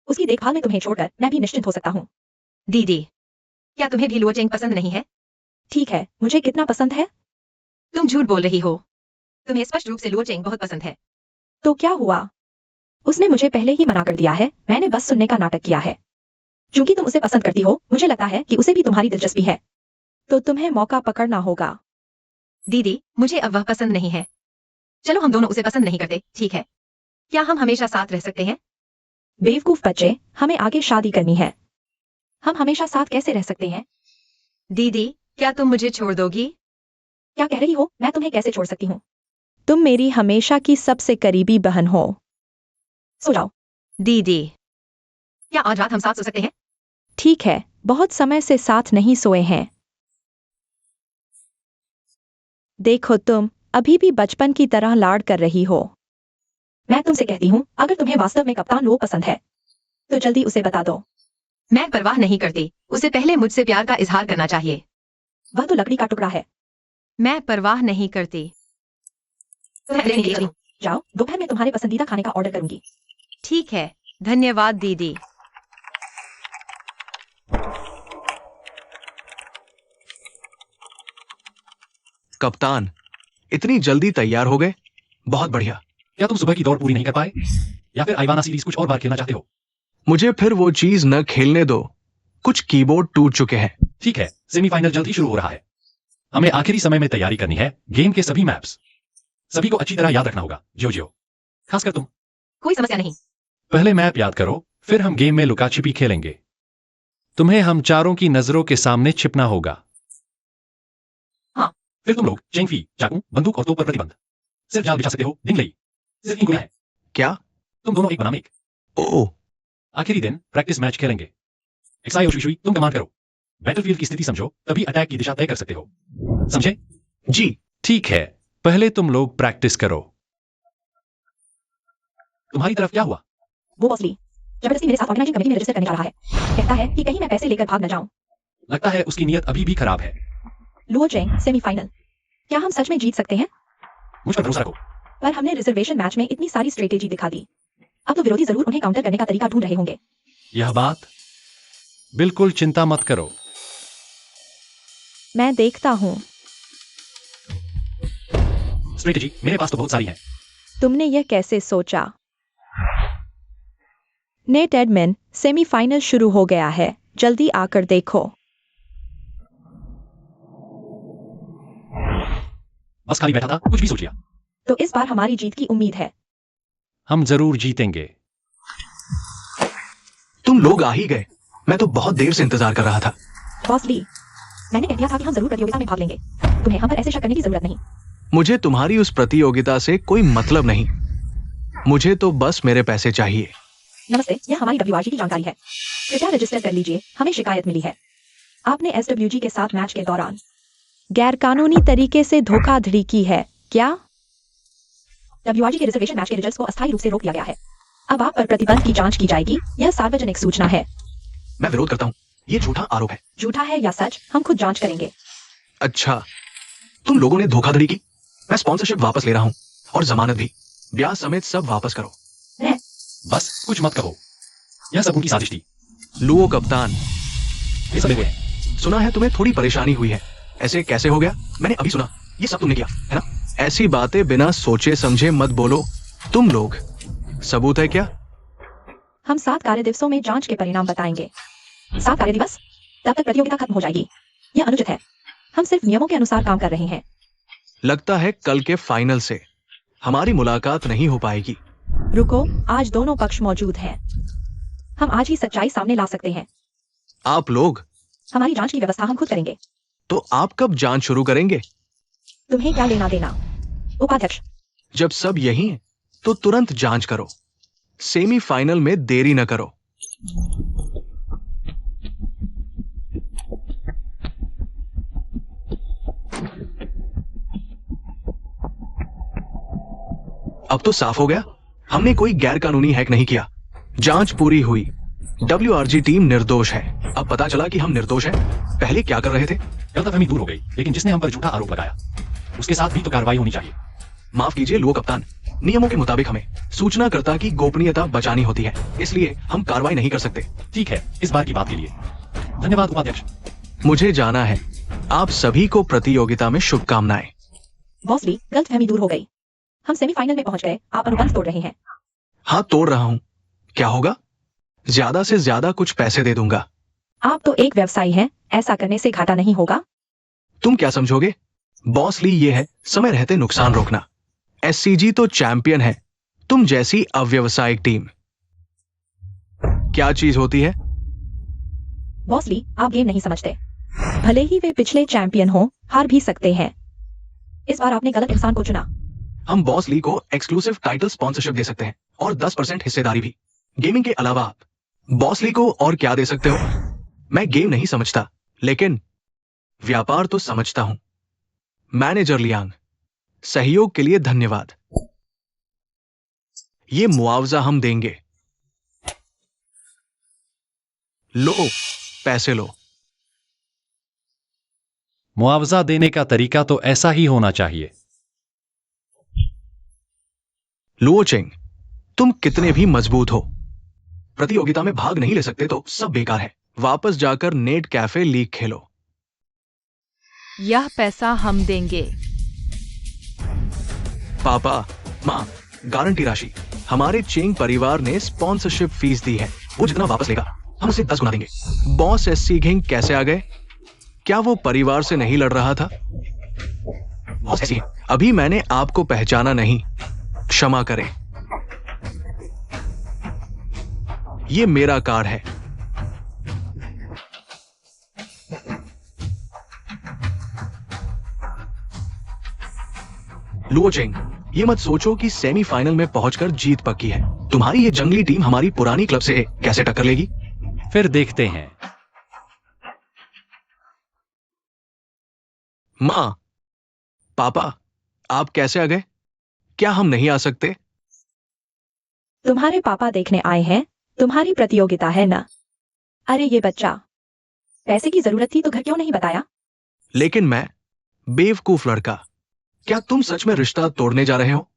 उसकी देखभाल में तुम्हें छोड़कर मैं भी निश्चिंत हो सकता हूँ। दीदी, क्या तुम्हें भी लुओचिंग पसंद नहीं है? ठीक है, मुझे कितना पसंद है? तुम झूठ बोल रही हो। तुम्हें स्पष्ट रूप से लुओचिंग बहुत पसंद है। तो क्या हुआ? उसने मुझे पहले ही मना कर दिया है, मैंने बस सुनने का नाटक किया है। क्योंकि तुम उसे पसंद करती हो, मुझे लगता है कि उसे भी तुम्हारी दिलचस्पी है। तो तुम्हें मौका पकड़ना होगा। दीदी, मुझे अब वह पसंद नहीं है। चलो हम दोनों उसे पसंद नहीं करते, ठीक है? क्या हम हमेशा साथ रह सकते हैं? बेवकूफ बच्चे, हमें आगे शादी करनी है। हम हमेशा साथ कैसे रह सकते हैं? दीदी, क्या तुम मुझे छोड़ दोगी? क्या कह रही हो? मैं तुम्हें कैसे छोड़ सकती हूँ? तुम मेरी हमेशा की सबसे करीबी बहन हो। सो जाओ। दीदी, क्या आज रात हम साथ सो सकते हैं? ठीक है, बहुत समय से साथ नहीं सोए हैं। देखो तुम अभी भी बचपन की तरह लाड़ कर रही हो। मैं तुमसे कहती हूँ, अगर तुम्हें वास्तव में कप्तान लो पसंद है तो जल्दी उसे बता दो। मैं परवाह नहीं करती, उसे पहले मुझसे प्यार का इजहार करना चाहिए। वह तो लकड़ी का टुकड़ा है। मैं परवाह नहीं करती। जाओ, दोपहर में तुम्हारे पसंदीदा खाने का ऑर्डर करूंगी। ठीक है, धन्यवाद दीदी। कप्तान, इतनी जल्दी तैयार हो गए? बहुत बढ़िया। क्या तुम सुबह की दौड़ पूरी नहीं कर पाए, या फिर आइवाना सीरीज कुछ और बार खेलना चाहते हो? मुझे फिर वो चीज न खेलने दो। कुछ कीबोर्ड टूट चुके हैं। ठीक है, सेमीफाइनल जल्द ही शुरू हो रहा है। हमें आखिरी समय में तैयारी करनी है। गेम के सभी मैप्स सभी को अच्छी तरह याद रखना होगा, जियो, खासकर तुम। कोई समस्या नहीं। पहले मैप याद करो, फिर हम गेम में लुका छिपी खेलेंगे। तुम्हें हम चारों की नजरों के सामने छिपना होगा। हाँ। फिर तुम लोग चेंगफी, चाकू, बंदूक और तोप पर प्रतिबंध। सिर्फ जाल बिछा सकते हो, दिंगलई। सिर्फ 3 गोलियां है। क्या? तुम दोनों एक बनाम एक। ओह, आखिरी दिन प्रैक्टिस मैच खेलेंगे। एक्साई और शुई, तुम कमांड करो। बैटलफील्ड की स्थिति समझो, तभी अटैक की दिशा तय कर सकते हो। समझे? जी। ठीक है, पहले तुम लोग प्रैक्टिस करो। तुम्हारी तरफ क्या हुआ? वो बॉसली जबरदस्ती मेरे साथ ऑर्गेनाइजिंग कमेटी में रजिस्टर करने जा रहा है। कहता है कि कहीं मैं पैसे लेकर भाग न जाऊं। लगता है उसकी नीयत अभी भी खराब है। लुओचेंग सेमीफाइनल, क्या हम सच में जीत सकते हैं? मुझ पर भरोसा रखो। पर हमने रिजर्वेशन मैच में इतनी सारी स्ट्रेटेजी दिखा दी, अब तो विरोधी जरूर उन्हें काउंटर करने का तरीका ढूंढ रहे होंगे। यह बात बिल्कुल चिंता मत करो। मैं देखता हूँ। स्ट्रेटेजी मेरे पास तो बहुत सारी है। तुमने यह कैसे सोचा? नेट एडमिन, सेमीफाइनल शुरू हो गया है, जल्दी आकर देखो। बस खाली बैठा था, कुछ भी सोच लिया। तो इस बार हमारी जीत की उम्मीद है। हम जरूर जीतेंगे। तुम लोग आ ही गए। मैं तो बहुत देर से इंतजार कर रहा था। बॉसली, मैंने कह दिया था कि हम जरूर प्रतियोगिता में भाग लेंगे। तुम्हें हम पर ऐसे शक करने की जरूरत नहीं। मुझे तुम्हारी उस प्रतियोगिता से कोई मतलब नहीं। मुझे तो बस मेरे पैसे चाहिए। नमस्ते, यह हमारी WRG की जानकारी है। कृपया रजिस्टर कर लीजिए, हमें शिकायत मिली है। आपने SWG के साथ मैच के दौरान गैरकानूनी तरीके से धोखाधड़ी की है, क्या? WRG के रिजर्वेशन मैच के रिजल्ट्स को अस्थायी रूप से रोक दिया गया है। अब आप पर प्रतिबंध की जांच की जाएगी, यह सार्वजनिक सूचना है। मैं विरोध करता हूँ, ये झूठा आरोप है। झूठा है या सच, हम खुद जांच करेंगे। अच्छा, तुम लोगों ने धोखाधड़ी की। मैं स्पॉन्सरशिप वापस ले रहा हूँ और जमानत भी। ब्याज समेत सब वापस करो। बस कुछ मत कहो, यह सब उनकी साजिश थी। लुओ कप्तान, ये सब देखो है। सुना है तुम्हें थोड़ी परेशानी हुई है। ऐसे कैसे हो गया? मैंने अभी सुना, ये सब तुमने किया है ना? ऐसी बातें बिना सोचे समझे मत बोलो तुम लोग। सबूत है क्या? हम 7 कार्य दिवसों में जांच के परिणाम बताएंगे। 7 कार्य दिवस, तब तक प्रतियोगिता खत्म हो जाएगी। यह अनुचित है। हम सिर्फ नियमों के अनुसार काम कर रहे हैं। लगता है कल के फाइनल से हमारी मुलाकात नहीं हो पाएगी। रुको, आज दोनों पक्ष मौजूद हैं। हम आज ही सच्चाई सामने ला सकते हैं। आप लोग? हमारी जांच की व्यवस्था हम खुद करेंगे। तो आप कब जांच शुरू करेंगे? तुम्हें क्या लेना देना? उपाध्यक्ष, जब सब यही है तो तुरंत जांच करो। सेमीफाइनल में देरी न करो। अब तो साफ हो गया, हमने कोई गैर कानूनी हैक नहीं किया। जांच पूरी हुई। WRG टीम निर्दोष है। अब पता चला कि हम निर्दोष हैं। पहले क्या कर रहे थे? गलतफहमी दूर हो गई, लेकिन जिसने हम पर झूठा आरोप लगाया उसके साथ भी तो कार्रवाई होनी चाहिए। माफ कीजिए लुओ कप्तान, नियमों के मुताबिक हमें सूचनाकर्ता की गोपनीयता बचानी होती है, इसलिए हम कार्रवाई नहीं कर सकते। ठीक है, इस बार की बात के लिए धन्यवाद उपाध्यक्ष। मुझे जाना है। आप सभी को प्रतियोगिता में शुभकामनाएं। बॉसली, गलतफहमी दूर हो गई। हम सेमीफाइनल में पहुंच गए। आप अनुबंध तोड़ रहे हैं। हाँ, तोड़ रहा हूँ। क्या होगा? ज्यादा से ज्यादा कुछ पैसे दे दूंगा। आप तो एक व्यवसायी हैं, ऐसा करने से घाटा नहीं होगा। तुम क्या समझोगे? बॉस ली ये है समय रहते नुकसान रोकना। SCG तो चैंपियन है, तुम जैसी अव्यवसायिक टीम। क्या चीज होती है? बॉसली, आप गेम नहीं समझते। भले ही वे पिछले चैंपियन हो, हार भी सकते हैं। इस बार आपने गलत इंसान को चुना। हम बॉस ली को एक्सक्लूसिव टाइटल स्पॉन्सरशिप दे सकते हैं और 10% हिस्सेदारी भी। गेमिंग के अलावा आप बॉस ली को और क्या दे सकते हो? मैं गेम नहीं समझता, लेकिन व्यापार तो समझता हूं। मैनेजर लियांग, सहयोग के लिए धन्यवाद। ये मुआवजा हम देंगे। लो, पैसे लो। मुआवजा देने का तरीका तो ऐसा ही होना चाहिए। लुओ चेंग, तुम कितने भी मजबूत हो, प्रतियोगिता में भाग नहीं ले सकते तो सब बेकार है। वापस जाकर नेट कैफे लीग खेलो। यह पैसा हम देंगे। पापा, माँ, गारंटी राशि। हमारे चेंग परिवार ने स्पॉन्सरशिप फीस दी है। वो जितना वापस लेगा हम उसे 10 गुना देंगे। बॉस SC घिंग कैसे आ गए? क्या वो परिवार से नहीं लड़ रहा था? बॉस SC, अभी मैंने आपको पहचाना नहीं, क्षमा करें। ये मेरा कार्ड है। लुओ चेंग, ये मत सोचो कि सेमीफाइनल में पहुंचकर जीत पक्की है। तुम्हारी ये जंगली टीम हमारी पुरानी क्लब से कैसे टक्कर लेगी? फिर देखते हैं। मां, पापा, आप कैसे आ गए? क्या हम नहीं आ सकते? तुम्हारे पापा देखने आए हैं। तुम्हारी प्रतियोगिता है ना? अरे ये बच्चा, पैसे की जरूरत थी तो घर क्यों नहीं बताया? लेकिन मैं बेवकूफ लड़का। क्या तुम सच में रिश्ता तोड़ने जा रहे हो?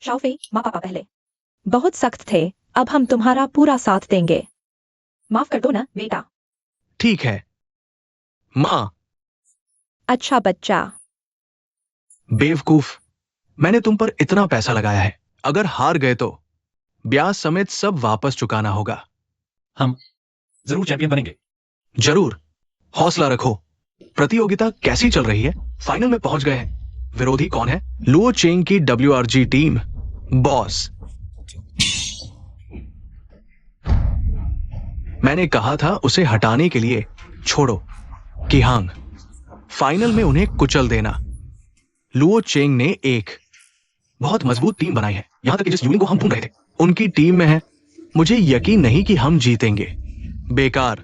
शाओफे, माँ पापा पहले बहुत सख्त थे, अब हम तुम्हारा पूरा साथ देंगे। माफ कर दो ना बेटा। ठीक है मां। अच्छा बच्चा। बेवकूफ, मैंने तुम पर इतना पैसा लगाया है, अगर हार गए तो ब्याज समेत सब वापस चुकाना होगा। हम जरूर चैंपियन बनेंगे। जरूर, हौसला रखो। प्रतियोगिता कैसी चल रही है? फाइनल में पहुंच गए हैं। विरोधी कौन है? लुओ चेंग की WRG टीम। बॉस, मैंने कहा था उसे हटाने के लिए। छोड़ो किहांग, फाइनल में उन्हें कुचल देना। लुओ चेंग ने एक बहुत मजबूत टीम बनाई है, यहां तक कि जिस यूनियन को हम ढूंढ रहे थे उनकी टीम में है। मुझे यकीन नहीं कि हम जीतेंगे। बेकार,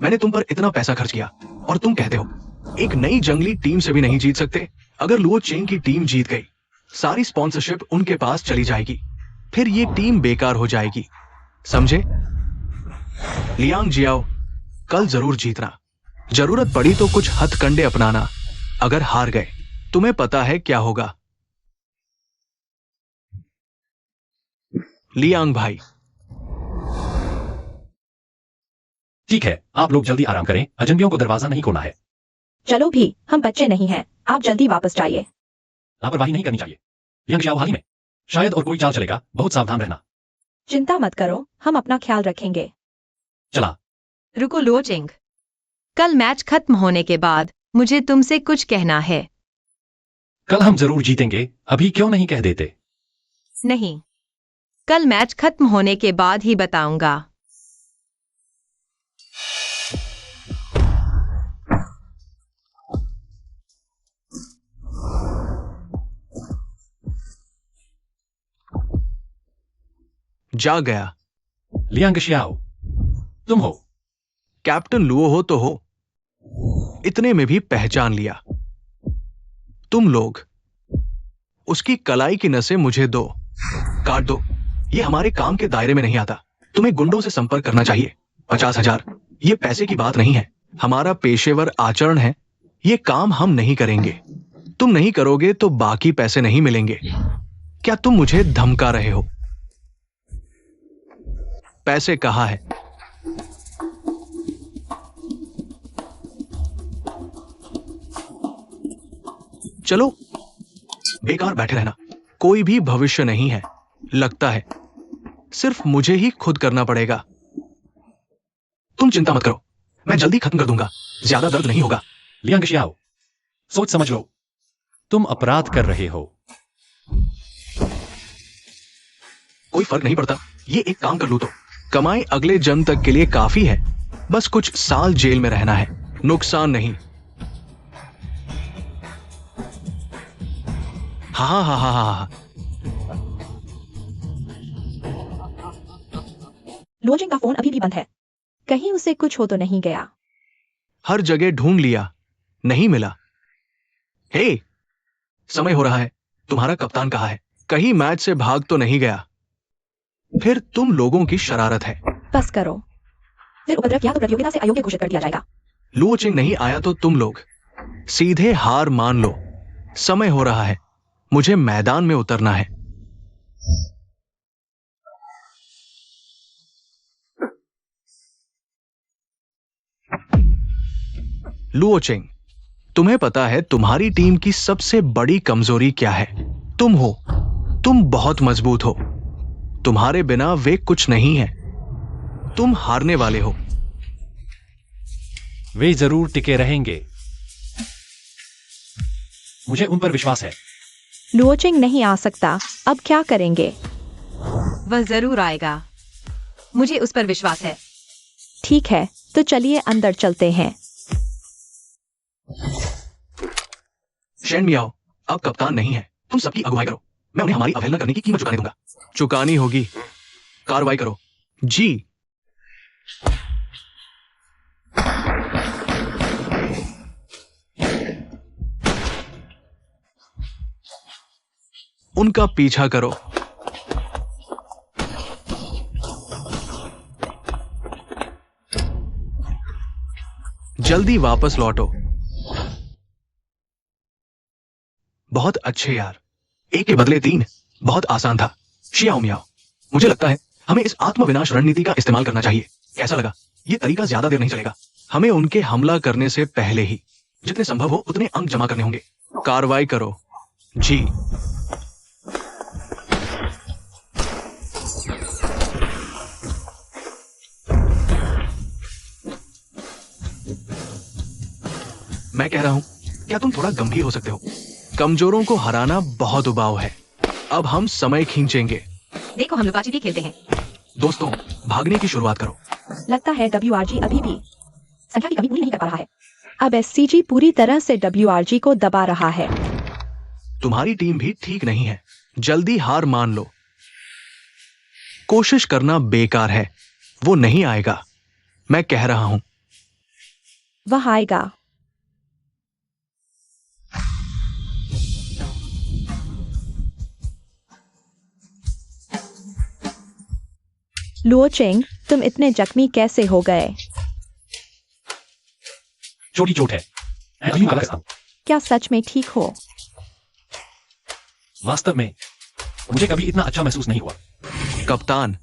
मैंने तुम पर इतना पैसा खर्च किया और तुम कहते हो एक नई जंगली टीम से भी नहीं जीत सकते। अगर लुओ चेंग की टीम जीत गई, सारी स्पॉन्सरशिप उनके पास चली जाएगी, फिर ये टीम बेकार हो जाएगी। समझे? लियांग जियाओ, कल जरूर जीतना। जरूरत पड़ी तो कुछ हथकंडे अपनाना। अगर हार गए, तुम्हें पता है क्या होगा। लियांग भाई, ठीक है, आप लोग जल्दी आराम करें। अजनबियों को दरवाजा नहीं खोलना है। चलो भी, हम बच्चे नहीं हैं, आप जल्दी वापस जाइए। लापरवाही नहीं करनी चाहिए। लियांग शाओ हाल ही में शायद और कोई चाल चलेगा, बहुत सावधान रहना। चिंता मत करो, हम अपना ख्याल रखेंगे। चला। रुको लोचिंग, कल मैच खत्म होने के बाद मुझे तुमसे कुछ कहना है। कल हम जरूर जीतेंगे, अभी क्यों नहीं कह देते? नहीं, कल मैच खत्म होने के बाद ही बताऊंगा। जा गया। लियांग शाओ, तुम हो? कैप्टन लुओ हो तो हो, इतने में भी पहचान लिया। तुम लोग, उसकी कलाई की नसें मुझे दो, काट दो। ये हमारे काम के दायरे में नहीं आता। तुम्हें गुंडों से संपर्क करना चाहिए। 50,000, ये पैसे की बात नहीं है, हमारा पेशेवर आचरण है। ये काम हम नहीं करेंगे। तुम नहीं करोगे तो बाकी पैसे नहीं मिलेंगे। क्या तुम मुझे धमका रहे हो? पैसे कहाँ है? चलो, बेकार बैठे रहना, कोई भी भविष्य नहीं है। लगता है सिर्फ मुझे ही खुद करना पड़ेगा। तुम चिंता मत करो, मैं जल्दी खत्म कर दूंगा, ज्यादा दर्द नहीं होगा। लियांग शाओ, सोच समझ लो, तुम अपराध कर रहे हो। कोई फर्क नहीं पड़ता, ये एक काम कर लूं तो कमाई अगले जन्म तक के लिए काफी है। बस कुछ साल जेल में रहना है, नुकसान नहीं। हाँ हाँ हाँ हाँ हाँ। लोचिंग का फोन अभी भी बंद है, कहीं उसे कुछ हो तो नहीं गया। हर जगह ढूंढ लिया, नहीं मिला। हे, समय हो रहा है, तुम्हारा कप्तान कहाँ है? कहीं मैच से भाग तो नहीं गया? फिर तुम लोगों की शरारत है। बस करो, फिर उपद्रव किया तो प्रतियोगिता से अयोग्य घोषित कर दिया जाएगा। लुओचिंग नहीं आया तो तुम लोग सीधे हार मान लो। समय हो रहा है, मुझे मैदान में उतरना है। लुओचिंग, तुम्हें पता है तुम्हारी टीम की सबसे बड़ी कमजोरी क्या है? तुम हो। तुम बहुत मजबूत हो, तुम्हारे बिना वे कुछ नहीं है। तुम हारने वाले हो। वे जरूर टिके रहेंगे, मुझे उन पर विश्वास है। लोचिंग नहीं आ सकता, अब क्या करेंगे? वह जरूर आएगा, मुझे उस पर विश्वास है। ठीक है, तो चलिए अंदर चलते हैं। शेन मियाओ अब कप्तान नहीं है, तुम सबकी अगुवाई करो। मैं उन्हें हमारी अवहेलना करने की कीमत चुकाने दूंगा। चुकानी होगी, कार्रवाई करो। जी। उनका पीछा करो। जल्दी वापस लौटो। बहुत अच्छे यार, एक के बदले 3, बहुत आसान था। शियाओ मियाओ, मुझे लगता है हमें इस आत्मविनाश रणनीति का इस्तेमाल करना चाहिए। कैसा लगा? ये तरीका ज्यादा देर नहीं चलेगा। हमें उनके हमला करने से पहले ही जितने संभव हो उतने अंक जमा करने होंगे। कार्रवाई करो। जी। मैं कह रहा हूं, क्या तुम थोड़ा गंभीर हो सकते हो? कमजोरों को हराना बहुत उबाऊ है। अब हम समय खींचेंगे। देखो, हम लुकाछिपी खेलते हैं। दोस्तों, भागने की शुरुआत करो। लगता है WRG अभी भी संख्या की कमी पूरी नहीं कर पा रहा है। अब SCG पूरी तरह से WRG को दबा रहा है। तुम्हारी टीम भी ठीक नहीं है, जल्दी हार मान लो। कोशिश करना बेकार है, वो नहीं आएगा। मैं कह रहा हूं। वह आएगा। लुओचिंग, तुम इतने जख्मी कैसे हो गए? छोटी चोट है, मैं यूं कर सकता हूं। क्या सच में ठीक हो? वास्तव में मुझे कभी इतना अच्छा महसूस नहीं हुआ। कप्तान,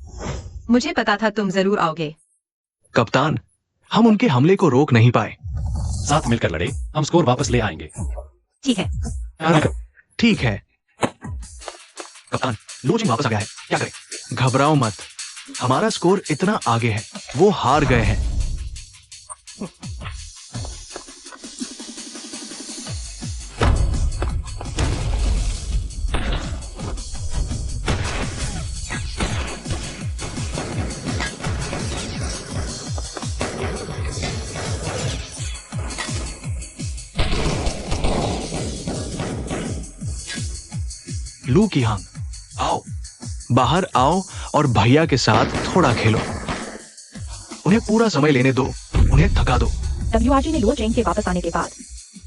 मुझे पता था तुम जरूर आओगे। कप्तान, हम उनके हमले को रोक नहीं पाए। साथ मिलकर लड़े, हम स्कोर वापस ले आएंगे। ठीक है। ठीक है। कप्तान, लूजिंग वापस आ गया है, क्या करें? घबराओ मत, हमारा स्कोर इतना आगे है, वो हार गए हैं। लू की हांग, आओ, बाहर आओ और भैया के साथ थोड़ा खेलो। उन्हें पूरा समय लेने दो, उन्हें थका दो। WRG ने लुओ चेंग के वापस आने के बाद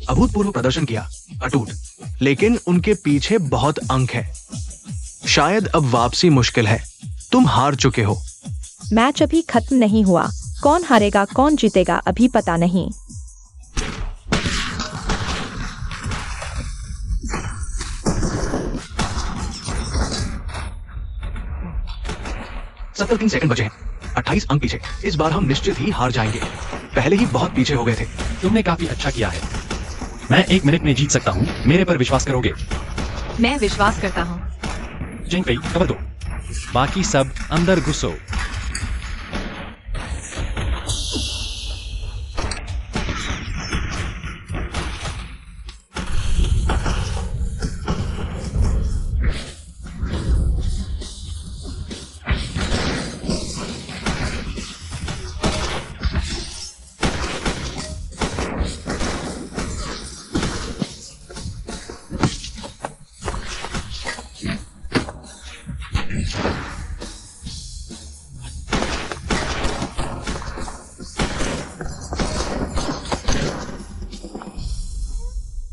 अभूतपूर्व प्रदर्शन किया, अटूट, लेकिन उनके पीछे बहुत अंक है। शायद अब वापसी मुश्किल है। तुम हार चुके हो। मैच अभी खत्म नहीं हुआ। कौन हारेगा कौन जीतेगा अभी पता नहीं। 73 सेकंड बचे हैं, 28 अंक पीछे। इस बार हम निश्चित ही हार जाएंगे, पहले ही बहुत पीछे हो गए थे। तुमने काफी अच्छा किया है। मैं 1 मिनट में जीत सकता हूँ, मेरे पर विश्वास करोगे? मैं विश्वास करता हूँ। जिंगफेई, खबर दो, बाकी सब अंदर घुसो।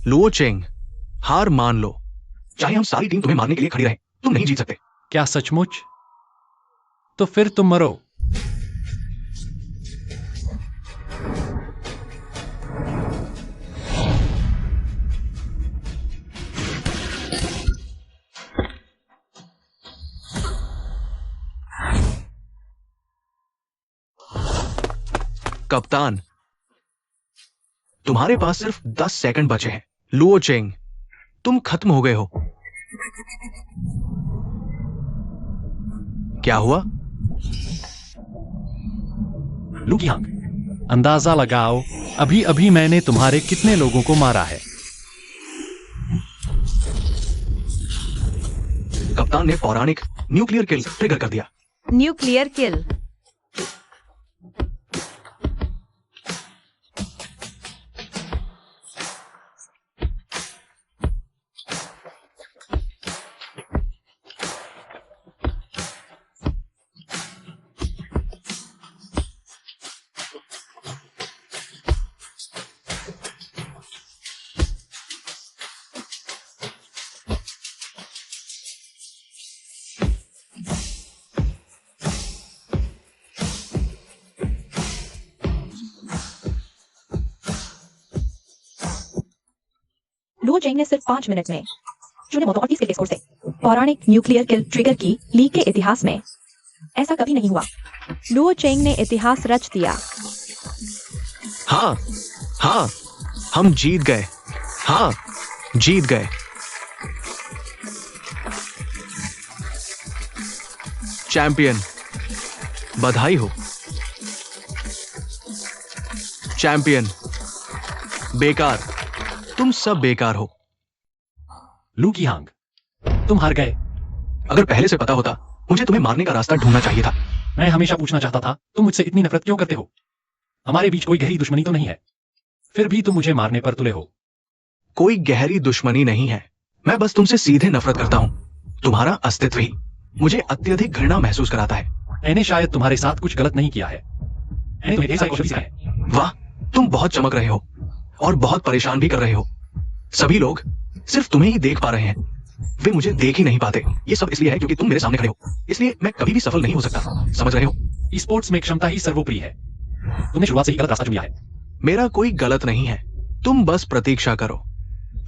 लुओ चेंग, हार मान लो। चाहे हम सारी टीम तुम्हें मारने के लिए खड़ी रहे, तुम नहीं जीत सकते। क्या सचमुच? तो फिर तुम मरो। कप्तान, तुम्हारे पास सिर्फ 10 सेकंड बचे हैं। लुओ चेंग, तुम खत्म हो गए हो। क्या हुआ? लू कीहांग, अंदाजा लगाओ, अभी अभी मैंने तुम्हारे कितने लोगों को मारा है? कप्तान ने पौराणिक न्यूक्लियर किल ट्रिगर कर दिया। न्यूक्लियर किल। लुओ चेंग ने सिर्फ 5 मिनट में 0.38 के स्कोर से पौराणिक न्यूक्लियर किल ट्रिगर की। लीग के इतिहास में ऐसा कभी नहीं हुआ। लुओ चेंग ने इतिहास रच दिया। हाँ हाँ, हम जीत गए। हाँ, जीत गए। चैंपियन, बधाई हो। चैंपियन, बेकार, तुम सब बेकार हो। लू कीहांग, तुम हार गए। अगर पहले से पता होता, मुझे तुम्हें मारने का रास्ता ढूंढना चाहिए था। मैं हमेशा पूछना चाहता था, तुम मुझसे इतनी नफरत क्यों करते हो? हमारे बीच कोई गहरी दुश्मनी तो नहीं है, फिर भी तुम मुझे मारने पर तुले हो। कोई गहरी दुश्मनी नहीं है, मैं बस तुमसे सीधे नफरत करता हूं। तुम्हारा अस्तित्व ही मुझे अत्यधिक घृणा महसूस कराता है। मैंने शायद तुम्हारे साथ कुछ गलत नहीं किया है। मैंने तुम्हें ढेर सारी कौशल सिखाए हैं। वाह, तुम बहुत चमक रहे हो और बहुत परेशान भी कर रहे हो। सभी लोग सिर्फ तुम्हें ही देख पा रहे हैं, वे मुझे देख ही नहीं पाते। ये सब इसलिए है क्योंकि तुम मेरे सामने खड़े हो, इसलिए मैं कभी भी सफल नहीं हो सकता। समझ रहे हो? स्पोर्ट्स में क्षमता ही सर्वोपरि है। तुमने शुरुआत से ही गलत रास्ता चुन लिया है। मेरा कोई गलत नहीं है, तुम बस प्रतीक्षा करो।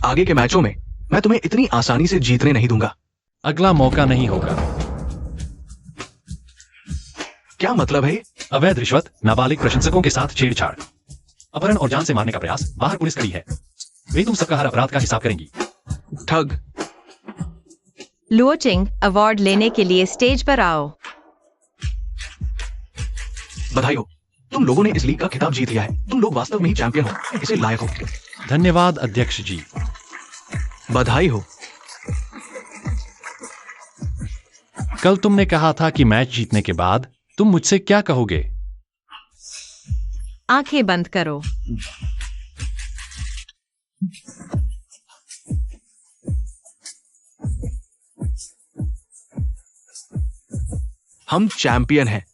आगे के मैचों में मैं तुम्हें इतनी आसानी से जीतने नहीं दूंगा। अगला मौका नहीं होगा। क्या मतलब है? अवैध रिश्वत, नाबालिग प्रशंसकों के साथ छेड़छाड़। अपहरण और जान से मारने का प्रयास, बाहर पुलिस खड़ी है। वे तुम सबका हर अपराध का हिसाब करेंगी। ठग। लुओचिंग, अवार्ड लेने के लिए स्टेज पर आओ। बधाई हो, तुम लोगों ने इस लीग का खिताब जीत लिया है। तुम लोग वास्तव में ही चैंपियन हो, इसे लायक हो। धन्यवाद अध्यक्ष जी। बधाई हो। कल तुमने कहा था कि मैच जीतने के बाद तुम मुझसे क्या कहोगे? आंखें बंद करो। हम चैंपियन हैं।